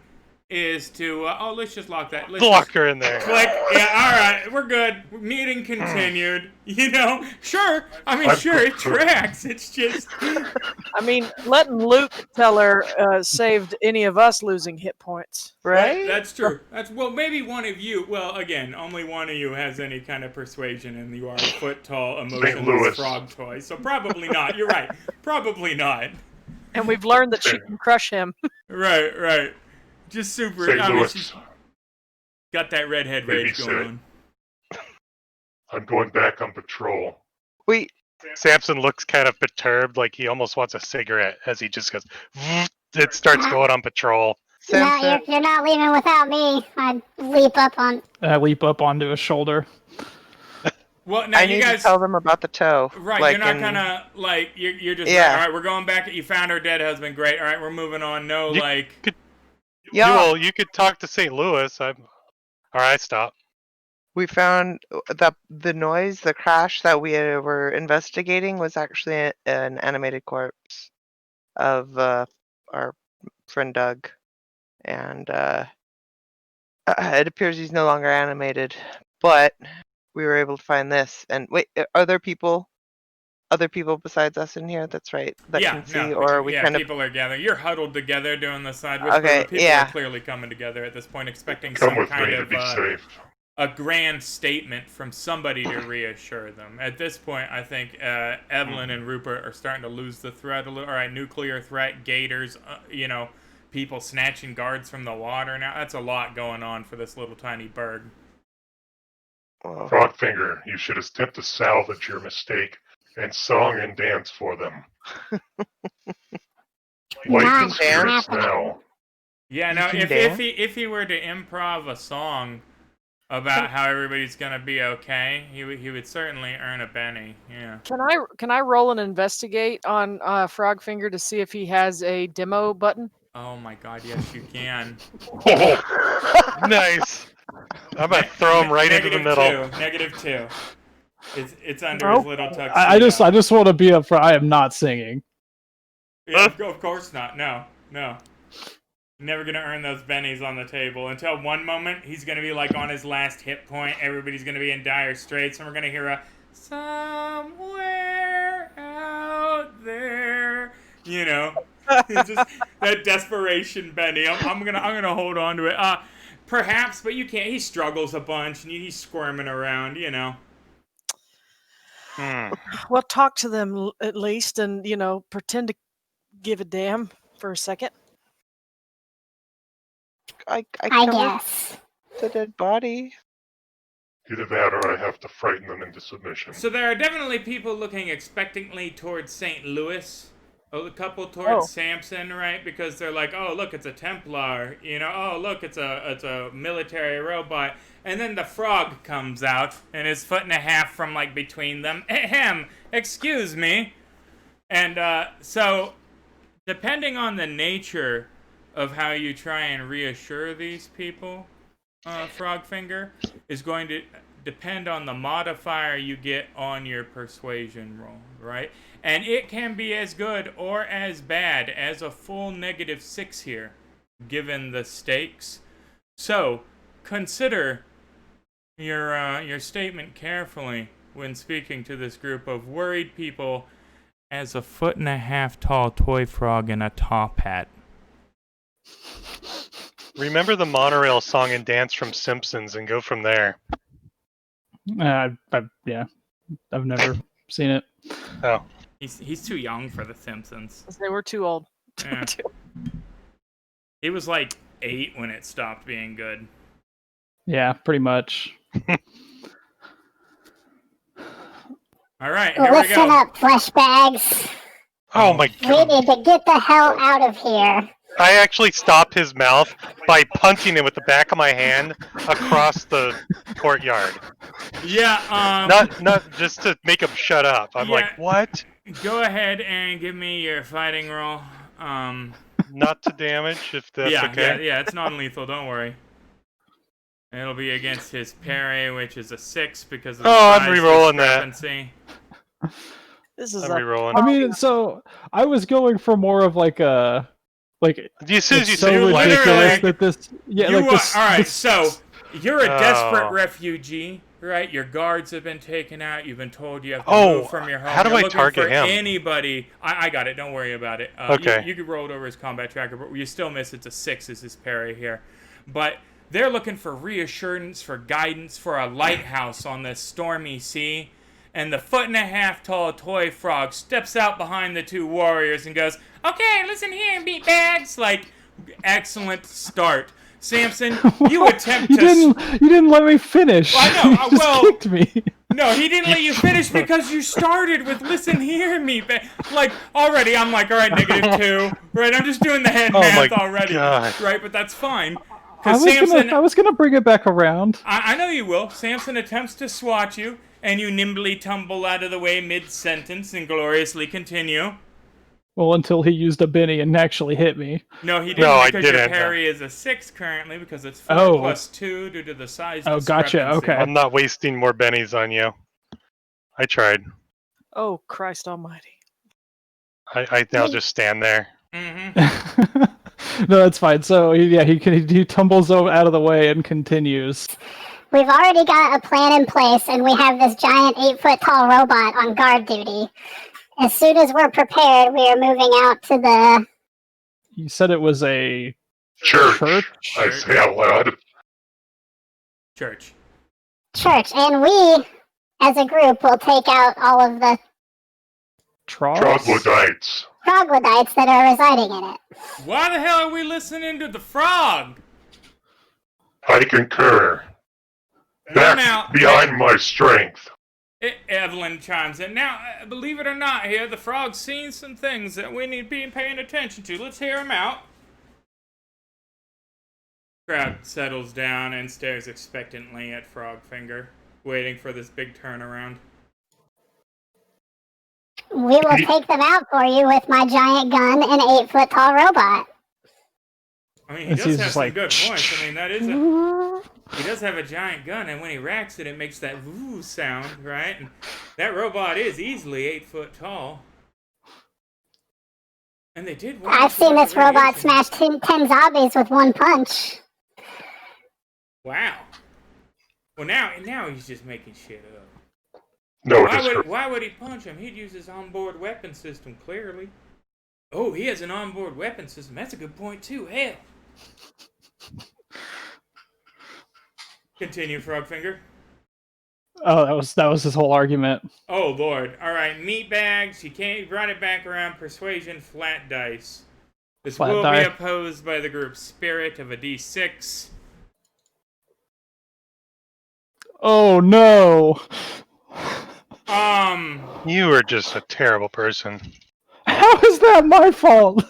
S2: is to, let's just lock that. Let's
S5: Lock
S2: just
S5: her in there.
S2: click. Yeah, all right, we're good. Meeting continued. You know, sure. I mean, sure, it tracks. It's just.
S1: I mean, letting Luke tell her saved any of us losing hit points.
S6: Right?
S2: That's true. Well, maybe one of you. Well, again, only one of you has any kind of persuasion, and you are a foot tall, emotionless
S7: Louis.
S2: frog toy. So probably not. You're right. Probably not.
S1: And we've learned that she can crush him.
S2: Right. Just super.
S7: St.
S2: I mean,
S7: Louis.
S2: she's got that redhead rage going on.
S7: I'm going back on patrol.
S6: Wait,
S5: Samson looks kind of perturbed, like he almost wants a cigarette as he just goes. It starts going on patrol.
S4: No,
S6: Samson,
S4: you're not leaving without me. I leap up on.
S3: I leap up onto his shoulder.
S2: Well, now
S6: I
S2: you
S6: need
S2: guys.
S6: to tell them about the toe.
S2: Right,
S6: like
S2: you're not
S6: in-
S2: gonna, like, you're just
S6: Yeah.
S2: like, alright, we're going back, you found her dead husband, great, alright, we're moving on, no,
S5: You
S2: like...
S6: Yeah,
S5: You could talk to St. Louis. Alright, stop.
S6: we found the noise, the crash that we were investigating was actually an animated corpse of our friend Doug, and it appears he's no longer animated. But we were able to find this. And wait, are there other people besides us in here? That's right. That can see, or are we kind of?
S2: people are gathering. You're huddled together doing the side
S6: Okay,
S2: but people
S6: yeah.
S2: are clearly coming together at this point, expecting
S7: Come
S2: some
S7: with
S2: kind
S7: me to
S2: of
S7: be safe.
S2: a grand statement from somebody to reassure them. At this point, I think Evelyn and Rupert are starting to lose the threat a little. All right, nuclear threat, gators, people snatching guards from the water. Now that's a lot going on for this little tiny burg.
S6: Well,
S7: Frogfinger, you should attempt to salvage your mistake and song and dance for them. Light
S4: Not
S7: the spirits
S4: happening.
S7: now.
S2: Yeah,
S6: You
S2: no.
S6: can
S2: If
S6: dance?
S2: he were to improv a song about how everybody's gonna be okay, he would certainly earn a Benny. Yeah.
S1: Can I roll and investigate on Frogfinger to see if he has a demo button?
S2: Oh my God, yes you can.
S5: Nice. I'm gonna throw him right into the middle.
S2: -2. It's under
S1: Nope.
S2: his little tuxedo.
S3: I just want to be upfront. I am not singing.
S2: Yeah, of course not. No. Never gonna earn those bennies on the table until one moment he's gonna be like on his last hit point. Everybody's gonna be in dire straits, and we're gonna hear a somewhere out there. It's just that desperation benny. I'm gonna hold on to it. Perhaps, but you can't. He struggles a bunch, and he's squirming around.
S1: Well, talk to them at least, and pretend to give a damn for a second.
S6: I
S4: I
S6: covered
S4: guess.
S6: the dead body.
S7: Either that or I have to frighten them into submission.
S2: So there are definitely people looking expectantly towards St. Louis. A couple towards Samson, right? Because they're like, oh, look, it's a Templar. Oh, look, it's a military robot. And then the frog comes out and is 1.5 feet from like between them. Ahem, excuse me. And so, depending on the nature of how you try and reassure these people, Frogfinger, is going to depend on the modifier you get on your persuasion roll, right? And it can be as good or as bad as a full -6 here, given the stakes. So, consider your statement carefully when speaking to this group of worried people as a 1.5 feet tall toy frog in a top hat.
S5: Remember the monorail song and dance from Simpsons and go from there.
S3: Yeah, I've never seen it.
S5: Oh.
S2: He's too young for The Simpsons.
S1: They were too old.
S2: Yeah. He was like 8 when it stopped being good.
S3: Yeah, pretty much.
S2: All right, here we
S4: Listen
S2: go.
S4: up, flesh bags.
S5: Oh my
S4: We
S5: god.
S4: need to get the hell out of here.
S5: I actually stopped his mouth by punching him with the back of my hand across the courtyard.
S2: Yeah,
S5: Not just to make him shut up. I'm
S2: Yeah.
S5: like, what?
S2: go ahead and give me your fighting roll.
S5: Not to damage, if that's
S2: yeah,
S5: okay.
S2: yeah, it's non-lethal, don't worry. It'll be against his parry, which is a 6 because of the
S5: Oh, I'm
S2: size
S5: re-rolling that.
S2: discrepancy.
S1: This is
S5: I'm
S1: a
S5: re-rolling.
S3: I mean, so I was going for more of like a like
S5: As soon as
S3: it's
S5: you
S3: so
S5: say
S2: You
S3: ridiculous
S2: literally-
S3: that this
S2: You
S3: like this.
S2: are, all right,
S3: this-
S2: so you're a desperate
S5: Oh.
S2: refugee, right? Your guards have been taken out. You've been told you have to
S5: Oh,
S2: move from your home.
S5: how do
S2: You're
S5: I
S2: looking
S5: target
S2: for
S5: him?
S2: anybody. I got it. Don't worry about it.
S5: Okay.
S2: You could roll it over his combat tracker, but you still miss. It's a 6 is his parry here. But they're looking for reassurance, for guidance, for a lighthouse on this stormy sea. And the 1.5 foot tall toy frog steps out behind the two warriors and goes, "Okay, listen here, meatbags." Like, excellent start. Samson, you attempt
S3: you
S2: to...
S3: didn't let me finish.
S2: I know,
S3: You just
S2: well-
S3: kicked me.
S2: No, he didn't let you finish because you started with "listen here, meatbag." Like, already I'm like, all right, -2. Right, I'm just doing the head
S5: Oh
S2: math
S5: my
S2: already.
S5: God.
S2: Right, but that's fine.
S3: I
S2: Because Samson...
S3: was gonna bring it back around.
S2: I know you will. Samson attempts to swat you, and you nimbly tumble out of the way mid-sentence and gloriously continue.
S3: Well, until he used a Benny and actually hit me.
S2: No, he didn't
S5: No, I
S2: because your
S5: didn't.
S2: parry is a 6 currently because it's 4
S3: Oh.
S2: plus 2 due to the size
S3: Oh, gotcha,
S2: discrepancy.
S3: okay.
S5: I'm not wasting more bennies on you. I tried.
S1: oh Christ Almighty.
S5: I now just stand there.
S2: Mm-hmm.
S3: No, that's fine. So he tumbles out of the way and continues.
S4: We've already got a plan in place, and we have this giant 8-foot tall robot on guard duty. As soon as we're prepared, we are moving out to the...
S3: You said it was a
S7: Church.
S3: church.
S7: I say out loud.
S2: Church.
S4: church, and we, as a group, will take out all of the
S7: Troglodytes.
S4: troglodytes that are residing in it.
S2: Why the hell are we listening to the frog?
S7: I concur.
S2: Now,
S7: That's behind my strength.
S2: Evelyn chimes in. Now, believe it or not here, the frog's seen some things that we need to be paying attention to. Let's hear him out. Crowd settles down and stares expectantly at Frogfinger, waiting for this big turnaround.
S4: We will take them out for you with my giant gun and 8-foot tall robot.
S2: I mean, he
S3: And
S2: does
S3: she's
S2: have
S3: just
S2: some
S3: like,
S2: good points. I mean, that is a... He does have a giant gun, and when he racks it, it makes that woo sound, right? And that robot is easily 8 foot tall. And they did...
S4: I've seen this robot smash 10 zombies with one punch.
S2: Wow. Well, now he's just making shit up.
S7: No,
S2: Why would he punch him? He'd use his onboard weapon system, clearly. Oh, he has an onboard weapon system. That's a good point, too. Hell. Continue, Frogfinger.
S3: Oh, that was his whole argument.
S2: Oh, Lord. All right, meatbags. He brought it back around. Persuasion, flat dice. This
S3: Flat
S2: will
S3: die.
S2: be opposed by the group's spirit of a d6.
S3: Oh no!
S5: You are just a terrible person.
S3: How is that my fault?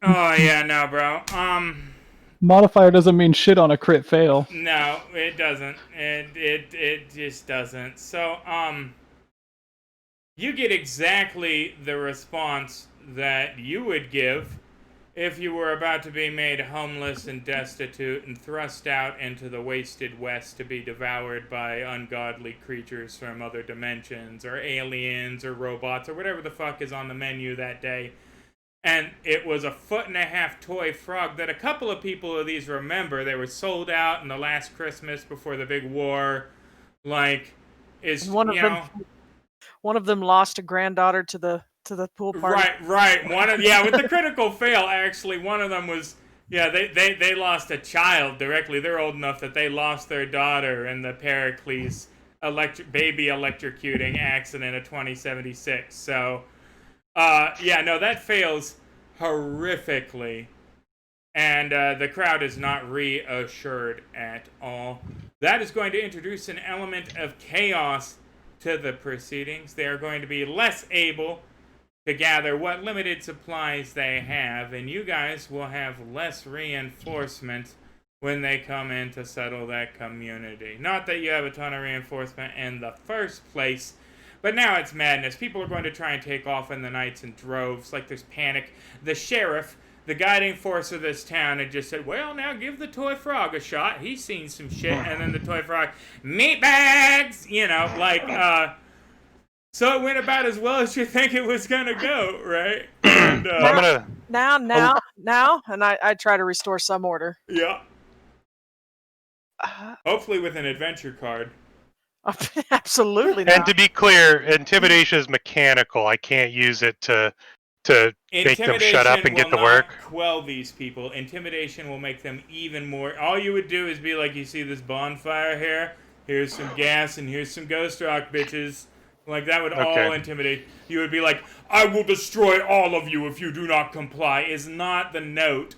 S2: Oh, yeah, no, bro.
S3: Modifier doesn't mean shit on a crit fail.
S2: No, it doesn't. It just doesn't. So, you get exactly the response that you would give if you were about to be made homeless and destitute and thrust out into the wasted west to be devoured by ungodly creatures from other dimensions or aliens or robots or whatever the fuck is on the menu that day. And it was a 1.5 foot toy frog that a couple of people of these remember. They were sold out in the last Christmas before the big war. Like, is,
S1: One of them lost a granddaughter to the pool party.
S2: Right. With the critical fail, actually, one of them was, they lost a child directly. They're old enough that they lost their daughter in the Pericles baby electrocuting accident of 2076. So, that fails horrifically. And the crowd is not reassured at all. That is going to introduce an element of chaos to the proceedings. They are going to be less able to gather what limited supplies they have, and you guys will have less reinforcement when they come in to settle that community. Not that you have a ton of reinforcement in the first place, but now it's madness. People are going to try and take off in the nights in droves, like there's panic. The sheriff, the guiding force of this town had just said, well, now give the toy frog a shot. He's seen some shit. And then the toy frog, meat bags! So it went about as well as you think it was going to go, right? And,
S5: I'm gonna.
S1: Now, and I try to restore some order.
S2: yeah. Hopefully with an adventure card.
S1: Absolutely
S5: And
S1: not.
S5: to be clear, intimidation is mechanical. I can't use it to make them shut up and get to work.
S2: Intimidation will not quell these people. Intimidation will make them even more. All you would do is be like, you see this bonfire here? Here's some gas and here's some ghost rock, bitches. Like, that would all intimidate. You would be like, I will destroy all of you if you do not comply, is not the note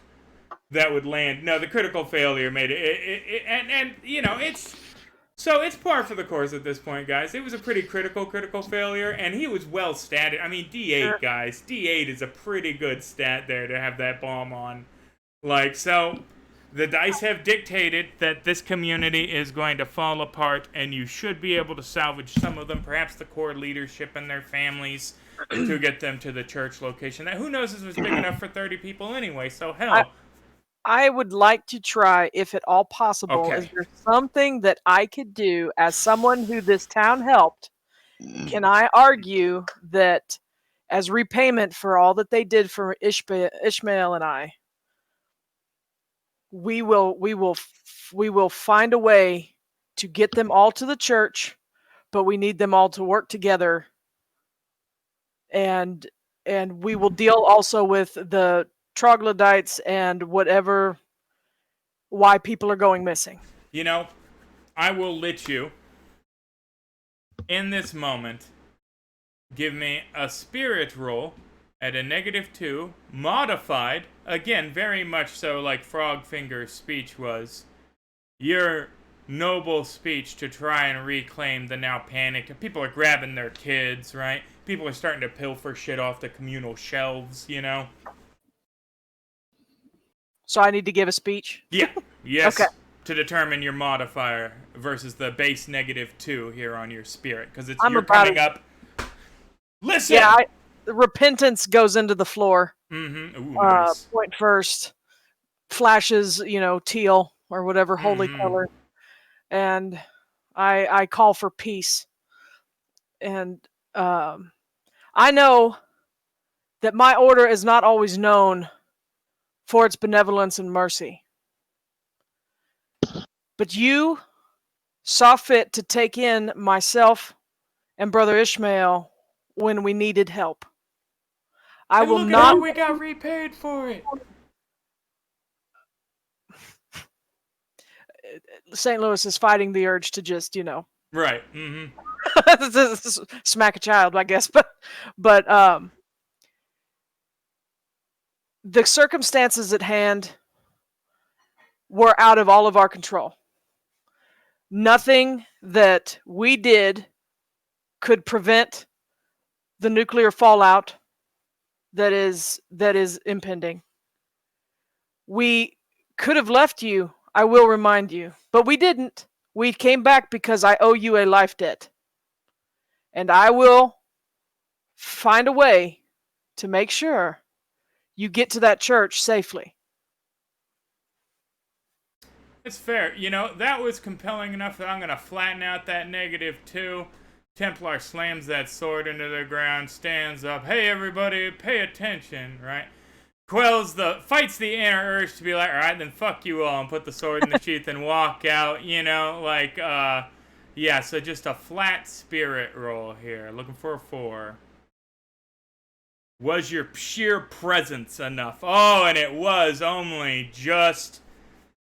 S2: that would land. No, the critical failure made it. And you know, it's... So it's par for the course at this point, guys. It was a pretty critical failure, and he was well statted. I mean, D8, guys. D8 is a pretty good stat there to have that bomb on. Like, so the dice have dictated that this community is going to fall apart, and you should be able to salvage some of them, perhaps the core leadership and their families, to get them to the church location. Now, who knows if it was big enough for 30 people anyway, so hell...
S1: I would like to try, if at all possible,
S2: Okay.
S1: is there something that I could do as someone who this town helped? Can I argue that as repayment for all that they did for Ishmael and I, we will find a way to get them all to the church, but we need them all to work together, and we will deal also with the troglodytes and why people are going missing.
S2: You know, I will let you, in this moment, give me a spirit roll at a -2, modified, again, very much so like Frogfinger's speech was, your noble speech to try and reclaim the now panicked. People are grabbing their kids, right? People are starting to pilfer shit off the communal shelves, you know?
S1: So I need to give a speech?
S2: Yeah. Yes.
S1: Okay.
S2: To determine your modifier versus the base -2 here on your spirit, because it's
S1: I'm
S2: you're
S1: about
S2: coming up. Listen.
S1: Yeah, the repentance goes into the floor.
S2: Mm-hmm. Ooh, nice.
S1: Point first, flashes, teal or whatever holy color, and I call for peace. And I know that my order is not always known for its benevolence and mercy. But you saw fit to take in myself and Brother Ishmael when we needed help. I will
S2: look
S1: not.
S2: at how we got repaid for it.
S1: St. Louis is fighting the urge to just,
S2: Right. Mm-hmm.
S1: smack a child, I guess. But the circumstances at hand were out of all of our control. Nothing that we did could prevent the nuclear fallout that is impending. We could have left you, I will remind you, but we didn't. We came back because I owe you a life debt. And I will find a way to make sure you get to that church safely.
S2: It's fair. That was compelling enough that I'm going to flatten out that -2. Templar slams that sword into the ground, stands up. Hey, everybody, pay attention, right? Fights the inner urge to be like, all right, then fuck you all, and put the sword in the sheath and walk out, yeah, so just a flat spirit roll here. Looking for a 4. Was your sheer presence enough? Oh, and it was only just...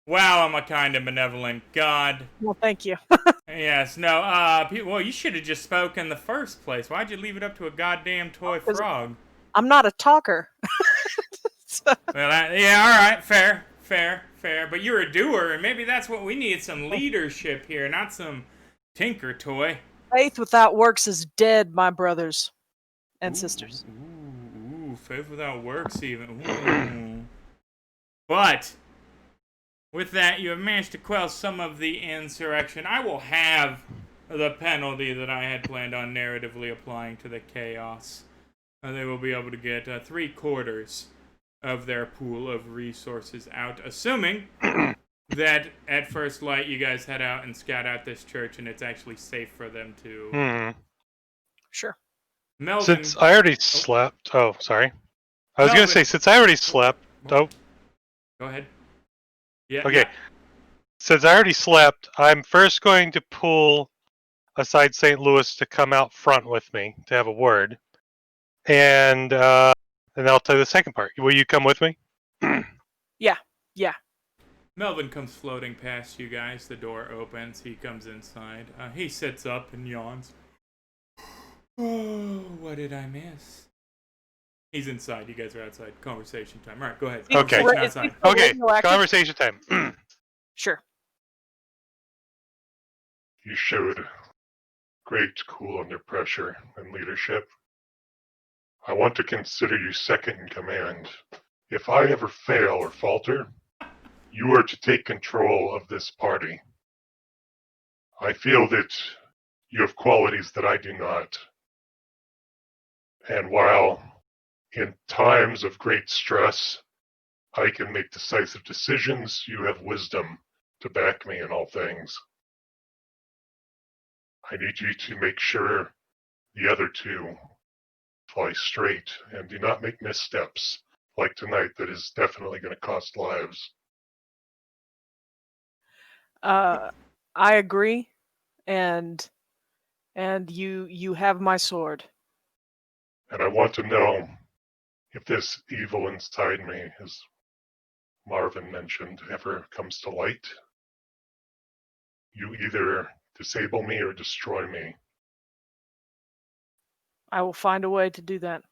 S2: Wow, I'm a kind of benevolent god.
S1: Well, thank you.
S2: Yes, no, well, you should have just spoken in the first place. Why'd you leave it up to a goddamn toy frog?
S1: I'm not a talker.
S2: Well, yeah, alright, fair. But you're a doer, and maybe that's what we need, some leadership here, not some tinker toy.
S1: Faith without works is dead, my brothers and sisters.
S2: Ooh, faith without works even. Ooh. But... with that, you have managed to quell some of the insurrection. I will have the penalty that I had planned on narratively applying to the chaos. They will be able to get 3/4 of their pool of resources out, assuming that at first light you guys head out and scout out this church and it's actually safe for them to.
S1: Sure.
S2: Melvin.
S5: Since I already slept. Oh, sorry. I was going to
S2: Melvin.
S5: say, since I already slept. Oh.
S2: Go ahead. Yeah.
S5: Okay.
S2: Yeah.
S5: Since I already slept, I'm first going to pull aside St. Louis to come out front with me to have a word. And I'll tell you the second part. Will you come with me?
S1: Yeah. Yeah.
S2: Melvin comes floating past you guys. The door opens. He comes inside. He sits up and yawns. Oh, what did I miss? He's inside. You guys are outside. Conversation time. All right, go ahead.
S5: Okay.
S2: Conversation outside.
S5: Okay. Conversation time.
S1: Sure.
S7: You showed great cool under pressure and leadership. I want to consider you second in command. If I ever fail or falter, you are to take control of this party. I feel that you have qualities that I do not. And while in times of great stress, I can make decisive decisions, you have wisdom to back me in all things. I need you to make sure the other two fly straight and do not make missteps like tonight that is definitely going to cost lives.
S1: I agree, and you have my sword.
S7: And I want to know if this evil inside me, as Marvin mentioned, ever comes to light. You either disable me or destroy me.
S1: I will find a way to do that.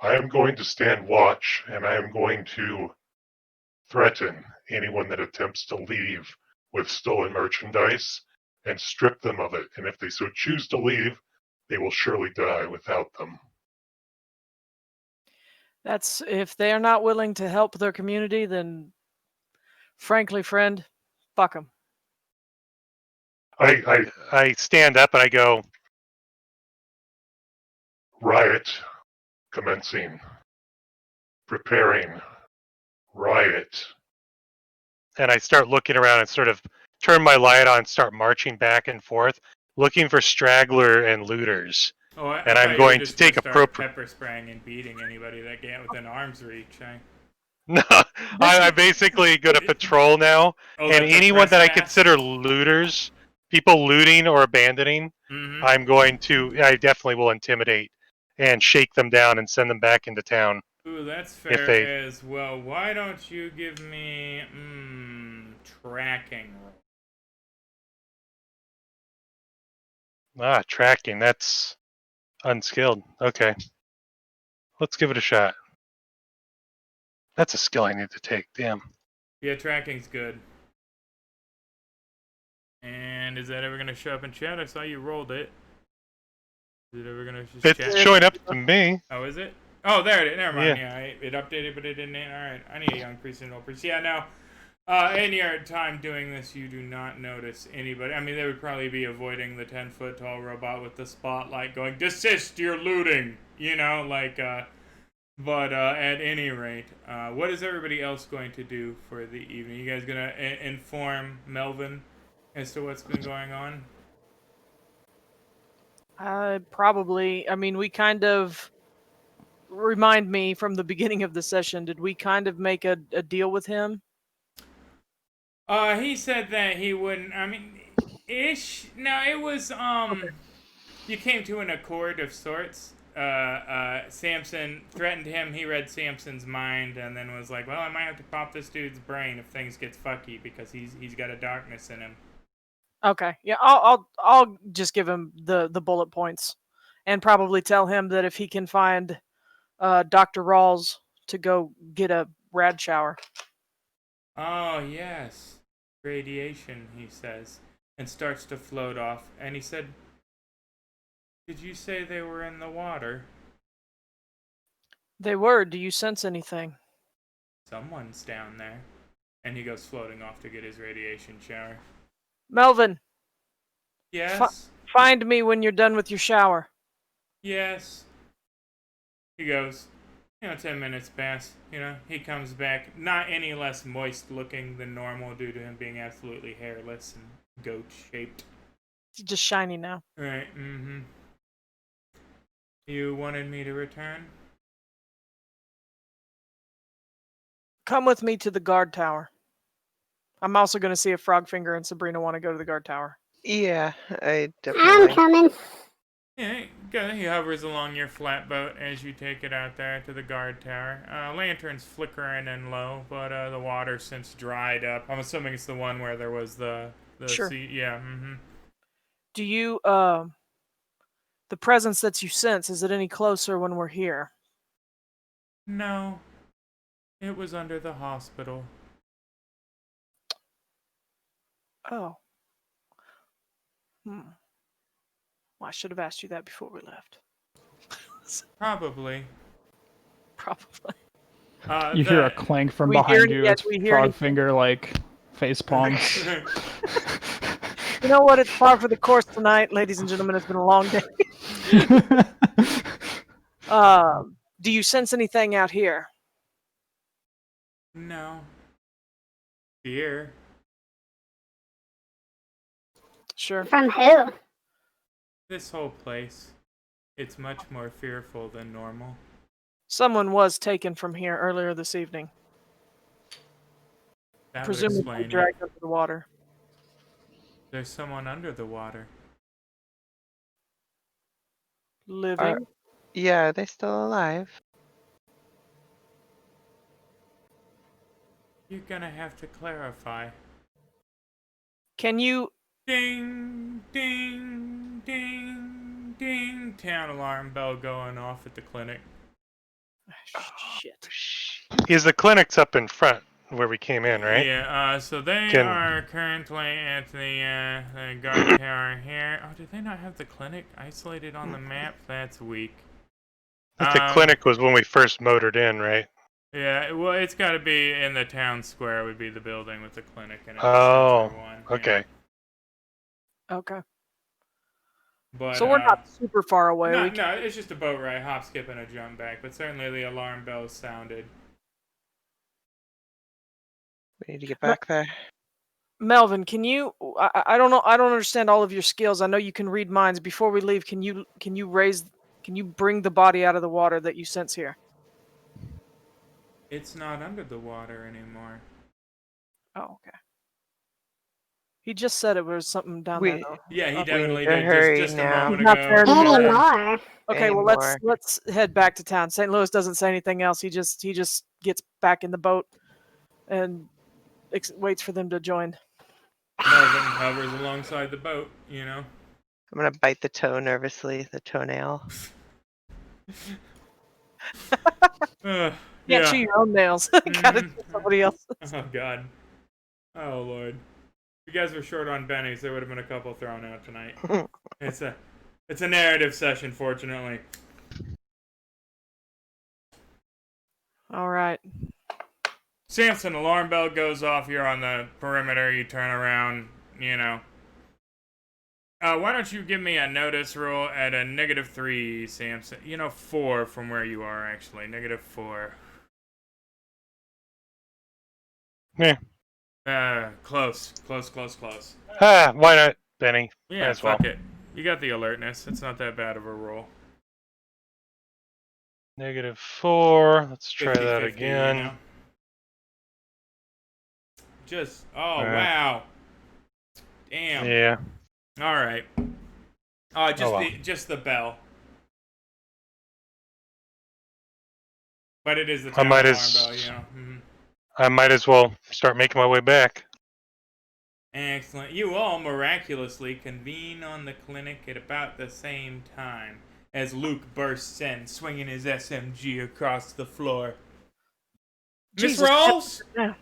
S7: I am going to stand watch, and I am going to threaten anyone that attempts to leave with stolen merchandise and strip them of it. And if they so choose to leave, they will surely die without them.
S1: That's if they are not willing to help their community, then frankly, friend, fuck them.
S5: I stand up and I go,
S7: Riot commencing. Preparing. Riot.
S5: and I start looking around and sort of turn my light on and start marching back and forth, looking for straggler and looters.
S2: Oh,
S5: And I'm going to take appropriate.
S2: pepper spraying and beating anybody that get within arm's reach.
S5: No, I'm basically going to patrol now,
S2: Oh,
S5: and
S2: that's a
S5: anyone that I
S2: trespass?
S5: consider looters, people looting or abandoning,
S2: Mm-hmm.
S5: I definitely will intimidate and shake them down and send them back into town.
S2: Ooh, that's
S5: if
S2: fair
S5: they-
S2: as well. Why don't you give me tracking roll?
S5: Tracking, that's unskilled. Okay. Let's give it a shot. That's a skill I need to take, damn.
S2: Yeah, tracking's good. And is that ever gonna show up in chat? I saw you rolled it. Is it ever gonna just
S5: It's
S2: chat?
S5: showing up to me.
S2: Oh, is it? Oh, there it is. Never mind.
S5: Yeah.
S2: Yeah, it updated, but it didn't. Alright, I need a young priest and an old priest. Yeah, now, in your time doing this, you do not notice anybody. I mean, they would probably be avoiding the 10-foot tall robot with the spotlight going, "Desist, you're looting!" You know, like, but at any rate, what is everybody else going to do for the evening? You guys gonna inform Melvin as to what's been going on?
S1: Probably. I mean, we kind of remind me from the beginning of the session. Did we kind of make a deal with him?
S2: He said that he wouldn't. I mean, ish. No, it was You came to an accord of sorts. Samson threatened him. He read Samson's mind, and then was like, "Well, I might have to pop this dude's brain if things get fucky because he's got a darkness in him."
S1: Okay. Yeah, I'll just give him the bullet points, and probably tell him that if he can find Dr. Rawls to go get a rad shower.
S2: Oh yes, radiation. He says, and starts to float off. And he said, "Did you say they were in the water?"
S1: They were. Do you sense anything?
S2: Someone's down there. And he goes floating off to get his radiation shower.
S1: Melvin,
S2: Yes.
S1: find me when you're done with your shower.
S2: Yes. He goes, 10 minutes pass. He comes back, not any less moist looking than normal due to him being absolutely hairless and goat shaped.
S1: It's just shiny now.
S2: Right, You wanted me to return?
S1: Come with me to the guard tower. I'm also going to see if Frogfinger and Sabrina want to go to the guard tower.
S6: Yeah, I
S4: I'm
S6: definitely.
S4: coming.
S2: Yeah, he hovers along your flatboat as you take it out there to the guard tower. Lantern's flickering and low, but the water since dried up. I'm assuming it's the one where there was the
S1: Sure.
S2: sea. Yeah,
S1: Do you, the presence that you sense, is it any closer when we're here?
S2: No, it was under the hospital.
S1: Oh. Well, I should have asked you that before we left.
S2: Probably.
S1: Probably.
S3: You hear a clank from
S1: We hear
S3: behind
S1: any-
S3: you
S1: yes,
S3: as
S1: we hear any-
S3: Frogfinger like face palms.
S1: You know what? It's par for the course tonight, ladies and gentlemen. It's been a long day. Do you sense anything out here?
S2: No. Fear.
S1: Sure.
S4: From who?
S2: This whole place. It's much more fearful than normal.
S1: Someone was taken from here earlier this evening.
S2: That would
S1: Presumably
S2: explain it.
S1: dragged under the water.
S2: There's someone under the water.
S1: Living?
S6: Yeah, are they still alive?
S2: You're gonna have to clarify.
S1: Can you...
S2: Ding, ding, ding, ding. Town alarm bell going off at the clinic.
S1: Shit.
S5: Is the clinic's up in front where we came in, right?
S2: Yeah, so they
S5: Can-
S2: are currently at the guard tower here. Oh, did they not have the clinic isolated on the map? That's weak.
S5: The clinic was when we first motored in, right?
S2: Yeah, well, it's got to be in the town square. Would be the building with the clinic in it.
S5: Oh,
S2: the center one.
S5: okay.
S1: Okay.
S2: But,
S1: So we're not super far away.
S2: No,
S1: We can...
S2: no, it's just a boat ride, hop, skip, and a jump back. But certainly the alarm bell sounded.
S6: We need to get back there.
S1: Melvin, can you... I don't know. I don't understand all of your skills. I know you can read minds. Before we leave, can you bring the body out of the water that you sense here?
S2: It's not under the water anymore.
S1: Oh, okay. He just said it was something down
S6: We-
S1: there, though.
S2: Yeah, he
S1: We
S2: definitely
S6: need to
S2: did.
S6: hurry
S2: Just a
S6: now.
S2: moment
S1: Not
S2: ago.
S1: there
S4: Anymore.
S1: Okay, well
S6: Anymore.
S1: let's head back to town. St. Louis doesn't say anything else. He just gets back in the boat and waits for them to join.
S2: Melvin hovers alongside the boat,
S6: I'm gonna bite the toe nervously, the toenail.
S1: Yeah, chew your own nails. Gotta do somebody else.
S2: Oh, God. Oh, Lord. If you guys were short on bennies, there would have been a couple thrown out tonight. It's a narrative session, fortunately.
S1: All right.
S2: Samson, alarm bell goes off. You're on the perimeter. You turn around, why don't you give me a notice roll at a -3, Samson? 4 from where you are, actually. -4.
S5: Yeah.
S2: Close.
S5: Why not, Benny?
S2: Yeah,
S5: Might as
S2: fuck
S5: well.
S2: it. You got the alertness. It's not that bad of a roll.
S5: -4. Let's try
S2: 50,
S5: that
S2: 50,
S5: again.
S2: Wow. Damn.
S5: Yeah.
S2: All right. Just the bell. But it is the town alarm bell,
S5: I might as well start making my way back.
S2: Excellent. You all miraculously convene on the clinic at about the same time as Luke bursts in, swinging his SMG across the floor. Miss
S1: Jesus.
S2: Rawls?
S1: Yeah.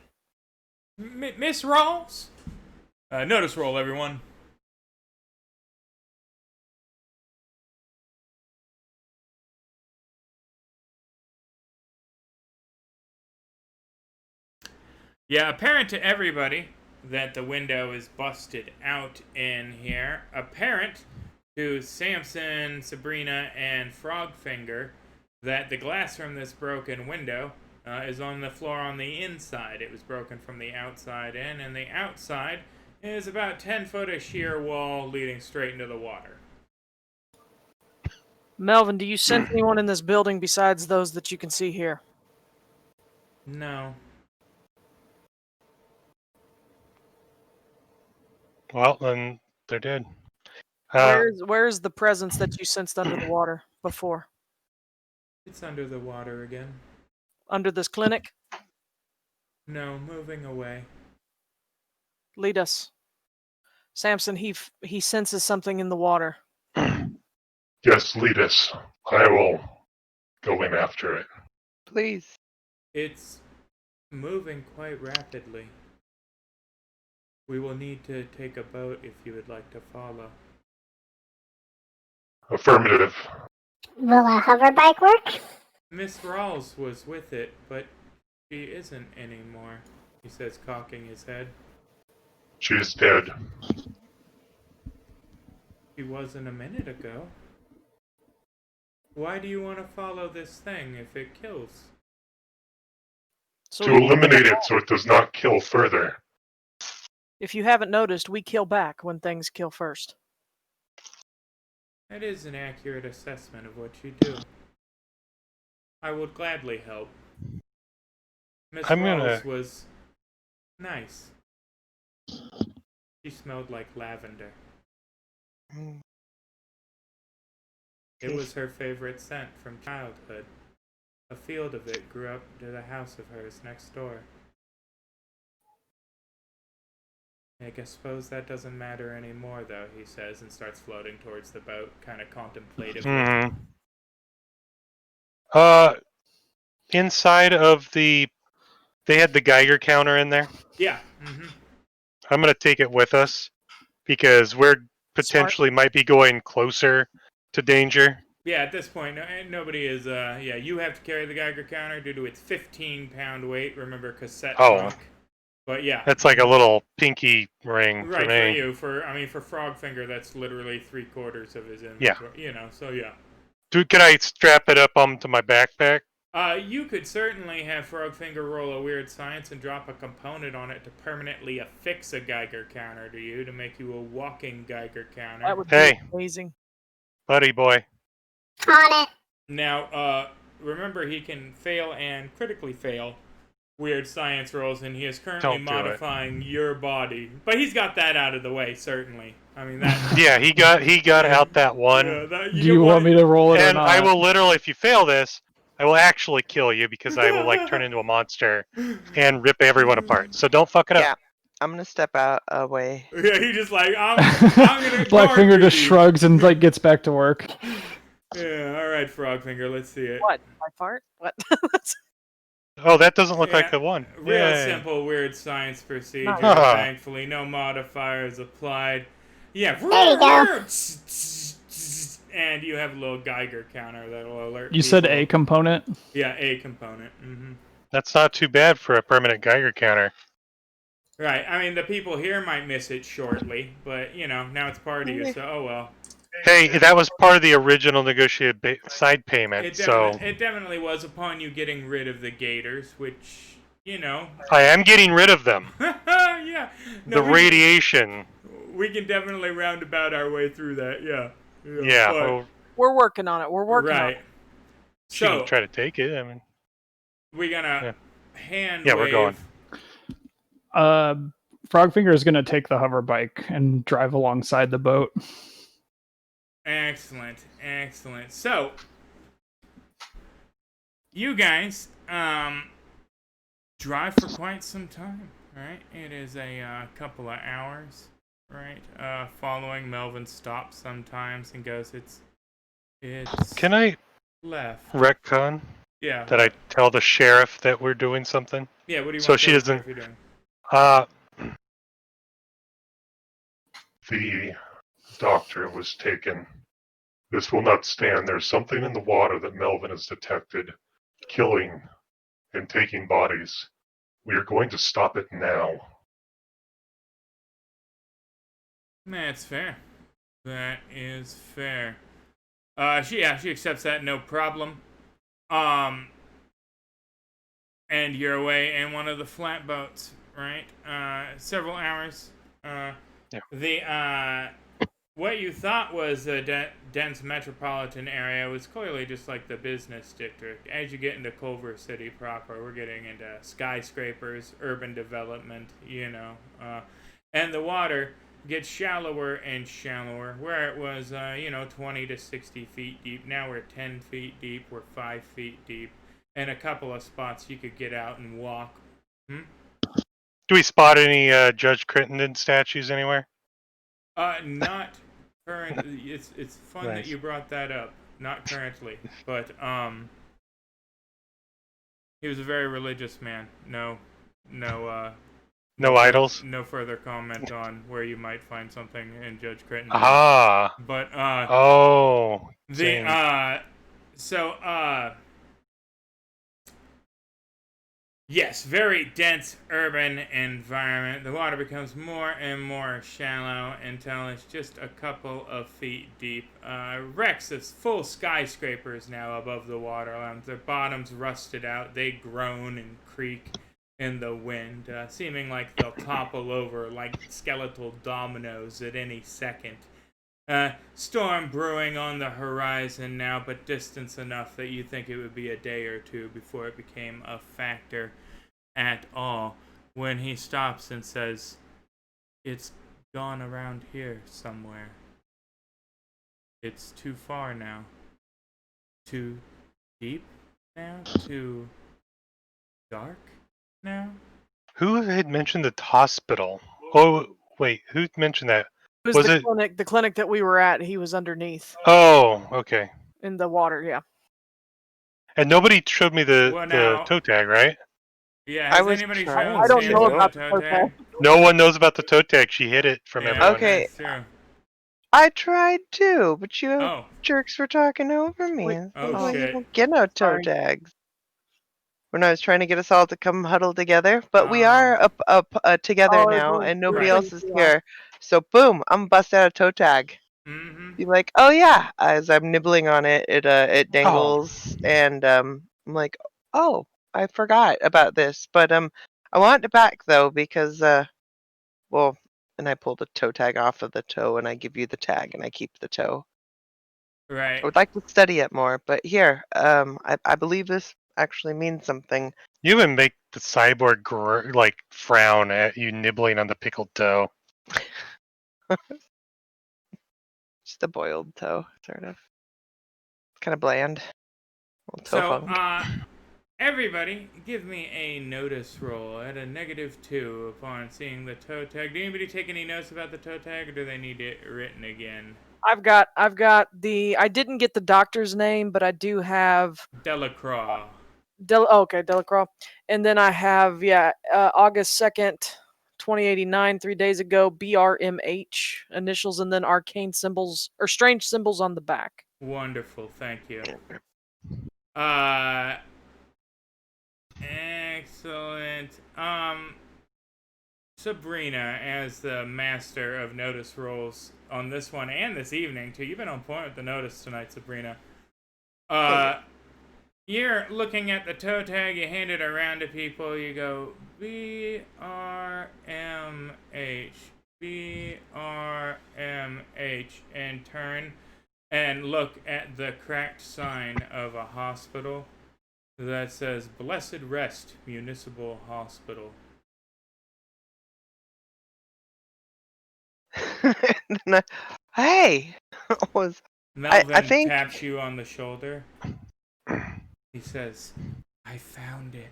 S2: Miss Rawls? Notice roll, everyone. Yeah, apparent to everybody that the window is busted out in here. Apparent to Samson, Sabrina, and Frogfinger that the glass from this broken window is on the floor on the inside. It was broken from the outside in, and the outside is about 10 foot of sheer wall leading straight into the water.
S1: Melvin, do you sense anyone in this building besides those that you can see here?
S2: No.
S5: Well, then they're dead.
S1: Where's the presence that you sensed under the water before?
S2: It's under the water again.
S1: Under this clinic?
S2: No, moving away.
S1: Lead us. Samson, he senses something in the water.
S7: Yes, lead us. I will go in after it.
S6: Please.
S2: It's moving quite rapidly. We will need to take a boat if you would like to follow.
S7: Affirmative.
S4: Will a hover bike work?
S2: Miss Rawls was with it, but she isn't anymore, he says, cocking his head.
S7: She is dead.
S2: She wasn't a minute ago. Why do you want to follow this thing if it kills?
S1: So
S7: To eliminate it so it does not kill further.
S1: if you haven't noticed, we kill back when things kill first.
S2: That is an accurate assessment of what you do. I would gladly help. Miss Rawls was nice. She smelled like lavender. It was her favorite scent from childhood. A field of it grew up to the house of hers next door. I suppose that doesn't matter anymore, though, he says, and starts floating towards the boat, kind of contemplatively.
S5: Inside of they had the Geiger counter in there.
S2: Yeah.
S5: I'm gonna take it with us because we're potentially might be going closer to danger.
S2: Yeah, at this point, nobody is, you have to carry the Geiger counter due to its 15-pound weight, remember, cassette trunk. But yeah.
S5: That's like a little pinky ring
S2: right,
S5: for me.
S2: For you. For Frogfinger, that's literally 3/4 of his inventory.
S5: Yeah.
S2: So yeah.
S5: Dude, can I strap it up onto my backpack?
S2: You could certainly have Frogfinger roll a weird science and drop a component on it to permanently affix a Geiger counter to you to make you a walking Geiger counter.
S1: That would be amazing.
S5: Buddy boy.
S4: On it.
S2: Now, remember, he can fail and critically fail weird science rolls, and he is currently modifying your body. But he's got that out of the way, certainly. I mean, that.
S5: Yeah, he got out that one.
S3: Do you want me to roll it or
S5: And
S3: not?
S5: I will literally, if you fail this, I will actually kill you because I will like turn into a monster and rip everyone apart. So don't fuck it up.
S6: Yeah, I'm gonna step out away.
S2: Yeah, he just like I'm gonna.
S3: Blackfinger just shrugs and like gets back to work.
S2: Yeah, all right, Frogfinger, let's see it.
S1: What? My fart? What?
S5: Oh, that doesn't look like the one.
S2: Real simple, weird science procedure.
S1: Nice.
S2: Thankfully, no modifiers applied. Yeah.
S4: There you go.
S2: And you have a little Geiger counter that'll alert
S3: You said a component?
S2: Yeah, a component.
S5: That's not too bad for a permanent Geiger counter.
S2: Right. I mean, the people here might miss it shortly, but, now it's part of you, so oh well.
S5: Hey, that was part of the original negotiated side payment,
S2: It definitely was upon you getting rid of the gators, which,
S5: I am getting rid of them.
S2: Yeah.
S5: No, radiation.
S2: We can definitely roundabout our way through that, yeah.
S5: Yeah.
S1: We're working on it. We're working on it.
S5: So, you can try to take it, I mean.
S2: We're gonna hand
S5: Yeah,
S2: wave.
S5: we're going.
S3: Frogfinger is going to take the hover bike and drive alongside the boat.
S2: Excellent. So, you guys drive for quite some time, right? It is a couple of hours, right? Following, Melvin stops sometimes and goes, it's
S5: Can I
S2: left.
S5: retcon?
S2: Yeah.
S5: That I tell the sheriff that we're doing something?
S2: Yeah, what do you
S5: so
S2: want
S5: she doesn't.
S2: if you're doing?
S7: The doctor was taken. This will not stand. There's something in the water that Melvin has detected, killing and taking bodies. We are going to stop it now.
S2: That's fair. That is fair. She accepts that, no problem. And you're away in one of the flatboats, right? Several hours. The what you thought was a dense metropolitan area was clearly just like the business district. As you get into Culver City proper, we're getting into skyscrapers, urban development, and the water gets shallower and shallower. Where it was, 20 to 60 feet deep, now we're 10 feet deep, we're 5 feet deep. And a couple of spots you could get out and walk.
S5: Do we spot any Judge Crittenden statues anywhere?
S2: Not currently. It's fun
S5: Nice.
S2: that you brought that up. Not currently, but he was a very religious man. No
S5: idols?
S2: No further comment on where you might find something in Judge Crittenden.
S5: Ah.
S2: But
S5: same.
S2: Yes, very dense urban environment. The water becomes more and more shallow until it's just a couple of feet deep. Wrecks of full skyscrapers now above the waterline. Their bottoms rusted out. They groan and creak in the wind, seeming like they'll topple over like skeletal dominoes at any second. Storm brewing on the horizon now, but distance enough that you think it would be a day or two before it became a factor at all. When he stops and says, "It's gone around here somewhere. It's too far now. Too deep now? Too dark now?"
S5: Who had mentioned the hospital? Oh, wait, who mentioned that?
S1: It was the clinic that we were at. He was underneath
S5: Oh, okay.
S1: in the water, yeah.
S5: And nobody showed me the toe tag, right?
S2: Yeah, has anybody shown
S1: I don't know
S2: Sansa
S1: about
S2: the
S1: the
S2: toe
S1: toe tag.
S2: tag?
S5: No one knows about the toe tag. She hid it from everyone.
S6: Okay.
S2: That's true.
S6: I tried too, but you
S2: Oh.
S6: jerks were talking over me.
S1: Wait,
S2: oh,
S6: You
S2: shit.
S6: don't get no toe
S1: Sorry.
S6: tags. When I was trying to get us all to come huddle together, but we are up together now, and nobody else is here. So boom, I'm bust out a toe tag.
S2: Mm-hmm.
S6: Be like, oh yeah. As I'm nibbling on it, it dangles, and I'm like, oh, I forgot about this. But I want it back though because well, and I pull the toe tag off of the toe, and I give you the tag, and I keep the toe.
S2: Right.
S6: I would like to study it more, but here, I believe this actually means something.
S5: You even make the cyborg frown at you nibbling on the pickled toe.
S6: Just a boiled toe, sort of. Kind of bland.
S2: So, everybody, give me a notice roll at a -2 upon seeing the toe tag. Did anybody take any notes about the toe tag, or do they need it written again?
S1: I've got I didn't get the doctor's name, but I do have
S2: Delacroix.
S1: Delacroix. And then I have August 2nd, 2089, 3 days ago, BRMH initials, and then arcane symbols or strange symbols on the back.
S2: Wonderful, thank you. Excellent. Sabrina, as the master of notice rolls on this one and this evening too. You've been on point with the notice tonight, Sabrina. You're looking at the toe tag, you hand it around to people, you go, BRMH, BRMH, and turn and look at the cracked sign of a hospital that says Blessed Rest Municipal Hospital.
S6: Hey!
S2: Melvin taps you on the shoulder. He says, "I found it."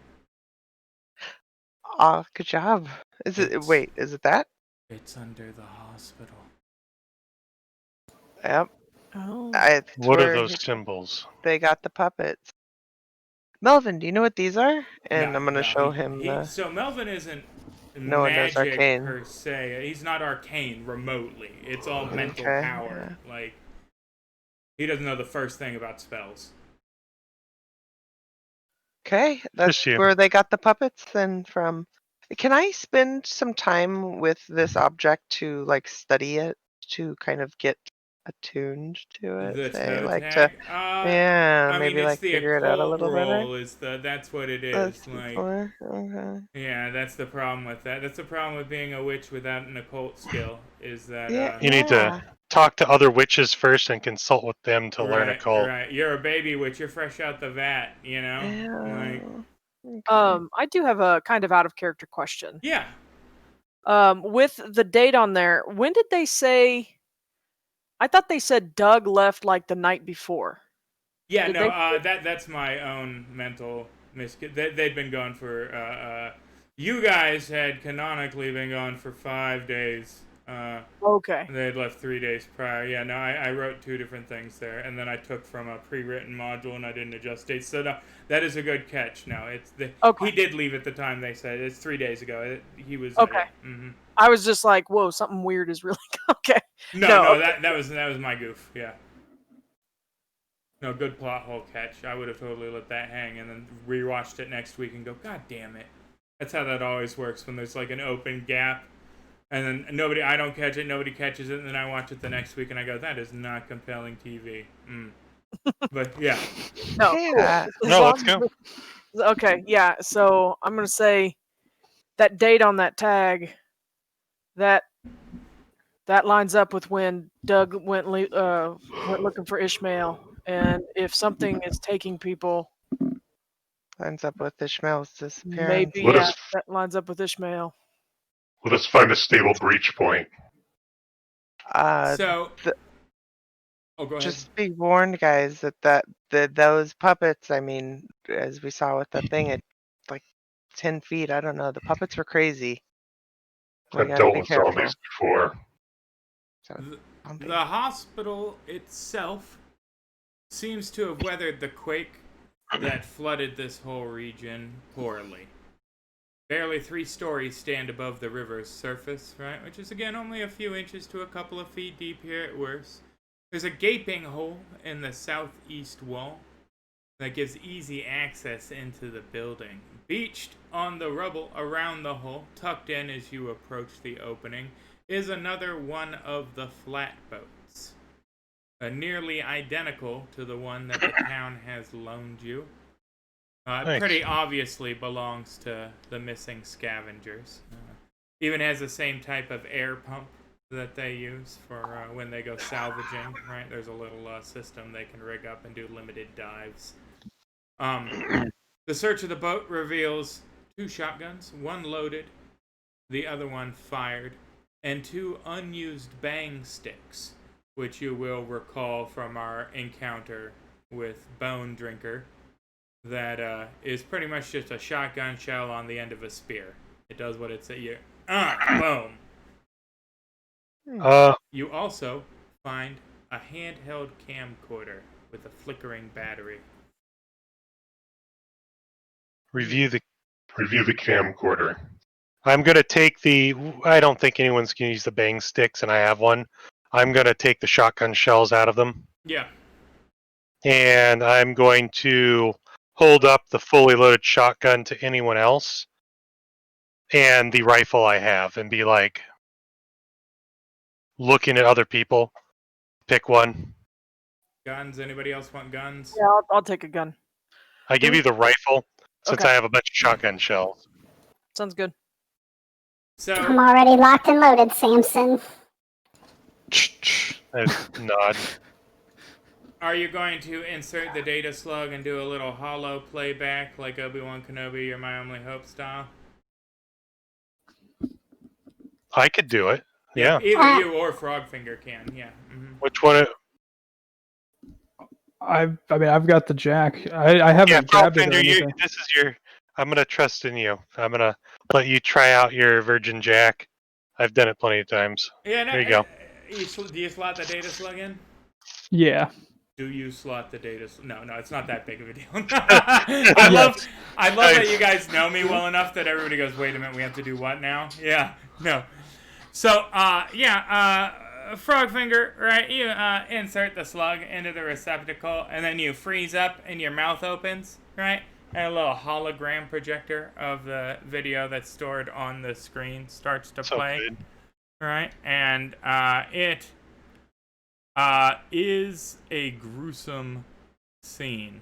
S6: Good job. Is it that?
S2: It's under the hospital.
S6: Yep.
S1: Oh.
S5: What are those symbols?
S6: They got the puppets. Melvin, do you know what these are? And
S2: No,
S6: I'm gonna show him.
S2: So Melvin isn't
S6: No one knows
S2: magic
S6: arcane.
S2: per se. He's not arcane remotely. It's all mental power.
S6: Yeah.
S2: Like, he doesn't know the first thing about spells.
S6: Okay, that's where they got the puppets then from. Can I spend some time with this object to study it, to kind of get attuned to it,
S2: The
S6: say,
S2: toe
S6: like to,
S2: tag.
S6: yeah,
S2: I mean,
S6: maybe
S2: it's
S6: like
S2: the
S6: figure it out a
S2: occult
S6: little better.
S2: role. That's what it
S6: That's
S2: is.
S6: the
S2: Like,
S6: point. Okay.
S2: yeah, that's the problem with that. That's the problem with being a witch without an occult skill. Is that
S6: Yeah,
S5: You need to talk to other witches first and consult with them to learn
S2: right?
S5: occult.
S2: Right. You're a baby witch. You're fresh out the vat. You know. Like,
S6: Yeah. Okay.
S1: I do have a kind of out of character question.
S2: yeah.
S1: With the date on there, when did they say? I thought they said Doug left like the night before.
S2: Yeah,
S1: Did
S2: no,
S1: they?
S2: that's my own mental they'd been gone for, you guys had canonically been gone for 5 days.
S1: Okay.
S2: They had left 3 days prior. Yeah, no, I wrote 2 different things there, and then I took from a pre-written module, and I didn't adjust dates. So no, that is a good catch. No,
S1: Okay.
S2: he did leave at the time they said. It's 3 days ago. He was.
S1: Okay.
S2: Yeah,
S1: I was just like, whoa, something weird is really okay.
S2: No,
S1: okay.
S2: that was my goof. Yeah. No, good plot hole catch. I would have totally let that hang and then rewatched it next week and go, God damn it. That's how that always works when there's like an open gap and then I don't catch it, nobody catches it, and then I watch it the next week and I go, that is not compelling TV. But yeah.
S1: No,
S6: Yeah.
S1: cool.
S5: No, let's go.
S1: Okay, yeah. So I'm gonna say that date on that tag. That lines up with when Doug went looking for Ishmael, and if something is taking people,
S6: Lines up with Ishmael's disappearance.
S1: maybe
S7: Let
S1: that lines up with Ishmael.
S7: us find a stable breach point.
S2: So
S6: th-
S2: oh, go ahead.
S6: just be warned, guys, that those puppets. I mean, as we saw with the thing at like 10 feet, I don't know. The puppets were crazy. We
S7: I've
S6: gotta
S7: dealt
S6: be
S7: with
S6: careful.
S7: zombies before.
S6: So, bumpy.
S2: The hospital itself seems to have weathered the quake that flooded this whole region poorly. Barely 3 stories stand above the river's surface, right? Which is, again, only a few inches to a couple of feet deep here at worst. There's a gaping hole in the southeast wall that gives easy access into the building. Beached on the rubble around the hole, tucked in as you approach the opening, is another one of the flatboats. Nearly identical to the one that the town has loaned you.
S5: Nice.
S2: Pretty obviously belongs to the missing scavengers. Even has the same type of air pump that they use for when they go salvaging, right? There's a little system they can rig up and do limited dives. The search of the boat reveals 2 shotguns, one loaded, the other one fired, and 2 unused bang sticks, which you will recall from our encounter with Bone Drinker. That is pretty much just a shotgun shell on the end of a spear. It does what it says. Boom. You also find a handheld camcorder with a flickering battery.
S5: Review the.
S7: Review the camcorder.
S5: I'm gonna take the. I don't think anyone's gonna use the bang sticks, and I have one. I'm gonna take the shotgun shells out of them,
S2: Yeah.
S5: and I'm going to hold up the fully loaded shotgun to anyone else, and the rifle I have, and be like, looking at other people. Pick one.
S2: Guns. Anybody else want guns?
S1: Yeah, I'll take a gun.
S5: I give you the rifle since
S1: Okay.
S5: I have a bunch of shotgun shells.
S1: Sounds good.
S2: So
S4: I'm already locked and loaded, Samson.
S5: I nod.
S2: are you going to insert the data slug and do a little hollow playback like Obi-Wan Kenobi, You're My Only Hope style?
S5: I could do it. Yeah.
S2: Either you or Frogfinger can. Yeah.
S5: Which one?
S3: I mean, I've got the jack. I haven't grabbed it or
S5: Frogfinger,
S3: anything.
S5: this is your. I'm gonna trust in you. I'm gonna let you try out your Virgin Jack. I've done it plenty of times.
S2: Yeah. No,
S5: There you go.
S2: Do you slot the data slug in?
S3: Yeah.
S2: Do you slot the data? No, it's not that big of a deal. I love that you guys know me well enough that everybody goes, wait a minute, we have to do what now? Yeah, no. So, Frogfinger, right? You insert the slug into the receptacle, and then you freeze up, and your mouth opens, right? And a little hologram projector of the video that's stored on the screen starts to play,
S5: Good.
S2: right? And it is a gruesome scene.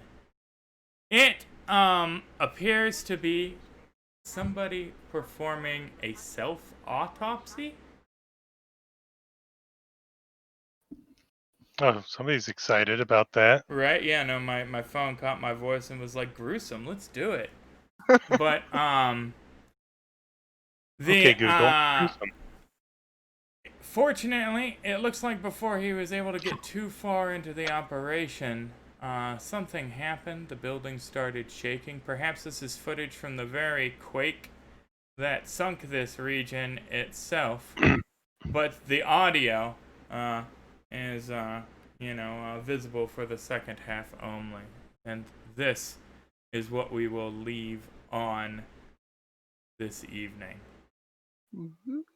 S2: It appears to be somebody performing a self-autopsy.
S5: Oh, somebody's excited about that.
S2: Right? Yeah, no, my phone caught my voice and was like, gruesome, let's do it. But
S5: Okay, Google.
S2: Fortunately, it looks like before he was able to get too far into the operation, something happened. The building started shaking. Perhaps this is footage from the very quake that sunk this region itself. But the audio is, visible for the second half only. And this is what we will leave on this evening.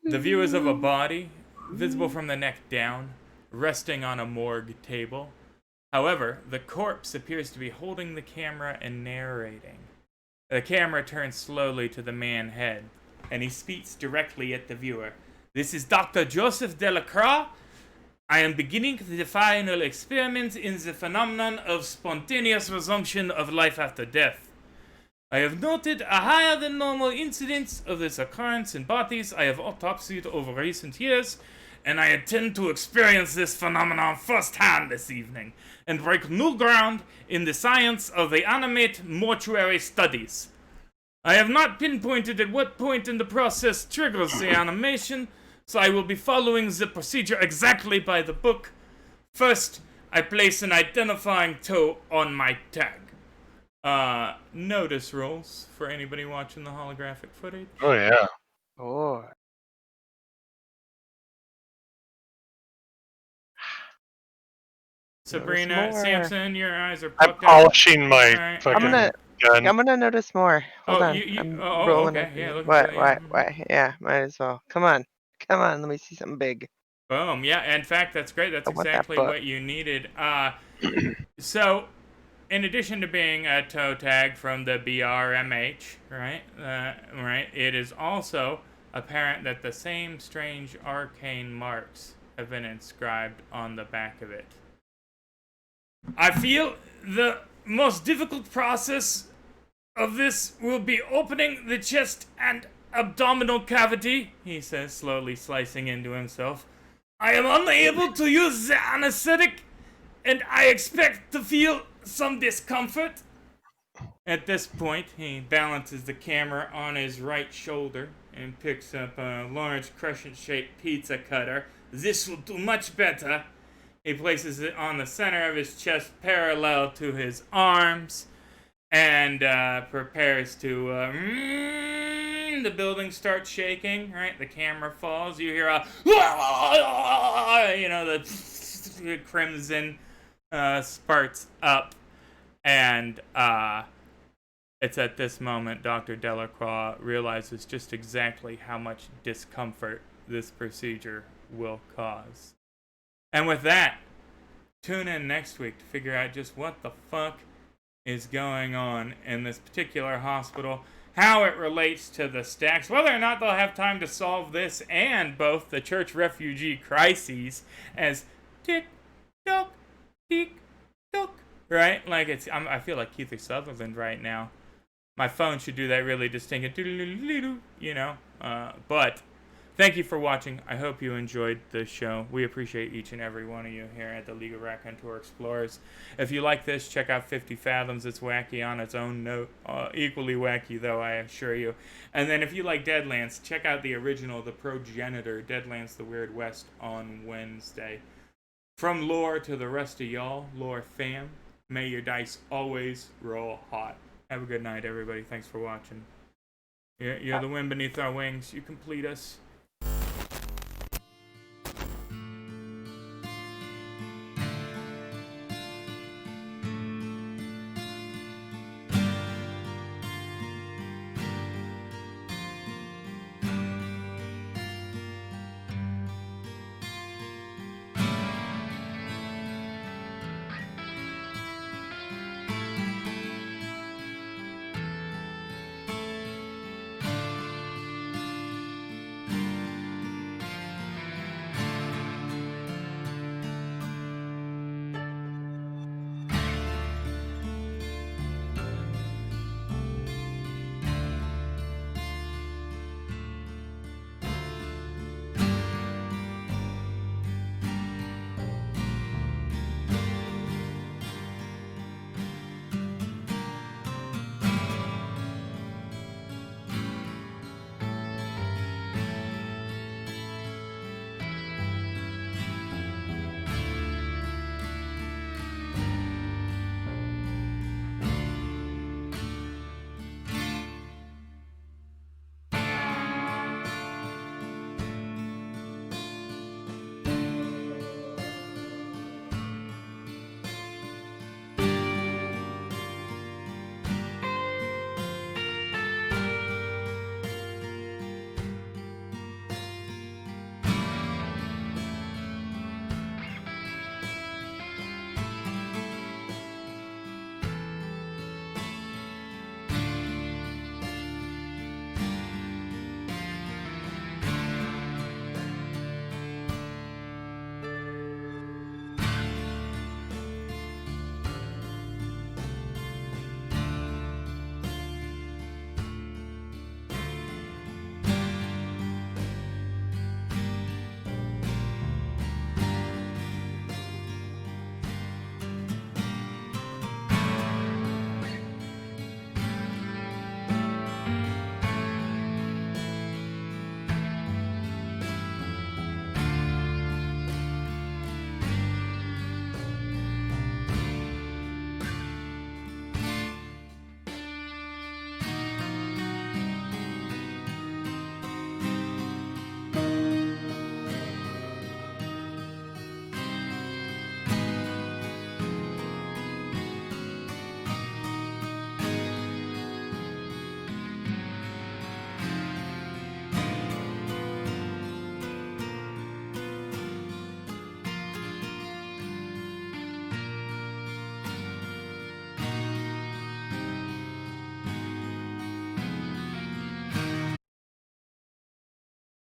S2: The view is of a body, visible from the neck down, resting on a morgue table. However, the corpse appears to be holding the camera and narrating. The camera turns slowly to the man head, and he speaks directly at the viewer. This is Dr. Joseph Delacroix. I am beginning the final experiment in the phenomenon of spontaneous resumption of life after death. I have noted a higher than normal incidence of this occurrence in bodies I have autopsied over recent years, and I intend to experience this phenomenon firsthand this evening, and break new ground in the science of the animate mortuary studies. I have not pinpointed at what point in the process triggers the animation, so I will be following the procedure exactly by the book. First, I place an identifying toe on my tag. Notice rolls for anybody watching the holographic footage.
S5: Oh yeah.
S6: Oh.
S2: Sabrina,
S6: more.
S2: Samson, your eyes are
S5: I'm
S2: pucked out.
S5: polishing my
S2: Alright,
S5: fucking gun.
S6: I'm gonna notice more. Hold
S2: Oh,
S6: on.
S2: you
S6: I'm
S2: oh,
S6: rolling
S2: okay.
S6: with
S2: Yeah,
S6: you.
S2: looking
S6: What?
S2: for that, yeah.
S6: Why? Yeah, might as well. Come on. Let me see something big.
S2: Boom. Yeah, in fact, that's great. That's
S6: I want that
S2: exactly
S6: book.
S2: what you needed. So, in addition to being a toe tag from the BRMH, right, it is also apparent that the same strange arcane marks have been inscribed on the back of it. I feel the most difficult process of this will be opening the chest and abdominal cavity, he says, slowly slicing into himself. I am unable to use the anesthetic, and I expect to feel some discomfort. At this point, he balances the camera on his right shoulder and picks up a large crescent-shaped pizza cutter. This will do much better. He places it on the center of his chest parallel to his arms and prepares to... the building starts shaking, right? The camera falls. You hear a... the crimson sparks up. And it's at this moment Dr. Delacroix realizes just exactly how much discomfort this procedure will cause. And with that, tune in next week to figure out just what the fuck is going on in this particular hospital, how it relates to the Stacks, whether or not they'll have time to solve this and both the church refugee crises as tick-tock, tick-tock, right? Like I feel like Keith Sutherland right now. My phone should do that really distinct, but thank you for watching. I hope you enjoyed the show. We appreciate each and every one of you here at the League of Raconteur Explorers. If you like this, check out 50 Fathoms. It's wacky on its own note. Equally wacky, though, I assure you. And then if you like Deadlands, check out the original, The Progenitor, Deadlands the Weird West, on Wednesday. From lore to the rest of y'all, lore fam, may your dice always roll hot. Have a good night, everybody. Thanks for watching. You're the wind beneath our wings. You complete us.